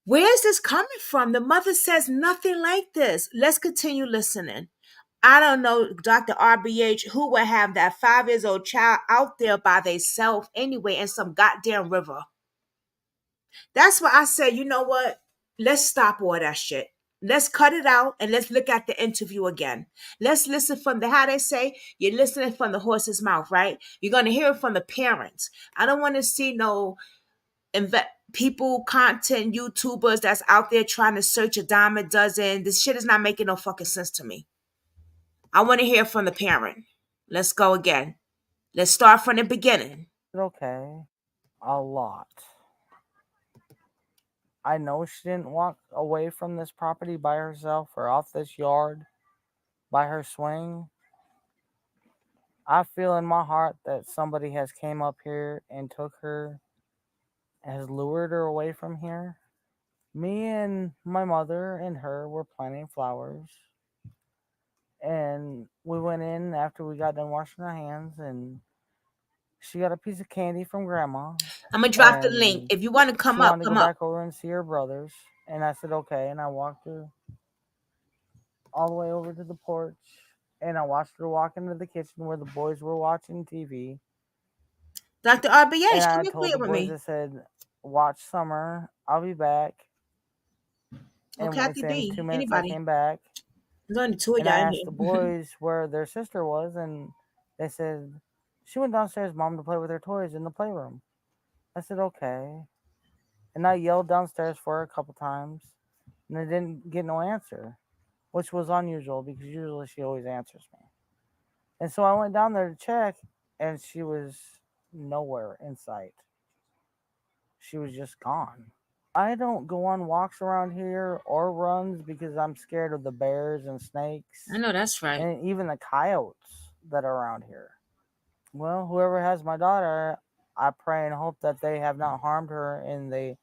Where's this coming from? The mother says nothing like this. Let's continue listening. I don't know, Dr. RBH, who would have that 5 years old child out there by themselves anyway in some goddamn river. That's why I said, you know what? Let's stop all that shit. Let's cut it out and let's look at the interview again. Let's listen from how they say, you're listening from the horse's mouth, right? You're going to hear it from the parents. I don't want to see no people, content, YouTubers that's out there trying to search a dime a dozen. This shit is not making no fucking sense to me. I want to hear from the parent. Let's go again. Let's start from the beginning. okay, a lot. I know she didn't walk away from this property by herself or off this yard by her swing. I feel in my heart that somebody has came up here and took her, has lured her away from here. Me and my mother and her were planting flowers, and we went in after we got done washing our hands, and she got a piece of candy from grandma. I'm gonna drop the link. If you want to come she up, wanted to come go up. back over and see her brothers, and I said okay, and I walked her all the way over to the porch, and I watched her walk into the kitchen where the boys were watching TV. Dr. RBA, And she I been told the clear with boys, me. I said, watch Summer. I'll be back. Or And Kathy within B. 2 minutes, I Anybody. came back. There's only two of And I y'all in asked the here. boys where their sister was, and they said she went downstairs, Mom, to play with her toys in the playroom. I said, okay. And I yelled downstairs for her a couple times, and I didn't get no answer, which was unusual because usually she always answers me. And so I went down there to check, and she was nowhere in sight. She was just gone. I don't go on walks around here or runs because I'm scared of the bears and snakes. I know that's right. And even the coyotes that are around here. Well, whoever has my daughter, I pray and hope that they have not harmed her and they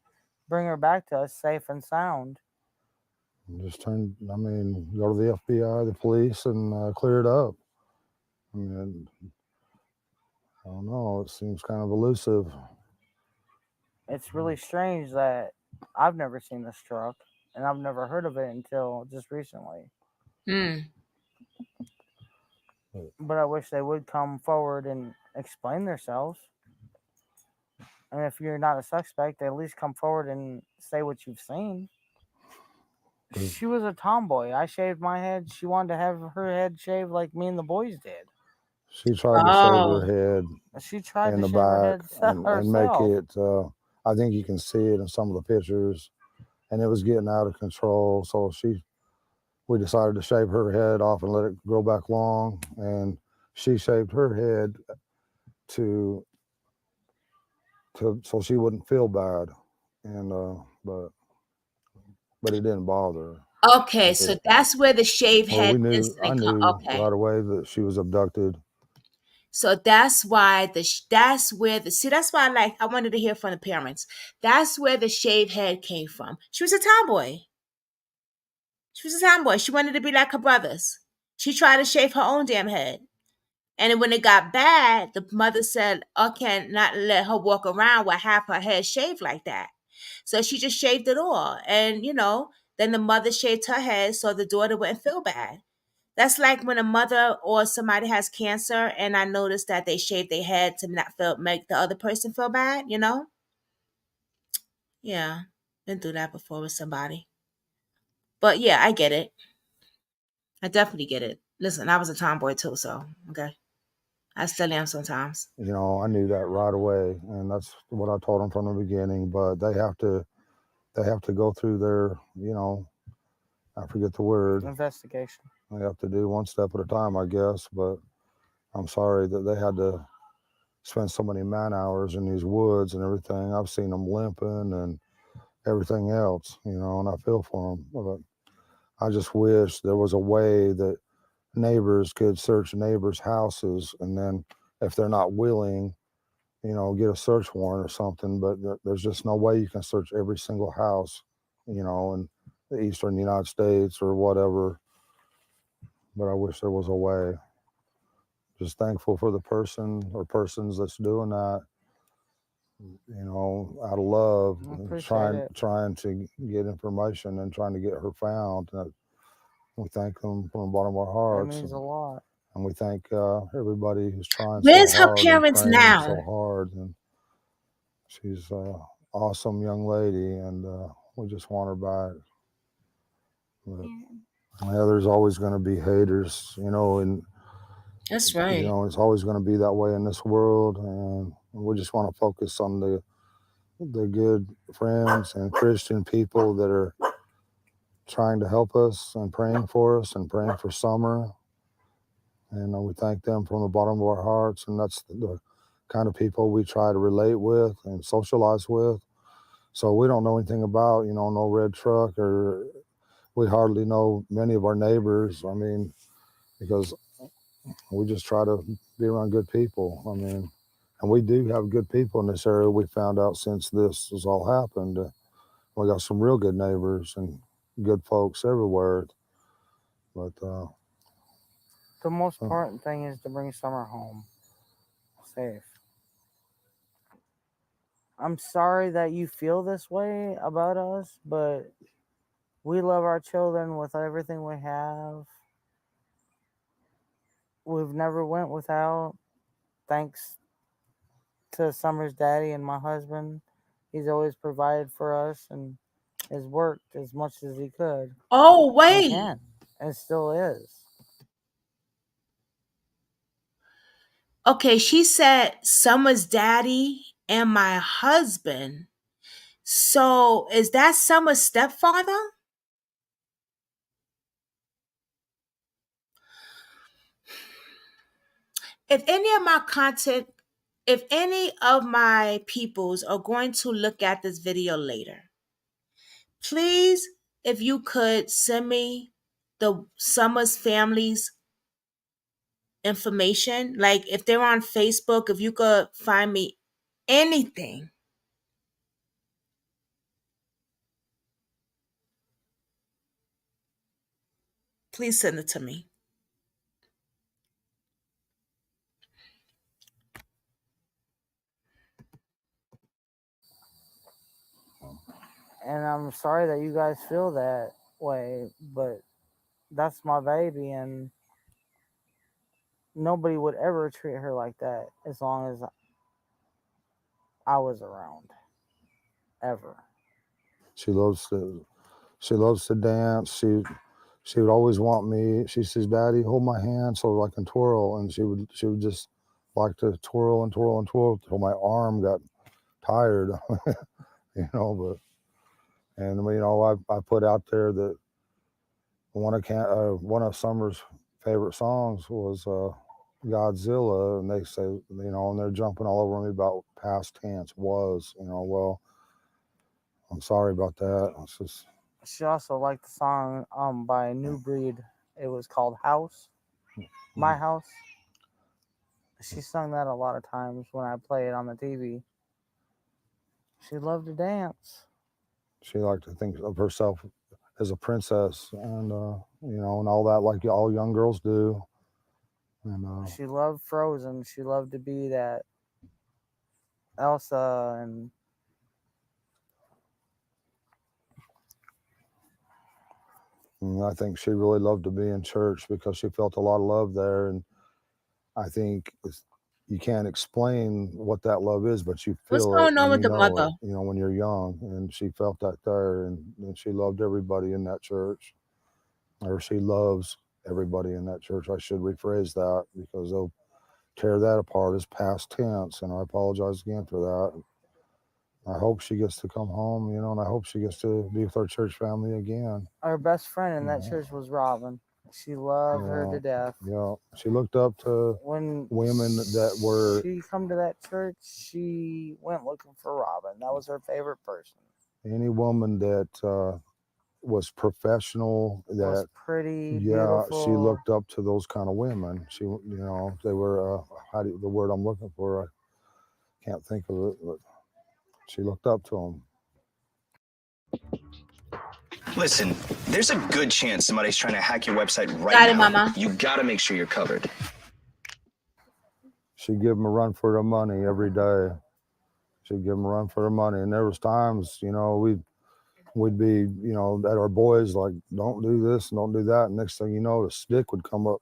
bring her back to us safe and sound. Just go to the FBI, the police, and clear it up. I mean, I don't know. It seems kind of elusive. It's really strange that I've never seen this truck and I've never heard of it until just recently. But I wish they would come forward and explain themselves. And if you're not a suspect, at least come forward and say what you've seen. She was a tomboy. I shaved my head. She wanted to have her head shaved like me and the boys did. She tried to shave her head She tried in to the shave her back head and make herself. it. I think you can see it in some of the pictures, and it was getting out of control. So we decided to shave her head off and let it grow back long, and she shaved her head so she wouldn't feel bad, and but it didn't bother her. Okay, so that's where the shave head I incident knew okay. right away that she was abducted. So that's why that's why I wanted to hear from the parents. That's where the shaved head came from. She was a tomboy. She was a tomboy. She wanted to be like her brothers. She tried to shave her own damn head. And then when it got bad, the mother said, I can't not let her walk around with half her head shaved like that. So she just shaved it all. And, then the mother shaved her head so the daughter wouldn't feel bad. That's like when a mother or somebody has cancer and I noticed that they shave their head to not make the other person feel bad, Yeah, been through that before with somebody. But yeah, I get it. I definitely get it. Listen, I was a tomboy too, so okay. I still am sometimes. I knew that right away, and that's what I told them from the beginning. But they have to go through their, I forget the word. Investigation. They have to do one step at a time, I guess. But I'm sorry that they had to spend so many man hours in these woods and everything. I've seen them limping and everything else, and I feel for them. But I just wish there was a way that neighbors could search neighbors' houses, and then if they're not willing, get a search warrant or something. But there's just no way you can search every single house, in the eastern United States or whatever. But I wish there was a way. Just thankful for the person or persons that's doing that, out of love, trying to get information and trying to get her found. We thank them from the bottom of our hearts. That means a lot. And we thank everybody who's trying Where's so her hard parents and praying now? so hard. And she's an awesome young lady, and we just want her back. But, yeah, there's always going to be haters, and that's right. It's always going to be that way in this world, and we just want to focus on the good friends and Christian people that are trying to help us and praying for us and praying for Summer. And we thank them from the bottom of our hearts. And that's the kind of people we try to relate with and socialize with. So we don't know anything about, no red truck, or we hardly know many of our neighbors. I mean, because we just try to be around good people. I mean, and we do have good people in this area. We found out since this has all happened. We got some real good neighbors and good folks everywhere. But the most important thing is to bring Summer home safe. I'm sorry that you feel this way about us, but we love our children with everything we have. We've never went without. Thanks to Summer's daddy and my husband. He's always provided for us and has worked as much as he could. Oh, And wait. can, and still is. Okay, she said Summer's daddy and my husband. So is that Summer's stepfather? If any of my content, if any of my peoples are going to look at this video later, please, if you could send me the Summers family's information. Like if they're on Facebook, if you could find me anything. Please send it to me. And I'm sorry that you guys feel that way, but that's my baby, and nobody would ever treat her like that as long as I was around. Ever. She loves to dance. She would always want me. She says, "Daddy, hold my hand so I can twirl." And she would just like to twirl and twirl and twirl till my arm got tired, you know. But and you know, I put out there that one of Summer's favorite songs was Godzilla, and they say, you know, and they're jumping all over me about past tense was, you know. Well, I'm sorry about that. It's just. She also liked the song by New Breed. It was called House. My House. She sung that a lot of times when I play it on the TV. She loved to dance. She liked to think of herself as a princess, and you know, and all that, like all young girls do. And she loved Frozen. She loved to be that Elsa, and I think she really loved to be in church because she felt a lot of love there. And I think you can't explain what that love is, but you What's feel going it on and with you the know mother? it, you know, when you're young. And she felt that there, and she loved everybody in that church, or she loves everybody in that church. I should rephrase that because they'll tear that apart as past tense, and I apologize again for that. I hope she gets to come home, you know, and I hope she gets to be with our church family again. our best friend in that church was Robin. She loved her to death. Yeah, she looked up to When women that were. she come to that church, she went looking for Robin. That was her favorite person. Any woman that was professional, that was pretty, yeah, beautiful. she looked up to those kind of women. She, you know, they were the word I'm looking for, I can't think of it, but she looked up to them. Listen, there's a good chance somebody's trying to hack your website right Got it, now. Mama. You gotta make sure you're covered. She'd give them a run for their money every day. She'd give them a run for their money, and there was times, you know, we'd be, you know, at our boys like, don't do this and don't do that. And next thing you know, the stick would come up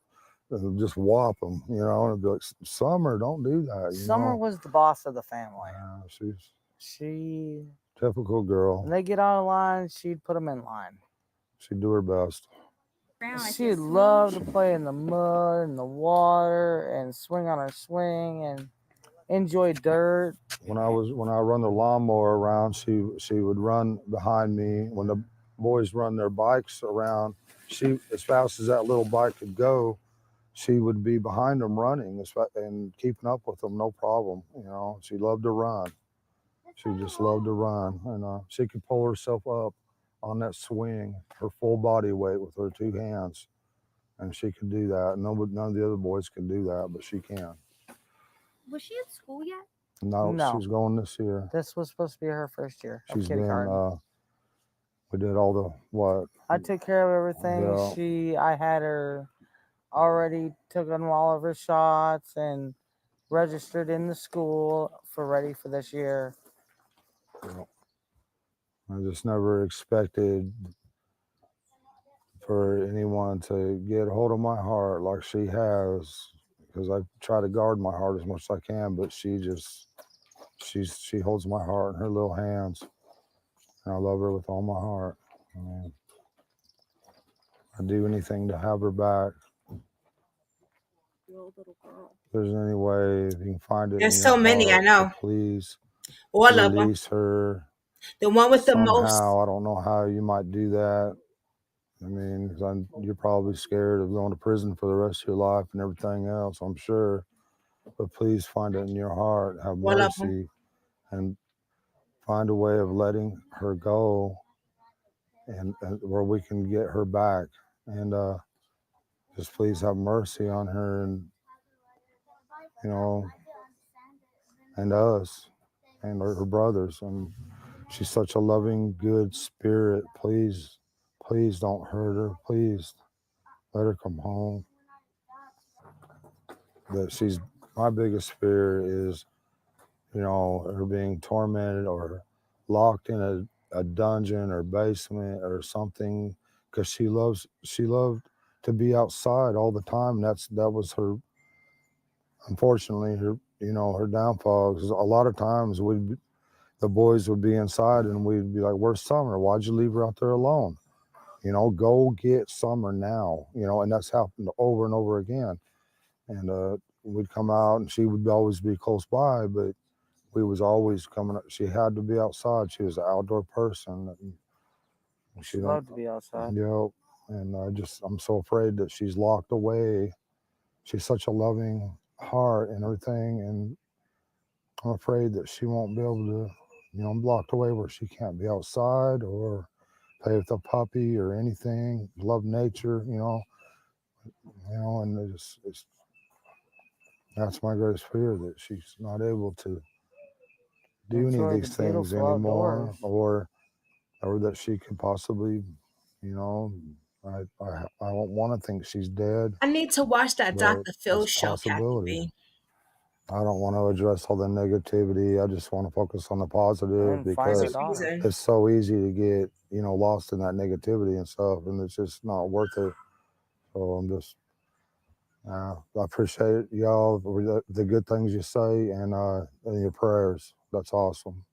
and just whop them, you know, and it'd be like, Summer, don't do that. You Summer know? was the boss of the family. She's She, typical girl. when they get out of line, she'd put them in line. She'd do her best. She loved to play in the mud and the water and swing on her swing and enjoy dirt. When I run the lawnmower around, she would run behind me. When the boys run their bikes around, she, as fast as that little bike could go, she would be behind them running and keeping up with them, no problem. You know, she loved to run. She just loved to run, and she could pull herself up on that swing, her full body weight with her two hands, and she could do that. None of the other boys can do that, but she can. Was she at school yet? No, No. she's going this year. This was supposed to be her first year of She's been. kindergarten. We did all the what? I took care of everything. Yeah. I had her already took on all of her shots and registered in the school ready for this year. I just never expected for anyone to get a hold of my heart like she has, because I try to guard my heart as much as I can, but she just she holds my heart in her little hands, and I love her with all my heart. I mean, I'd do anything to have her back. Your little girl. If there's any way, if you can find it in There's your so many, I heart, know. please All of them. release her. The one with the most. Somehow, I don't know how you might do that. I mean, 'cause you're probably scared of going to prison for the rest of your life and everything else, I'm sure. But please find it in your heart, have All of them. mercy, and find a way of letting her go, and where we can get her back. And just please have mercy on her, and you know, and us, and her brothers. And she's such a loving, good spirit. Please, please don't hurt her. Please let her come home. That she's my biggest fear is, you know, her being tormented or locked in a dungeon or basement or something, because she loved to be outside all the time. That was her, unfortunately, her, you know, her downfall. 'Cause a lot of times the boys would be inside and we'd be like, "Where's Summer? Why'd you leave her out there alone? You know, go get Summer now." You know, and that's happened over and over again. And we'd come out and she would always be close by, but we was always coming up. She had to be outside. She was an outdoor person. And She loved to be outside. You know, and I'm so afraid that she's locked away. She's such a loving heart and everything, and I'm afraid that she won't be able to, you know, I'm locked away where she can't be outside or play with a puppy or anything, love nature, and that's my greatest fear, that she's not able to do any of Enjoy the these things beautiful anymore, outdoors. or that she could possibly, you know, I don't want to think she's dead, I need to watch that but Dr. Phil it's a show, Kathy possibility. B. I don't want to address all the negativity. I just want to focus on the positive, And find her because daughter. it's so easy to get, you know, lost in that negativity and stuff, and it's just not worth it. So I'm just, I appreciate y'all, the good things you say, and your prayers. That's awesome.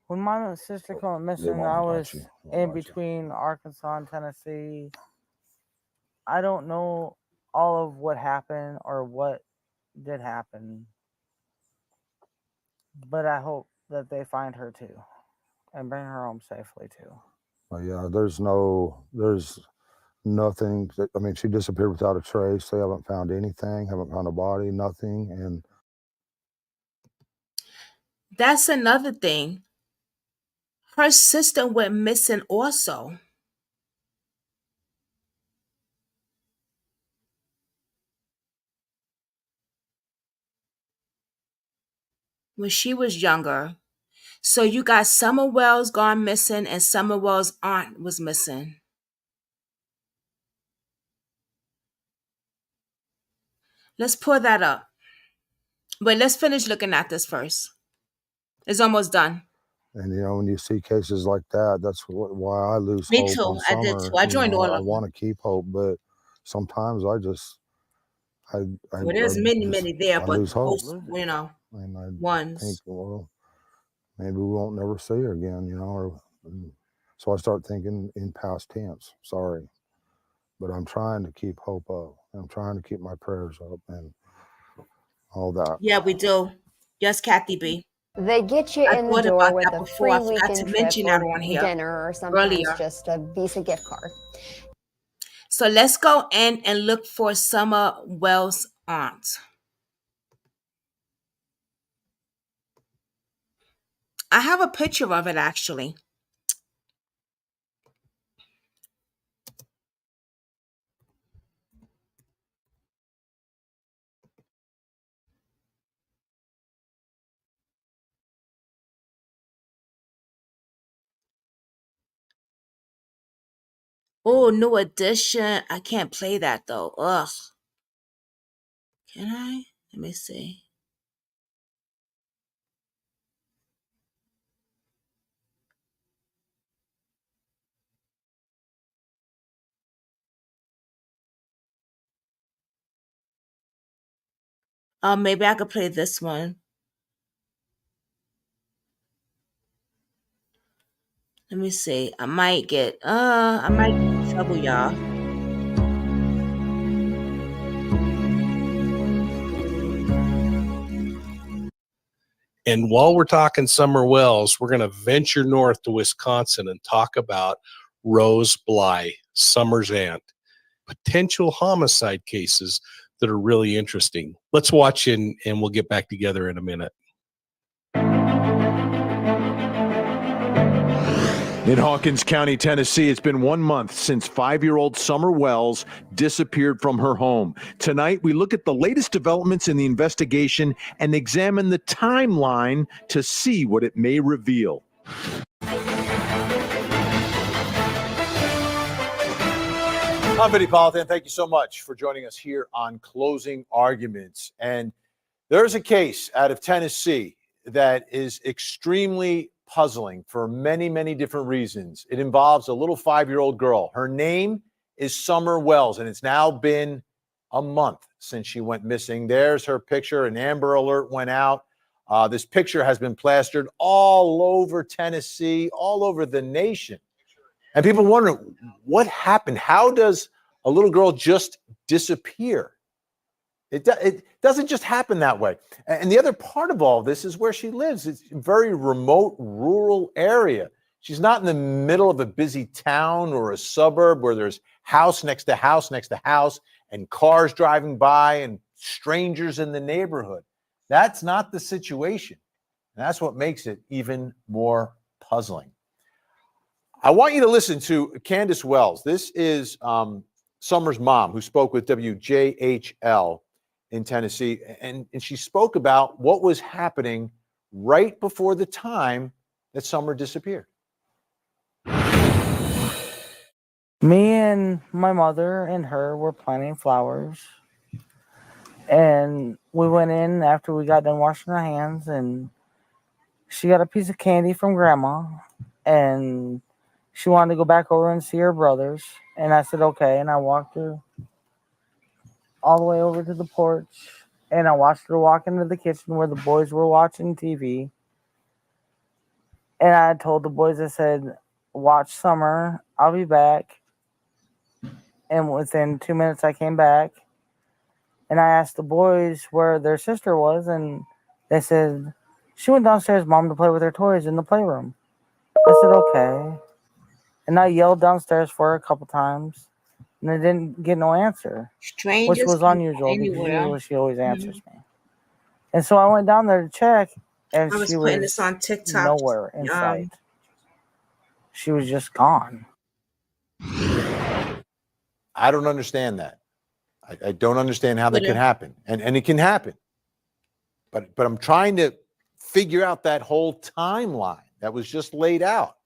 When my sister went missing, I was in between Arkansas and Tennessee. I don't know all of what happened or what did happen, but I hope that they find her too and bring her home safely too. But yeah, there's nothing. I mean, she disappeared without a trace. They haven't found anything, haven't found a body, nothing. And That's another thing. Her sister went missing also. When she was younger. So you got Summer Wells gone missing and Summer Wells' aunt was missing. Let's pull that up. But let's finish looking at this first. It's almost done. And you know, when you see cases like that, that's why I lose Me hope too. on I did Summer. too. I You joined know, all I of them. want to keep hope, but sometimes I Well, there's many there, but lose hope. most, And I ones. think, well, maybe we won't never see her again, you know. So I start thinking in past tense. Sorry, but I'm trying to keep hope up. I'm trying to keep my prayers up and all that. Yeah, we do. Yes, Kathy B. They get you I in the thought door about with that a before. free I forgot to weekend trip mention that or on here dinner or sometimes earlier. just a Visa gift card. So let's go in and look for Summer Wells' aunt. I have a picture of it actually. Oh, new edition. I can't play that though. Ugh. Can I? Let me see. Maybe I could play this one. Let me see. I might get in trouble, y'all. And while we're talking Summer Wells, we're going to venture north to Wisconsin and talk about Rose Bly, Summer's aunt. Potential homicide cases that are really interesting. Let's watch and we'll get back together in a minute. In Hawkins County, Tennessee, it's been 1 month since 5-year-old Summer Wells disappeared from her home. Tonight, we look at the latest developments in the investigation and examine the timeline to see what it may reveal. I'm Vinny Politan. Thank you so much for joining us here on Closing Arguments. And there's a case out of Tennessee that is extremely puzzling for many, many different reasons. It involves a little 5-year-old girl. Her name is Summer Wells, and it's now been a month since she went missing. There's her picture. An Amber Alert went out. This picture has been plastered all over Tennessee, all over the nation. And people wonder, what happened? How does a little girl just disappear? It doesn't just happen that way. And the other part of all this is where she lives. It's a very remote, rural area. She's not in the middle of a busy town or a suburb where there's house next to house next to house and cars driving by and strangers in the neighborhood. That's not the situation. And that's what makes it even more puzzling. I want you to listen to Candace Wells. This is Summer's mom, who spoke with WJHL in Tennessee, and she spoke about what was happening right before the time that Summer disappeared. Me and my mother and her were planting flowers. And we went in after we got done washing our hands, and she got a piece of candy from Grandma, and she wanted to go back over and see her brothers. And I said, okay. And I walked her all the way over to the porch, and I watched her walk into the kitchen where the boys were watching TV. And I told the boys, I said, watch Summer. I'll be back. And within 2 minutes, I came back. And I asked the boys where their sister was, and they said, she went downstairs, Mom, to play with her toys in the playroom. I said, okay. And I yelled downstairs for her a couple times, and I didn't get no answer, Strangers which was unusual because usually she always answers me. And so I went down there to check, and I was she putting was this on TikTok. nowhere in sight. She was just gone. I don't understand that. I don't understand how that can happen. And it can happen. But I'm trying to figure out that whole timeline that was just laid out.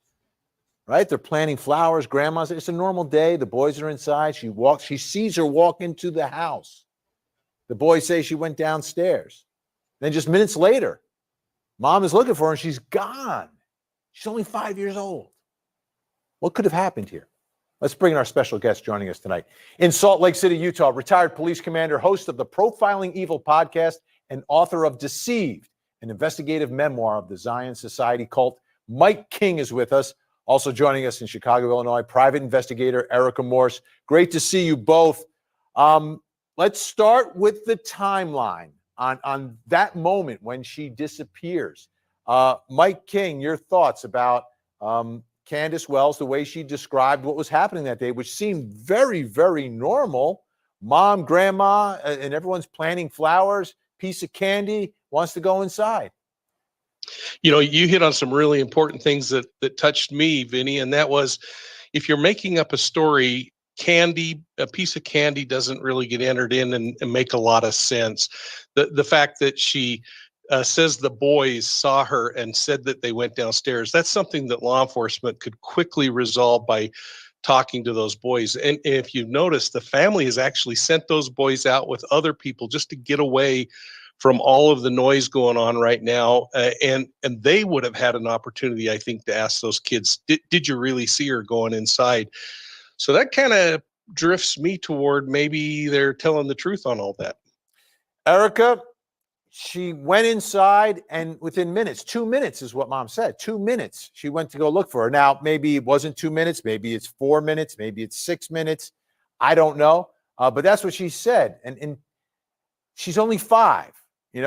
Right? They're planting flowers. Grandma's, it's a normal day. The boys are inside. She sees her walk into the house. The boys say she went downstairs. Then just minutes later, Mom is looking for her and she's gone. She's only 5 years old. What could have happened here? Let's bring in our special guest joining us tonight. In Salt Lake City, Utah, retired police commander, host of the Profiling Evil podcast, and author of Deceived, an investigative memoir of the Zion Society cult, Mike King is with us. Also joining us in Chicago, Illinois, private investigator Erica Morse. Great to see you both. Let's start with the timeline on that moment when she disappears. Mike King, your thoughts about Candace Wells, the way she described what was happening that day, which seemed very, very normal. Mom, Grandma, and everyone's planting flowers, piece of candy, wants to go inside. You know, you hit on some really important things that touched me, Vinny, and that was, if you're making up a story, a piece of candy doesn't really get entered in and make a lot of sense. The fact that she says the boys saw her and said that they went downstairs, that's something that law enforcement could quickly resolve by talking to those boys. And if you've noticed, the family has actually sent those boys out with other people just to get away from all of the noise going on right now. And they would have had an opportunity, I think, to ask those kids, did you really see her going inside? So that kind of drifts me toward maybe they're telling the truth on all that. Erica, she went inside, and within minutes, 2 minutes is what mom said. 2 minutes, she went to go look for her. Now, maybe it wasn't 2 minutes, maybe it's 4 minutes, maybe it's 6 minutes. I don't know. But that's what she said. And she's only 5.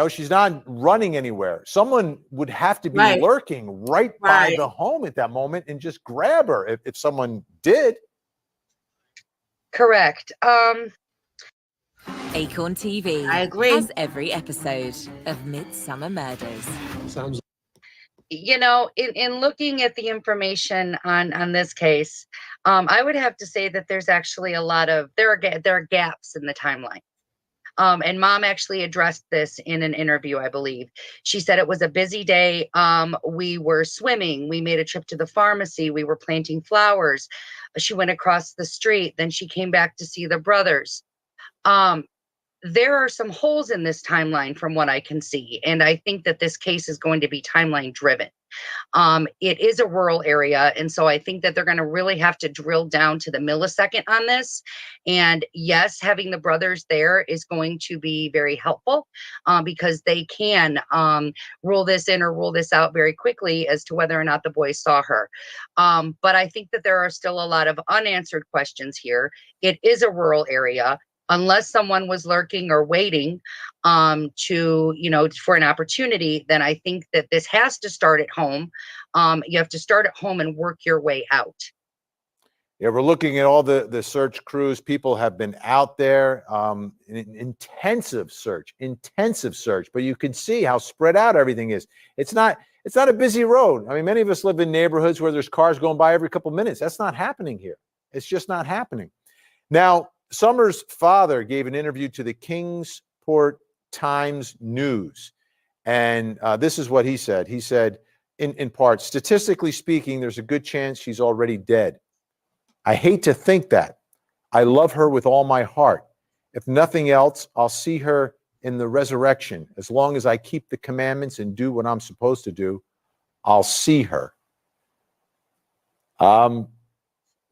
She's not running anywhere. Someone would have to be lurking right by the home at that moment and just grab her if someone did. Correct. Acorn TV I agree. has every episode of Midsummer Murders. Sounds. In looking at the information on this case, I would have to say that there's actually there are gaps in the timeline. And mom actually addressed this in an interview, I believe. She said it was a busy day. We were swimming. We made a trip to the pharmacy. We were planting flowers. She went across the street. Then she came back to see the brothers. There are some holes in this timeline from what I can see. And I think that this case is going to be timeline driven. It is a rural area. And so I think that they're going to really have to drill down to the millisecond on this. And yes, having the brothers there is going to be very helpful because they can rule this in or rule this out very quickly as to whether or not the boys saw her. But I think that there are still a lot of unanswered questions here. It is a rural area. Unless someone was lurking or waiting for an opportunity, then I think that this has to start at home. You have to start at home and work your way out. Yeah, we're looking at all the search crews. People have been out there, intensive search, but you can see how spread out everything is. It's not a busy road. I mean, many of us live in neighborhoods where there's cars going by every couple minutes. That's not happening here. It's just not happening. Now, Summer's father gave an interview to the Kingsport Times News, and this is what he said. He said, in part, statistically speaking, there's a good chance she's already dead. I hate to think that. I love her with all my heart. If nothing else, I'll see her in the resurrection. As long as I keep the commandments and do what I'm supposed to do, I'll see her.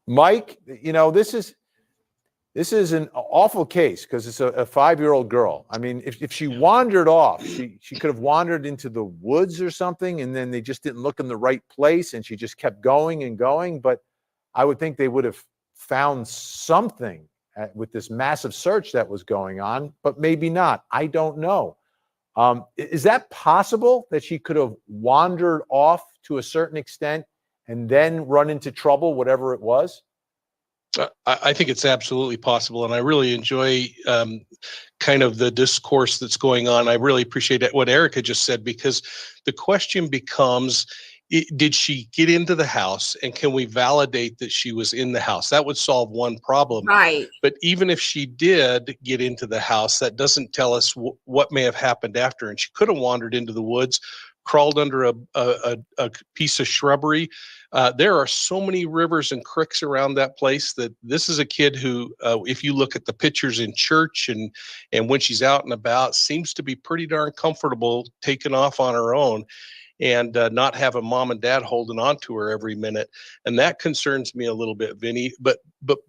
Mike, this is an awful case because it's a 5-year-old girl. I mean, if she wandered off, she could have wandered into the woods or something, and then they just didn't look in the right place, and she just kept going and going. But I would think they would have found something with this massive search that was going on, but maybe not. I don't know. Is that possible that she could have wandered off to a certain extent and then run into trouble, whatever it was? I think it's absolutely possible, and I really enjoy kind of the discourse that's going on. I really appreciate what Erica just said, because the question becomes, did she get into the house, and can we validate that she was in the house? That would solve one problem. Right. But even if she did get into the house, that doesn't tell us what may have happened after. And she could have wandered into the woods, crawled under a piece of shrubbery. There are so many rivers and creeks around that place that this is a kid who, if you look at the pictures in church and when she's out and about, seems to be pretty darn comfortable taking off on her own and not having mom and dad holding on to her every minute. And that concerns me a little bit, Vinny. But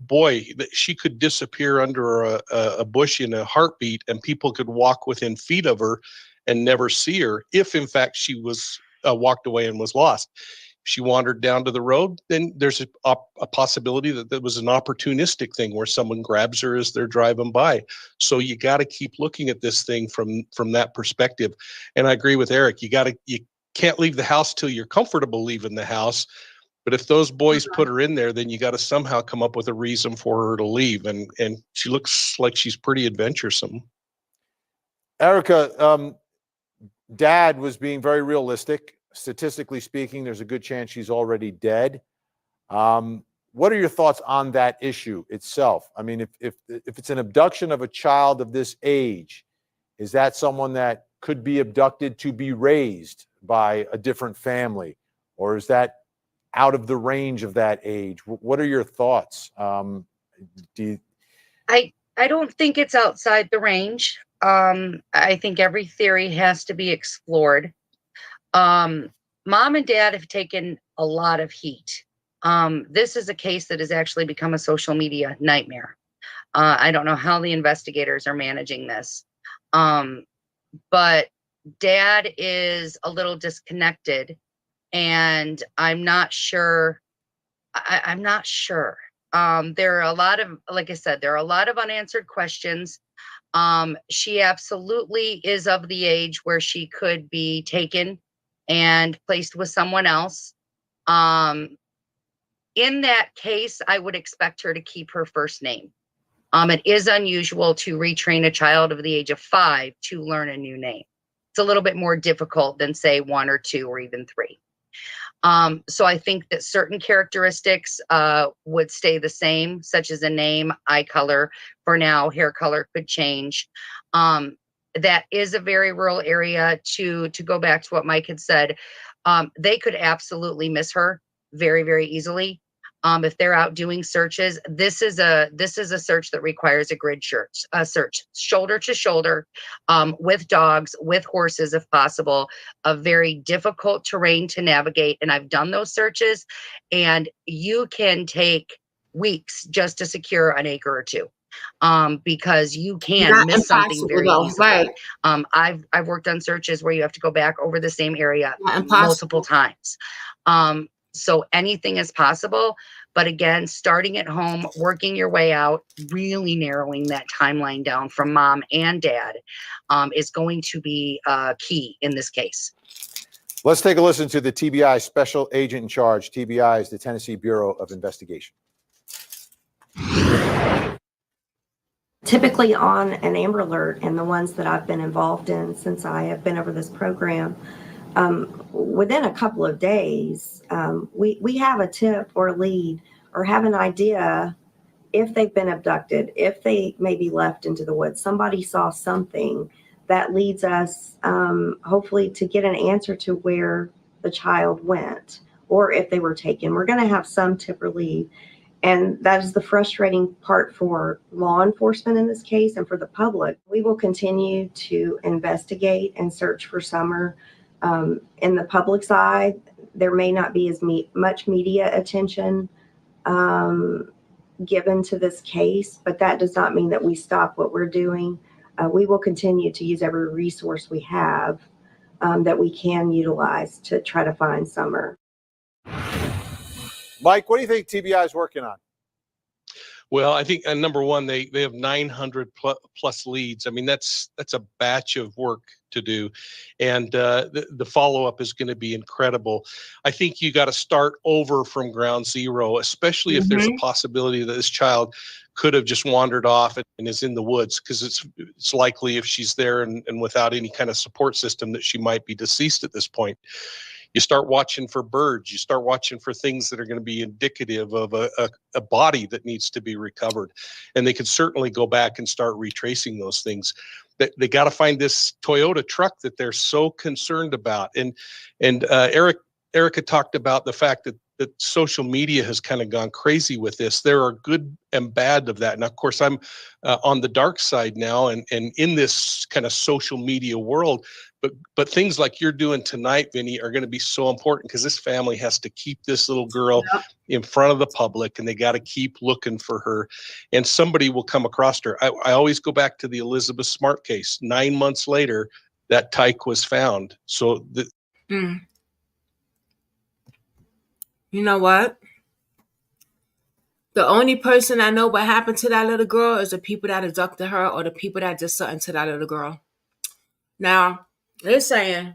boy, she could disappear under a bush in a heartbeat, and people could walk within feet of her and never see her if, in fact, she was walked away and was lost. If she wandered down to the road, then there's a possibility that there was an opportunistic thing where someone grabs her as they're driving by. So you got to keep looking at this thing from that perspective. And I agree with Eric. You can't leave the house till you're comfortable leaving the house. But if those boys put her in there, then you got to somehow come up with a reason for her to leave. And she looks like she's pretty adventuresome. Erica, Dad was being very realistic. Statistically speaking, there's a good chance she's already dead. What are your thoughts on that issue itself? I mean, if it's an abduction of a child of this age, is that someone that could be abducted to be raised by a different family, or is that out of the range of that age? What are your thoughts? I don't think it's outside the range. I think every theory has to be explored. Mom and Dad have taken a lot of heat. This is a case that has actually become a social media nightmare. I don't know how the investigators are managing this. But Dad is a little disconnected, and I'm not sure. I'm not sure. There are a lot of, like I said, there are a lot of unanswered questions. She absolutely is of the age where she could be taken and placed with someone else. In that case, I would expect her to keep her first name. It is unusual to retrain a child of the age of 5 to learn a new name. It's a little bit more difficult than, say, 1 or 2 or even 3. So I think that certain characteristics would stay the same, such as a name, eye color. For now, hair color could change. That is a very rural area. To go back to what Mike had said, they could absolutely miss her very, very easily. If they're out doing searches, this is a search that requires a grid search, shoulder to shoulder, with dogs, with horses, if possible. A very difficult terrain to navigate, and I've done those searches, and you can take weeks just to secure an acre or 2. Because you can Not miss something impossible very though, easily. right? I've worked on searches where you have to go back over the same area Not impossible. multiple times. So anything is possible, but again, starting at home, working your way out, really narrowing that timeline down from mom and dad, is going to be key in this case. Let's take a listen to the TBI special agent in charge. TBI is the Tennessee Bureau of Investigation. Typically on an Amber Alert, and the ones that I've been involved in since I have been over this program, within a couple of days, we have a tip or a lead or have an idea if they've been abducted, if they may be left into the woods. Somebody saw something that leads us, hopefully, to get an answer to where the child went or if they were taken. We're going to have some tip or lead. And that is the frustrating part for law enforcement in this case and for the public. We will continue to investigate and search for Summer. In the public side, there may not be as much media attention given to this case, but that does not mean that we stop what we're doing. We will continue to use every resource we have that we can utilize to try to find Summer. Mike, what do you think TBI is working on? Well, I think number one, they have 900 plus leads. I mean, that's a batch of work to do, and the follow up is going to be incredible. I think you got to start over from ground zero, especially if there's a possibility that this child could have just wandered off and is in the woods, because it's likely if she's there and without any kind of support system that she might be deceased at this point. You start watching for birds. You start watching for things that are going to be indicative of a body that needs to be recovered. And they can certainly go back and start retracing those things. They got to find this Toyota truck that they're so concerned about. And Erica talked about the fact that social media has kind of gone crazy with this. There are good and bad of that. And of course, I'm on the dark side now and in this kind of social media world. But things like you're doing tonight, Vinny, are going to be so important because this family has to keep this little girl in front of the public, and they got to keep looking for her, and somebody will come across her. I always go back to the Elizabeth Smart case. 9 months later, that tyke was found. So You know what? The only person I know what happened to that little girl is the people that abducted her or the people that did something to that little girl. Now, they're saying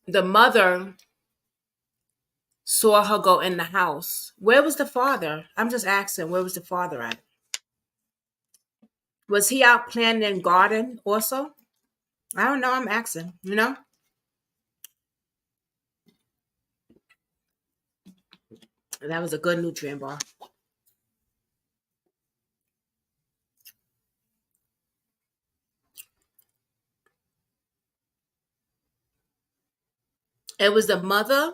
the mother saw her go in the house. Where was the father? I'm just asking, where was the father at? Was he out planting garden also? I don't know. I'm asking, you know? That was a good nutrient bar. It was the mother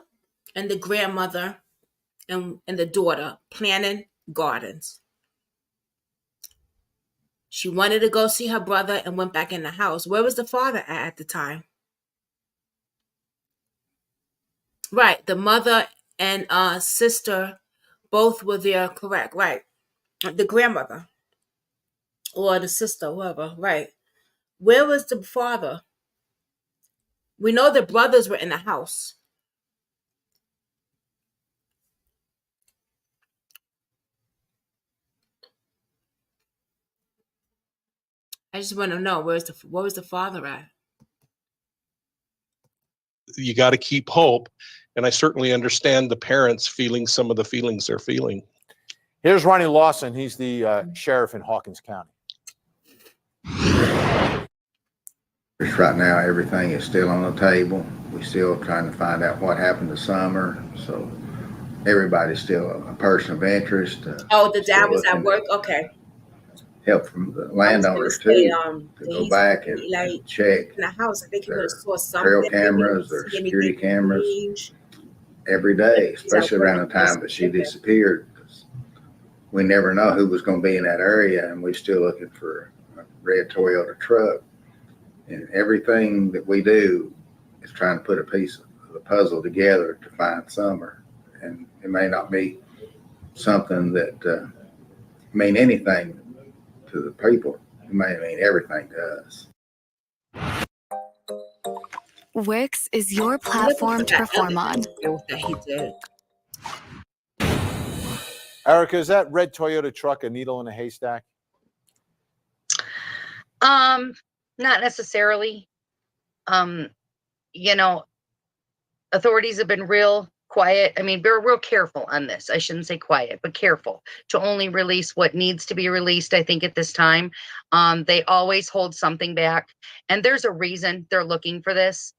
and the grandmother and the daughter planting gardens. She wanted to go see her brother and went back in the house. Where was the father at the time? Right. The mother and sister both were there, correct. Right. The grandmother. or the sister, whoever. Right. Where was the father? We know the brothers were in the house. I just want to know where was the father at? You got to keep hope. And I certainly understand the parents feeling some of the feelings they're feeling. Here's Ronnie Lawson. He's the sheriff in Hawkins County. Right now, everything is still on the table. We're still trying to find out what happened to Summer. So everybody's still a person of interest. Oh, the dad still was at looking work. Okay. help from the I was landowners gonna say, too to that go he's back like and check in the house. I think he would have their saw something. trail He didn't cameras, their see security anything cameras strange. every day, He's at especially work around the and he was time that she looking. disappeared. 'Cause we never know who was going to be in that area, and we're still looking for a red Toyota truck. And everything that we do is trying to put a piece of the puzzle together to find Summer. And it may not be something that mean anything to the people. It may mean everything to us. Wix is your I'm looking platform for to that other perform on. interview that he did. Erica, is that red Toyota truck a needle in a haystack? Not necessarily. You know, authorities have been real quiet. I mean, they're real careful on this. I shouldn't say quiet, but careful to only release what needs to be released, I think, at this time. They always hold something back. And there's a reason they're looking for this.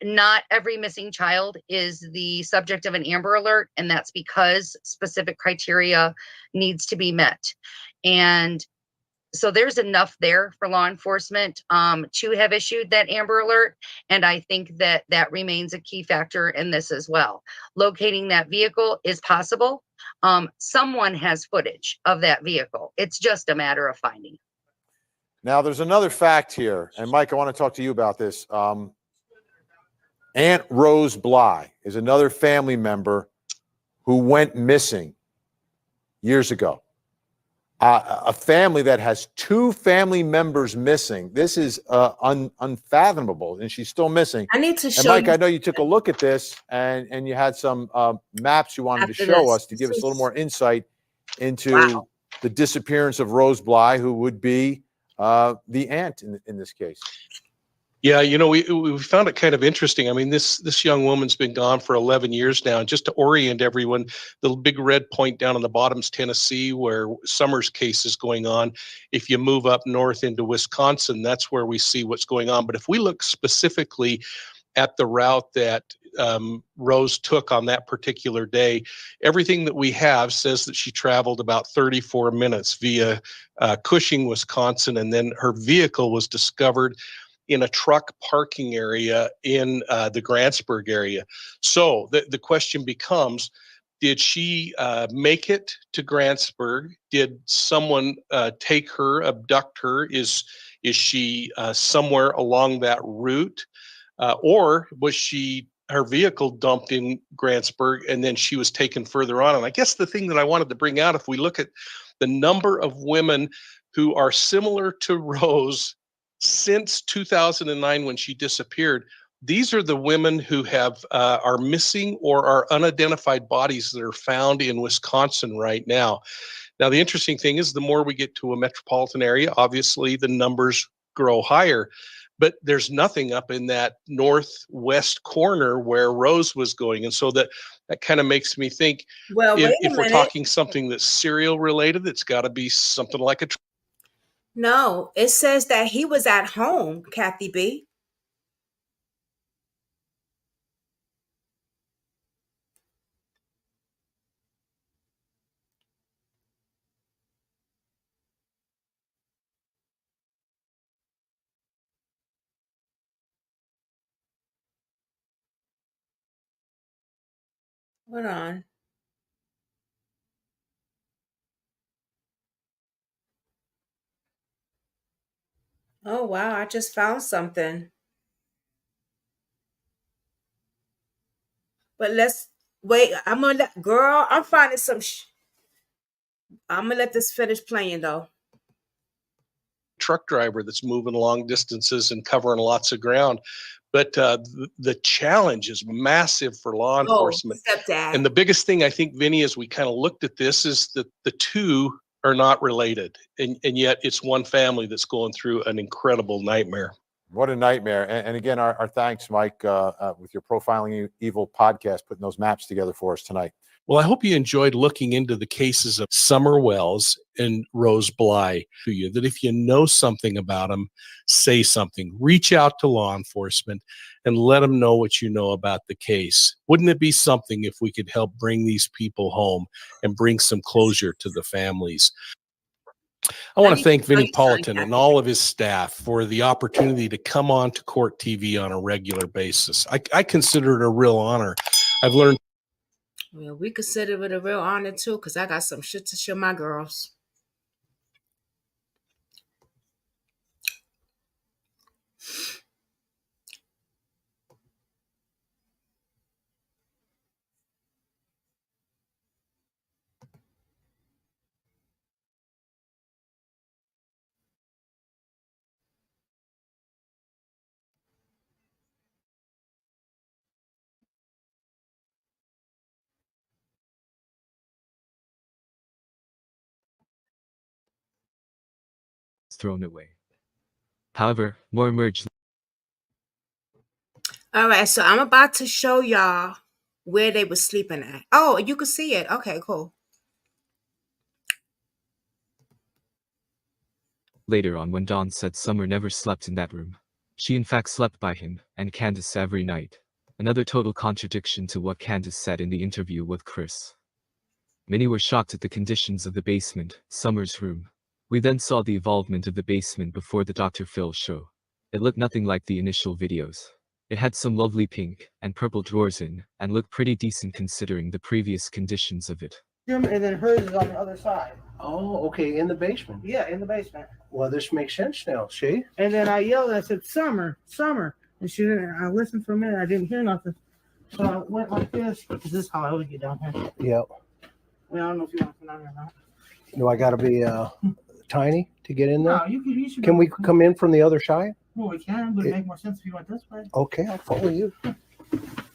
Not every missing child is the subject of an Amber Alert, and that's because specific criteria needs to be met. And so there's enough there for law enforcement to have issued that Amber Alert. And I think that that remains a key factor in this as well. Locating that vehicle is possible. Someone has footage of that vehicle. It's just a matter of finding it. Now, there's another fact here, and Mike, I want to talk to you about this. Aunt Rose Bly is another family member who went missing years ago. A family that has two family members missing. This is unfathomable, and she's still missing. I need to And show Mike, you I know you took a look at this, and you had some maps you wanted to after show this. us to give us a little more insight into Wow. the disappearance of Rose Bly, who would be the aunt in this case. Yeah, you know, we found it kind of interesting. I mean, this young woman's been gone for 11 years now. And just to orient everyone, the big red point down on the bottom's Tennessee, where Summer's case is going on. If you move up north into Wisconsin, that's where we see what's going on. But if we look specifically at the route that Rose took on that particular day, everything that we have says that she traveled about 34 minutes via Cushing, Wisconsin, and then her vehicle was discovered in a truck parking area in the Grantsburg area. So the question becomes, did she make it to Grantsburg? Did someone take her, abduct her? Is she somewhere along that route? Or was her vehicle dumped in Grantsburg and then she was taken further on? And I guess the thing that I wanted to bring out, if we look at the number of women who are similar to Rose since 2009 when she disappeared, these are the women who are missing or are unidentified bodies that are found in Wisconsin right now. Now, the interesting thing is the more we get to a metropolitan area, obviously the numbers grow higher. But there's nothing up in that northwest corner where Rose was going. And so that kind of makes me think, Well, wait a if we're minute. talking something that's serial related, it's got to be something like a No, it says that he was at home, Kathy B. Hold on. Oh, wow. I just found something. But let's wait. Girl, I'm finding some. I'm going to let this finish playing, though. truck driver that's moving long distances and covering lots of ground. But the challenge is massive for law enforcement. Stepdad. And the biggest thing I think, Vinny, as we kind of looked at this, is that the two are not related. And yet it's one family that's going through an incredible nightmare. What a nightmare. And again, our thanks, Mike, with your Profiling Evil podcast, putting those maps together for us tonight. Well, I hope you enjoyed looking into the cases of Summer Wells and Rose Bly to you, that if you know something about them, say something. Reach out to law enforcement and let them know what you know about the case. Wouldn't it be something if we could help bring these people home and bring some closure to the families? I want to thank Vinny Politan and all of his staff for the opportunity to come on to Court TV on a regular basis. I consider it a real honor. I've learned. Well, we consider it a real honor too, because I got some shit to show my girls. Thrown away. However, more emerged. All right, so I'm about to show y'all where they were sleeping at. Oh, you can see it. Okay, cool. Later on, when Dawn said Summer never slept in that room, she in fact slept by him and Candace every night. Another total contradiction to what Candace said in the interview with Chris. Many were shocked at the conditions of the basement, Summer's room. We then saw the evolvement of the basement before the Dr. Phil show. It looked nothing like the initial videos. It had some lovely pink and purple drawers in, and looked pretty decent considering the previous conditions of it. And then hers is on the other side. Oh, okay, in the basement. Yeah, in the basement. Well, this makes sense now. See? And then I yelled, I said, Summer, Summer. And she didn't, I listened for a minute, I didn't hear nothing. So I went like this. This is how I would get down here. Yep. I mean, I don't know if you want to come down here or not. Do I got to be tiny to get in there? No, you should Can we come in from the other side? Well, we can, but it'd make more sense if you went this way. Okay, I'll follow you.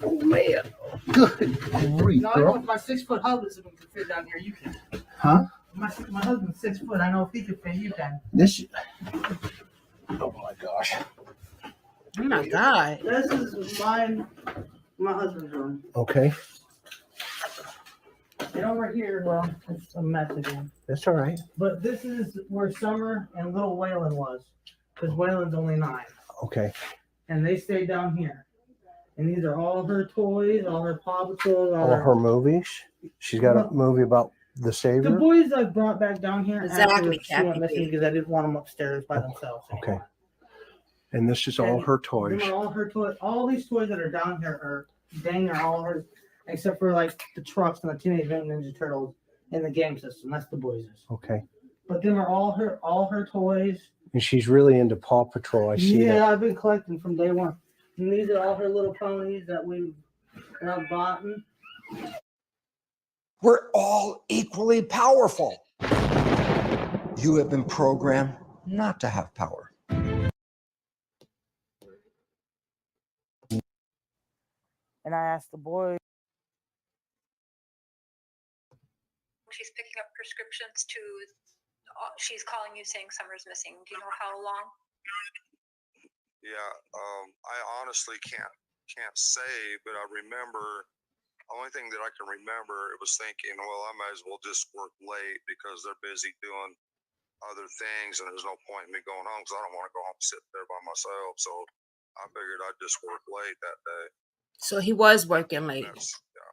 Oh, man. Good grief, No, I know if my 6-foot husband can fit down here, you can. Huh? My husband's 6 foot. I know if he can fit, you can. This. Oh, my gosh. Oh, my God. This is my husband's room. Okay. And over here, well, it's a mess again. That's all right. But this is where Summer and little Waylon was. Because Waylon's only 9. Okay. And they stayed down here. And these are all her toys, all her Paw Patrol, All her movies. She's got a movie about the Savior. The boys I brought back down here Exactly, after she went missing because I didn't want them upstairs by themselves. Okay. And this is all her toys. Them are all her toys. All these toys that are down here are all hers, except for like the trucks and the Teenage Mutant Ninja Turtles and the game system. That's the boys'. Okay. But them are all her toys. And she's really into Paw Patrol. I see Yeah, that. I've been collecting from day one. And these are all her little ponies that I've bought. We're all equally powerful. You have been programmed not to have power. And I asked the boy. She's picking up prescriptions to, she's calling you saying Summer's missing. Do you know how long? Yeah, I honestly can't say, but I remember, the only thing that I can remember, it was thinking, well, I might as well just work late because they're busy doing other things and there's no point in me going home because I don't want to go home and sit there by myself. So I figured I'd just work late that day. So he was working late. Yeah.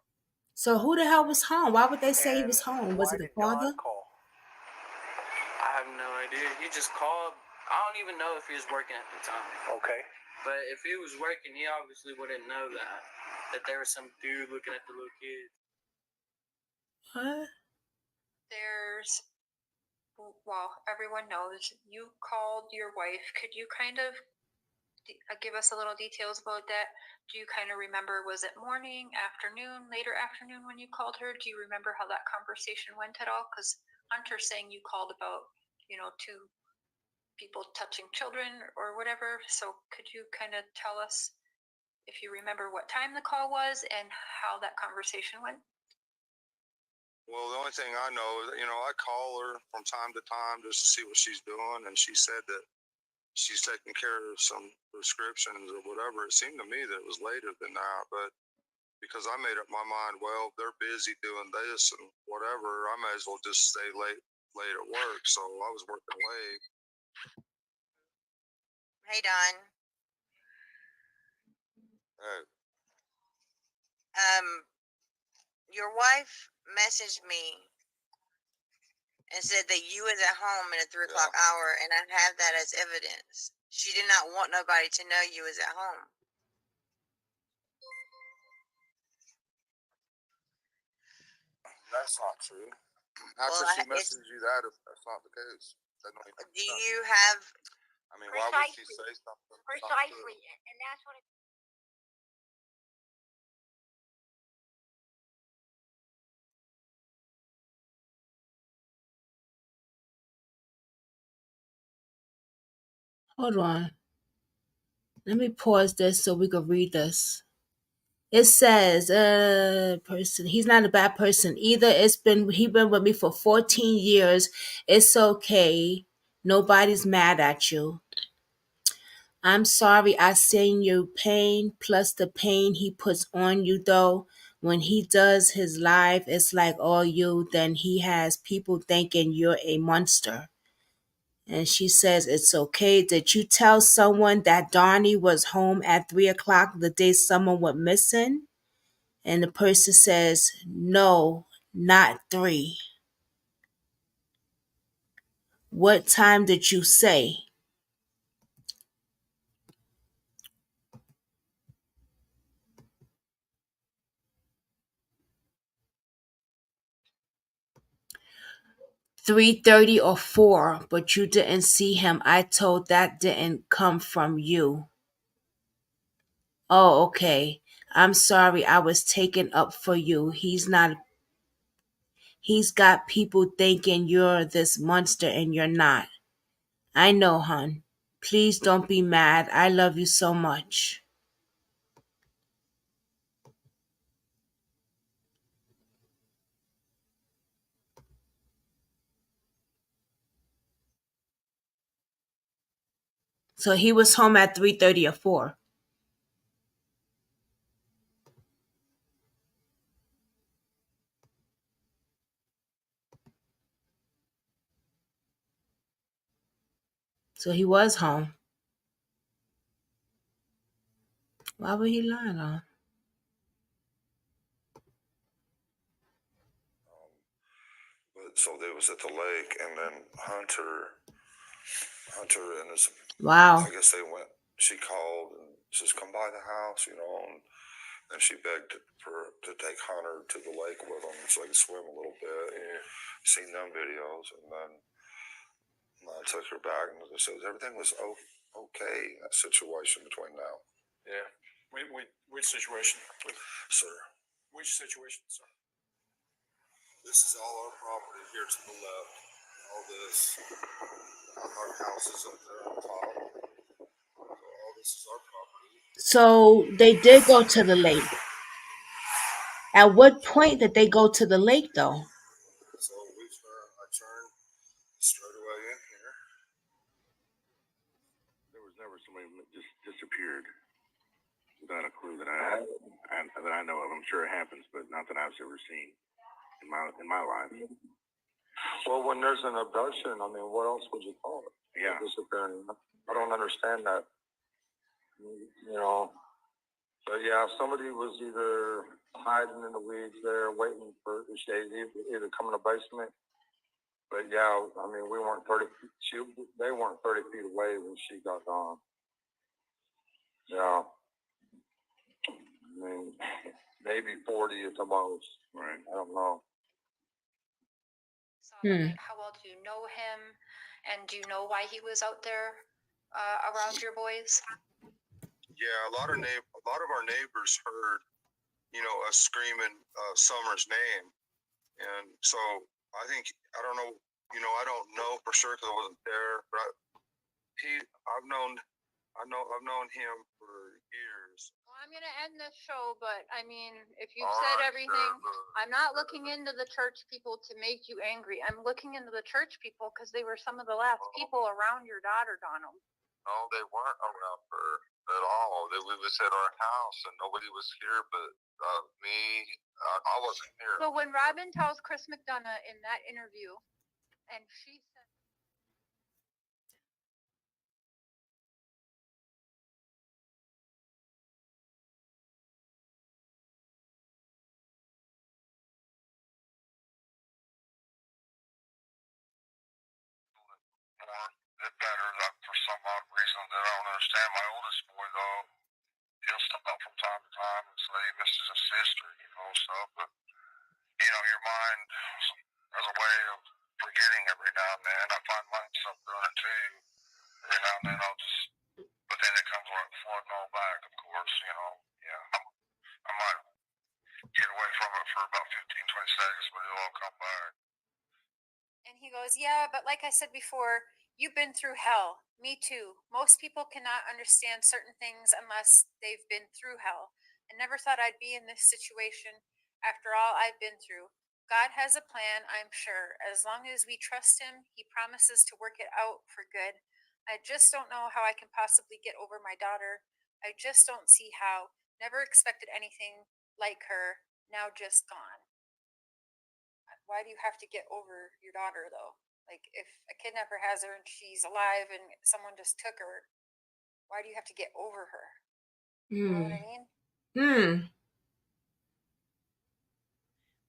So who the hell was home? Why would they say he was home? Was it the father? I have no idea. He just called. I don't even know if he was working at the time. Okay. But if he was working, he obviously wouldn't know that there was some dude looking at the little kids. What? There's, well, everyone knows you called your wife. Could you kind of give us a little details about that? Do you kind of remember, was it morning, afternoon, later afternoon when you called her? Do you remember how that conversation went at all? Because Hunter's saying you called about, 2 people touching children or whatever. So could you kind of tell us if you remember what time the call was and how that conversation went? Well, the only thing I know is, I call her from time to time just to see what she's doing, and she said that she's taking care of some prescriptions or whatever. It seemed to me that it was later than that, but because I made up my mind, well, they're busy doing this and whatever, I may as well just stay late at work. So I was working late. Hey, Don. Hey. Your wife messaged me and said that you was at home in a 3 o'clock hour, and I have that as evidence. She did not want nobody to know you was at home. That's not true. After she messaged you that, if that's not the case, that don't even Do you have? I mean, why would she say something? Precisely, and that's what. Hold on. Let me pause this so we can read this. It says, person, he's not a bad person either. He been with me for 14 years. It's okay. Nobody's mad at you. I'm sorry I seen your pain plus the pain he puts on you though. When he does his live, it's like all you, then he has people thinking you're a monster. And she says, it's okay. Did you tell someone that Donnie was home at 3 o'clock the day someone went missing? And the person says, no, not 3. What time did you say? "3:30 or 4, but you didn't see him. I told that didn't come from you." Oh, okay. I'm sorry I was taken up for you. He's got people thinking you're this monster and you're not. I know, hon. Please don't be mad. I love you so much. So he was home at 3:30 or 4. So he was home. Why would he lie on? But so they was at the lake, and then Hunter and his. Wow. I guess they went. She called and says, "Come by the house," and she begged to take Hunter to the lake with them so they could swim a little bit. Yeah. Seen them videos, and then I took her back and said everything was okay in that situation between now. Yeah. Which situation? Sir. Which situation, sir? This is all our property here to the left. All this. Our house is up there on top. So all this is our property. So they did go to the lake. At what point did they go to the lake, though? So I turned straight away in here. There was never somebody that just disappeared without a clue that I know of. I'm sure it happens, but not that I've ever seen in my life. Well, when there's an abduction, I mean, what else would you call it? Yeah. Disappearing. I don't understand that. But yeah, if somebody was either hiding in the weeds there, waiting for shade, either come in the basement. But yeah, I mean, we weren't 30 feet. They weren't 30 feet away when she got gone. Yeah. I mean, maybe 40 at the most. Right. I don't know. How well do you know him? And do you know why he was out there around your boys? Yeah, a lot of our neighbors heard, us screaming Summer's name, and so I don't know, I don't know for sure because I wasn't there, but I've known him for years. Well, I'm gonna end this show, but I mean, if you've All said right, everything, Sarah. I'm not looking into the church people to make you angry. I'm looking into the church people because they were some of the last people around your daughter, Donald. No, they weren't around her at all. We was at our house and nobody was here but me. I wasn't here. So when Robin tells Chris McDonough in that interview, and she said, It better that for some odd reason that I don't understand. My oldest boy though, he'll stop from time to time and say he misses his sister, stuff. But your mind has a way of forgetting every now and then. I find myself doing it too. Every now and then but then it comes like flooding all back, of course, Yeah. I might get away from it for about 15, 20 seconds, but it'll all come back. and he goes, yeah, but like I said before, you've been through hell. Me too. Most people cannot understand certain things unless they've been through hell. I never thought I'd be in this situation after all I've been through. God has a plan, I'm sure. As long as we trust him, he promises to work it out for good. I just don't know how I can possibly get over my daughter. I just don't see how. Never expected anything like her. Now just gone. Why do you have to get over your daughter though? Like if a kidnapper has her and she's alive and someone just took her, why do you have to get over her? You know what I mean?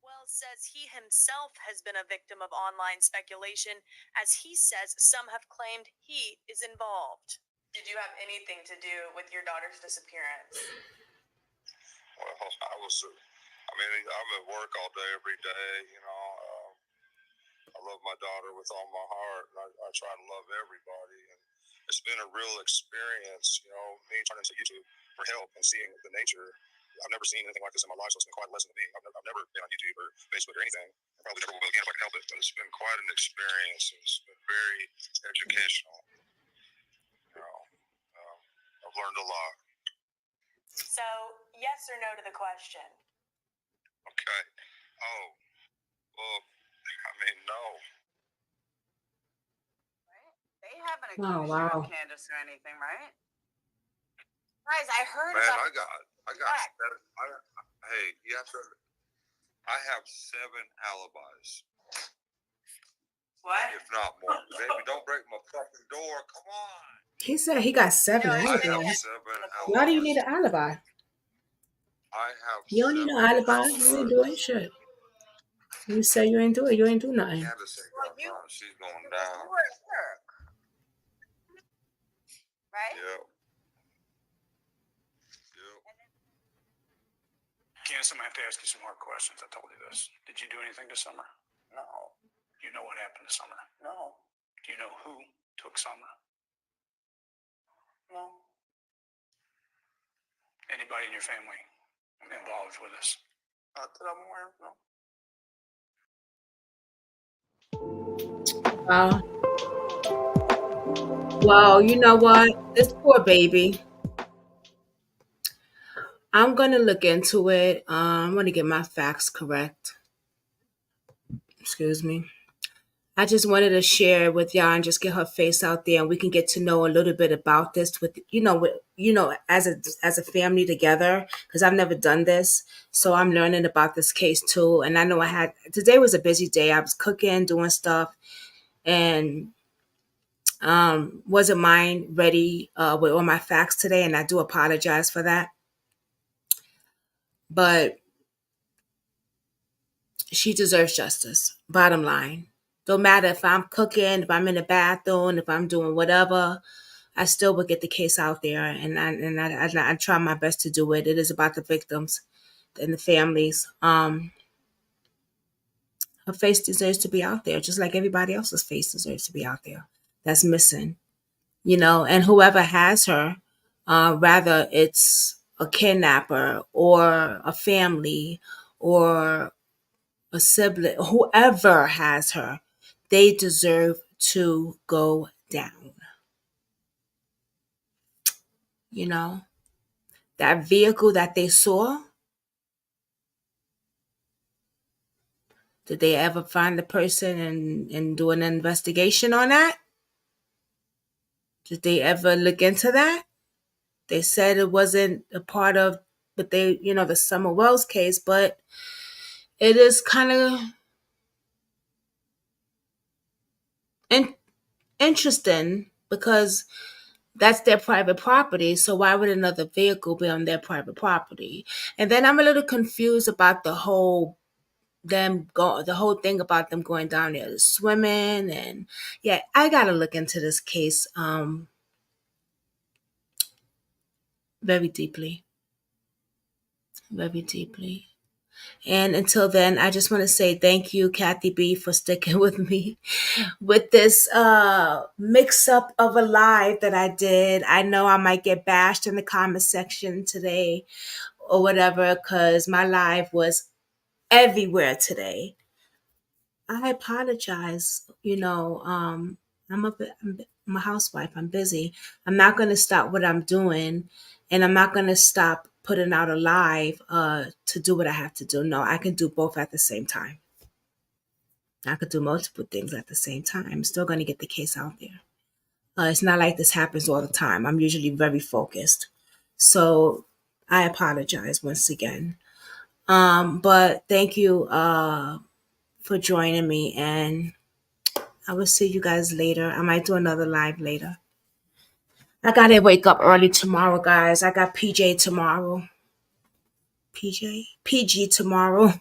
Wells says he himself has been a victim of online speculation, as he says some have claimed he is involved. Did you have anything to do with your daughter's disappearance? Well, I'm at work all day, every day, I love my daughter with all my heart, and I try to love everybody. And it's been a real experience, me turning to YouTube for help and seeing the nature. I've never seen anything like this in my life, so it's been quite a lesson to me. I've never been on YouTube or Facebook or anything. I probably never will again if I can help it, but it's been quite an experience. It's been very educational. I've learned a lot. So, yes or no to the question? Okay. Oh, well, no. They haven't Oh, accused you wow. of Candace or anything, right? Guys, I heard Man, about hey, you have to, I have 7 alibis. What? If not more. Baby, don't break my fucking door. Come on. He said he got 7 I have alibis. 7 Why do you alibis. need an alibi? I have You don't need no 7 alibi. You ain't doing shit. You say you ain't do it. You ain't do nothing. Candace ain't got none. She's going down. You were at work. Right? Yep. Candace, I'm gonna have to ask you some more questions. I told you this. Did you do anything to Summer? No. Do you know what happened to Summer? No. Do you know who took Summer? No. Anybody in your family involved with this? Not that I'm aware of, no. Well, you know what? This poor baby. I'm gonna look into it. I'm gonna get my facts correct. Excuse me. I just wanted to share it with y'all and just get her face out there, and we can get to know a little bit about this with as a family together, because I've never done this, so I'm learning about this case too. And I know today was a busy day. I was cooking, doing stuff, and wasn't mind ready with all my facts today, and I do apologize for that. But she deserves justice. Bottom line. Don't matter if I'm cooking, if I'm in the bathroom, if I'm doing whatever, I still would get the case out there, and I try my best to do it. It is about the victims and the families. Her face deserves to be out there, just like everybody else's face deserves to be out there. That's missing, and whoever has her, rather it's a kidnapper or a family or a sibling, whoever has her, they deserve to go down. You know, that vehicle that they saw, did they ever find the person and do an investigation on that? Did they ever look into that? They said it wasn't a part of, but they, the Summer Wells case, but it is kind of in- interesting because that's their private property. So why would another vehicle be on their private property? And then I'm a little confused about the whole thing about them going down there swimming. And yeah, I gotta look into this case very deeply, very deeply. And until then, I just want to say thank you, Kathy B, for sticking with me with this mix up of a live that I did. I know I might get bashed in the comment section today or whatever, because my live was everywhere today. I apologize. I'm a housewife. I'm busy. I'm not going to stop what I'm doing, and I'm not going to stop putting out a live to do what I have to do. No, I can do both at the same time. I could do multiple things at the same time. I'm still going to get the case out there. It's not like this happens all the time. I'm usually very focused. So I apologize once again. But thank you for joining me, and I will see you guys later. I might do another live later. I gotta wake up early tomorrow, guys. I got PJ tomorrow. PG tomorrow.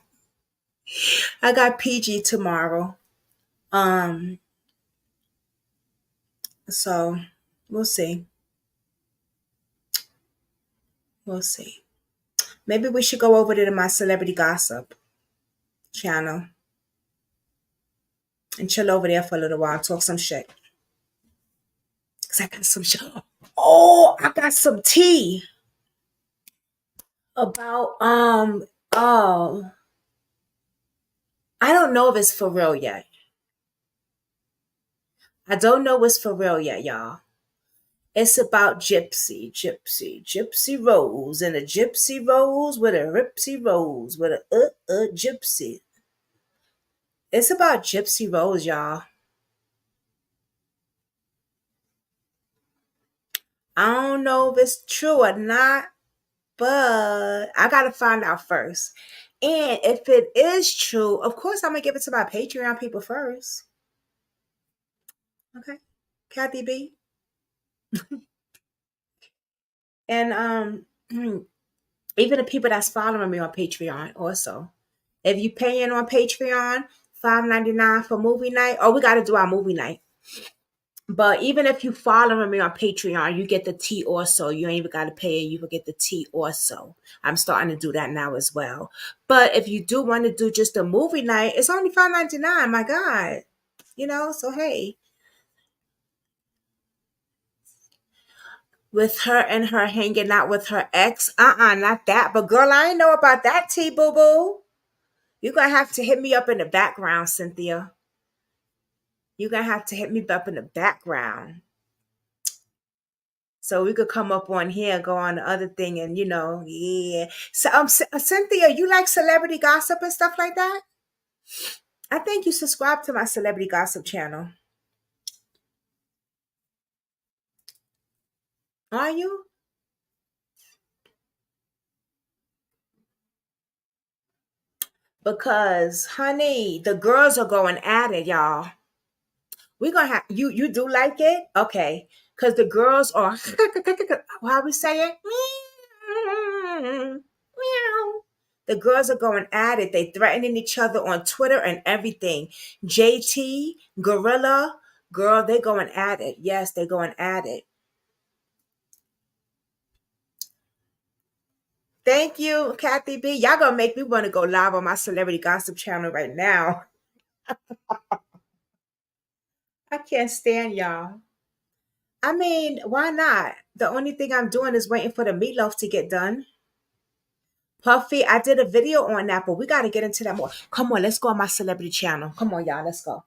I got PG tomorrow. Um, so we'll see. We'll see. Maybe we should go over to my celebrity gossip channel and chill over there for a little while, talk some shit. Cause I got some shit. Oh, I got some tea about oh, I don't know if it's for real yet. I don't know what's for real yet, y'all. It's about Gypsy Rose, and a Gypsy Rose with a Ripsy Rose with a Gypsy. It's about Gypsy Rose, y'all. I don't know if it's true or not, but I gotta find out first. And if it is true, of course I'm gonna give it to my Patreon people first. Okay, Kathy B. And even the people that's following me on Patreon also. If you paying on Patreon, $5.99 for movie night. Oh, we gotta do our movie night. But even if you following me on Patreon, you get the tea also. You ain't even gotta pay it. You will get the tea also. I'm starting to do that now as well. But if you do want to do just a movie night, it's only $5.99. My God. So hey. With her and her hanging out with her ex. Not that. But girl, I ain't know about that tea, boo-boo. You're gonna have to hit me up in the background, Cynthia. You're gonna have to hit me up in the background. So we could come up on here, go on the other thing, and yeah. So Cynthia, you like celebrity gossip and stuff like that? I think you subscribe to my celebrity gossip channel. Are you? Because, honey, the girls are going at it, y'all. We're gonna have you do like it? Okay. Because the girls are how we say it? The girls are going at it. They threatening each other on Twitter and everything. JT, Gorilla, girl, they going at it. Yes, they going at it. Thank you, Kathy B. Y'all gonna make me want to go live on my celebrity gossip channel right now. I can't stand y'all. I mean, why not? The only thing I'm doing is waiting for the meatloaf to get done. Puffy, I did a video on that, but we got to get into that more. Come on, let's go on my celebrity channel. Come on, y'all, let's go.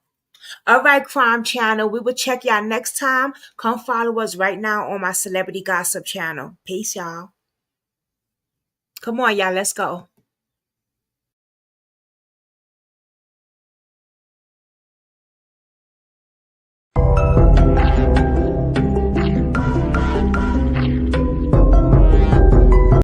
All right, Crime Channel. We will check y'all next time. Come follow us right now on my Celebrity Gossip channel. Peace, y'all. Come on, y'all. Let's go.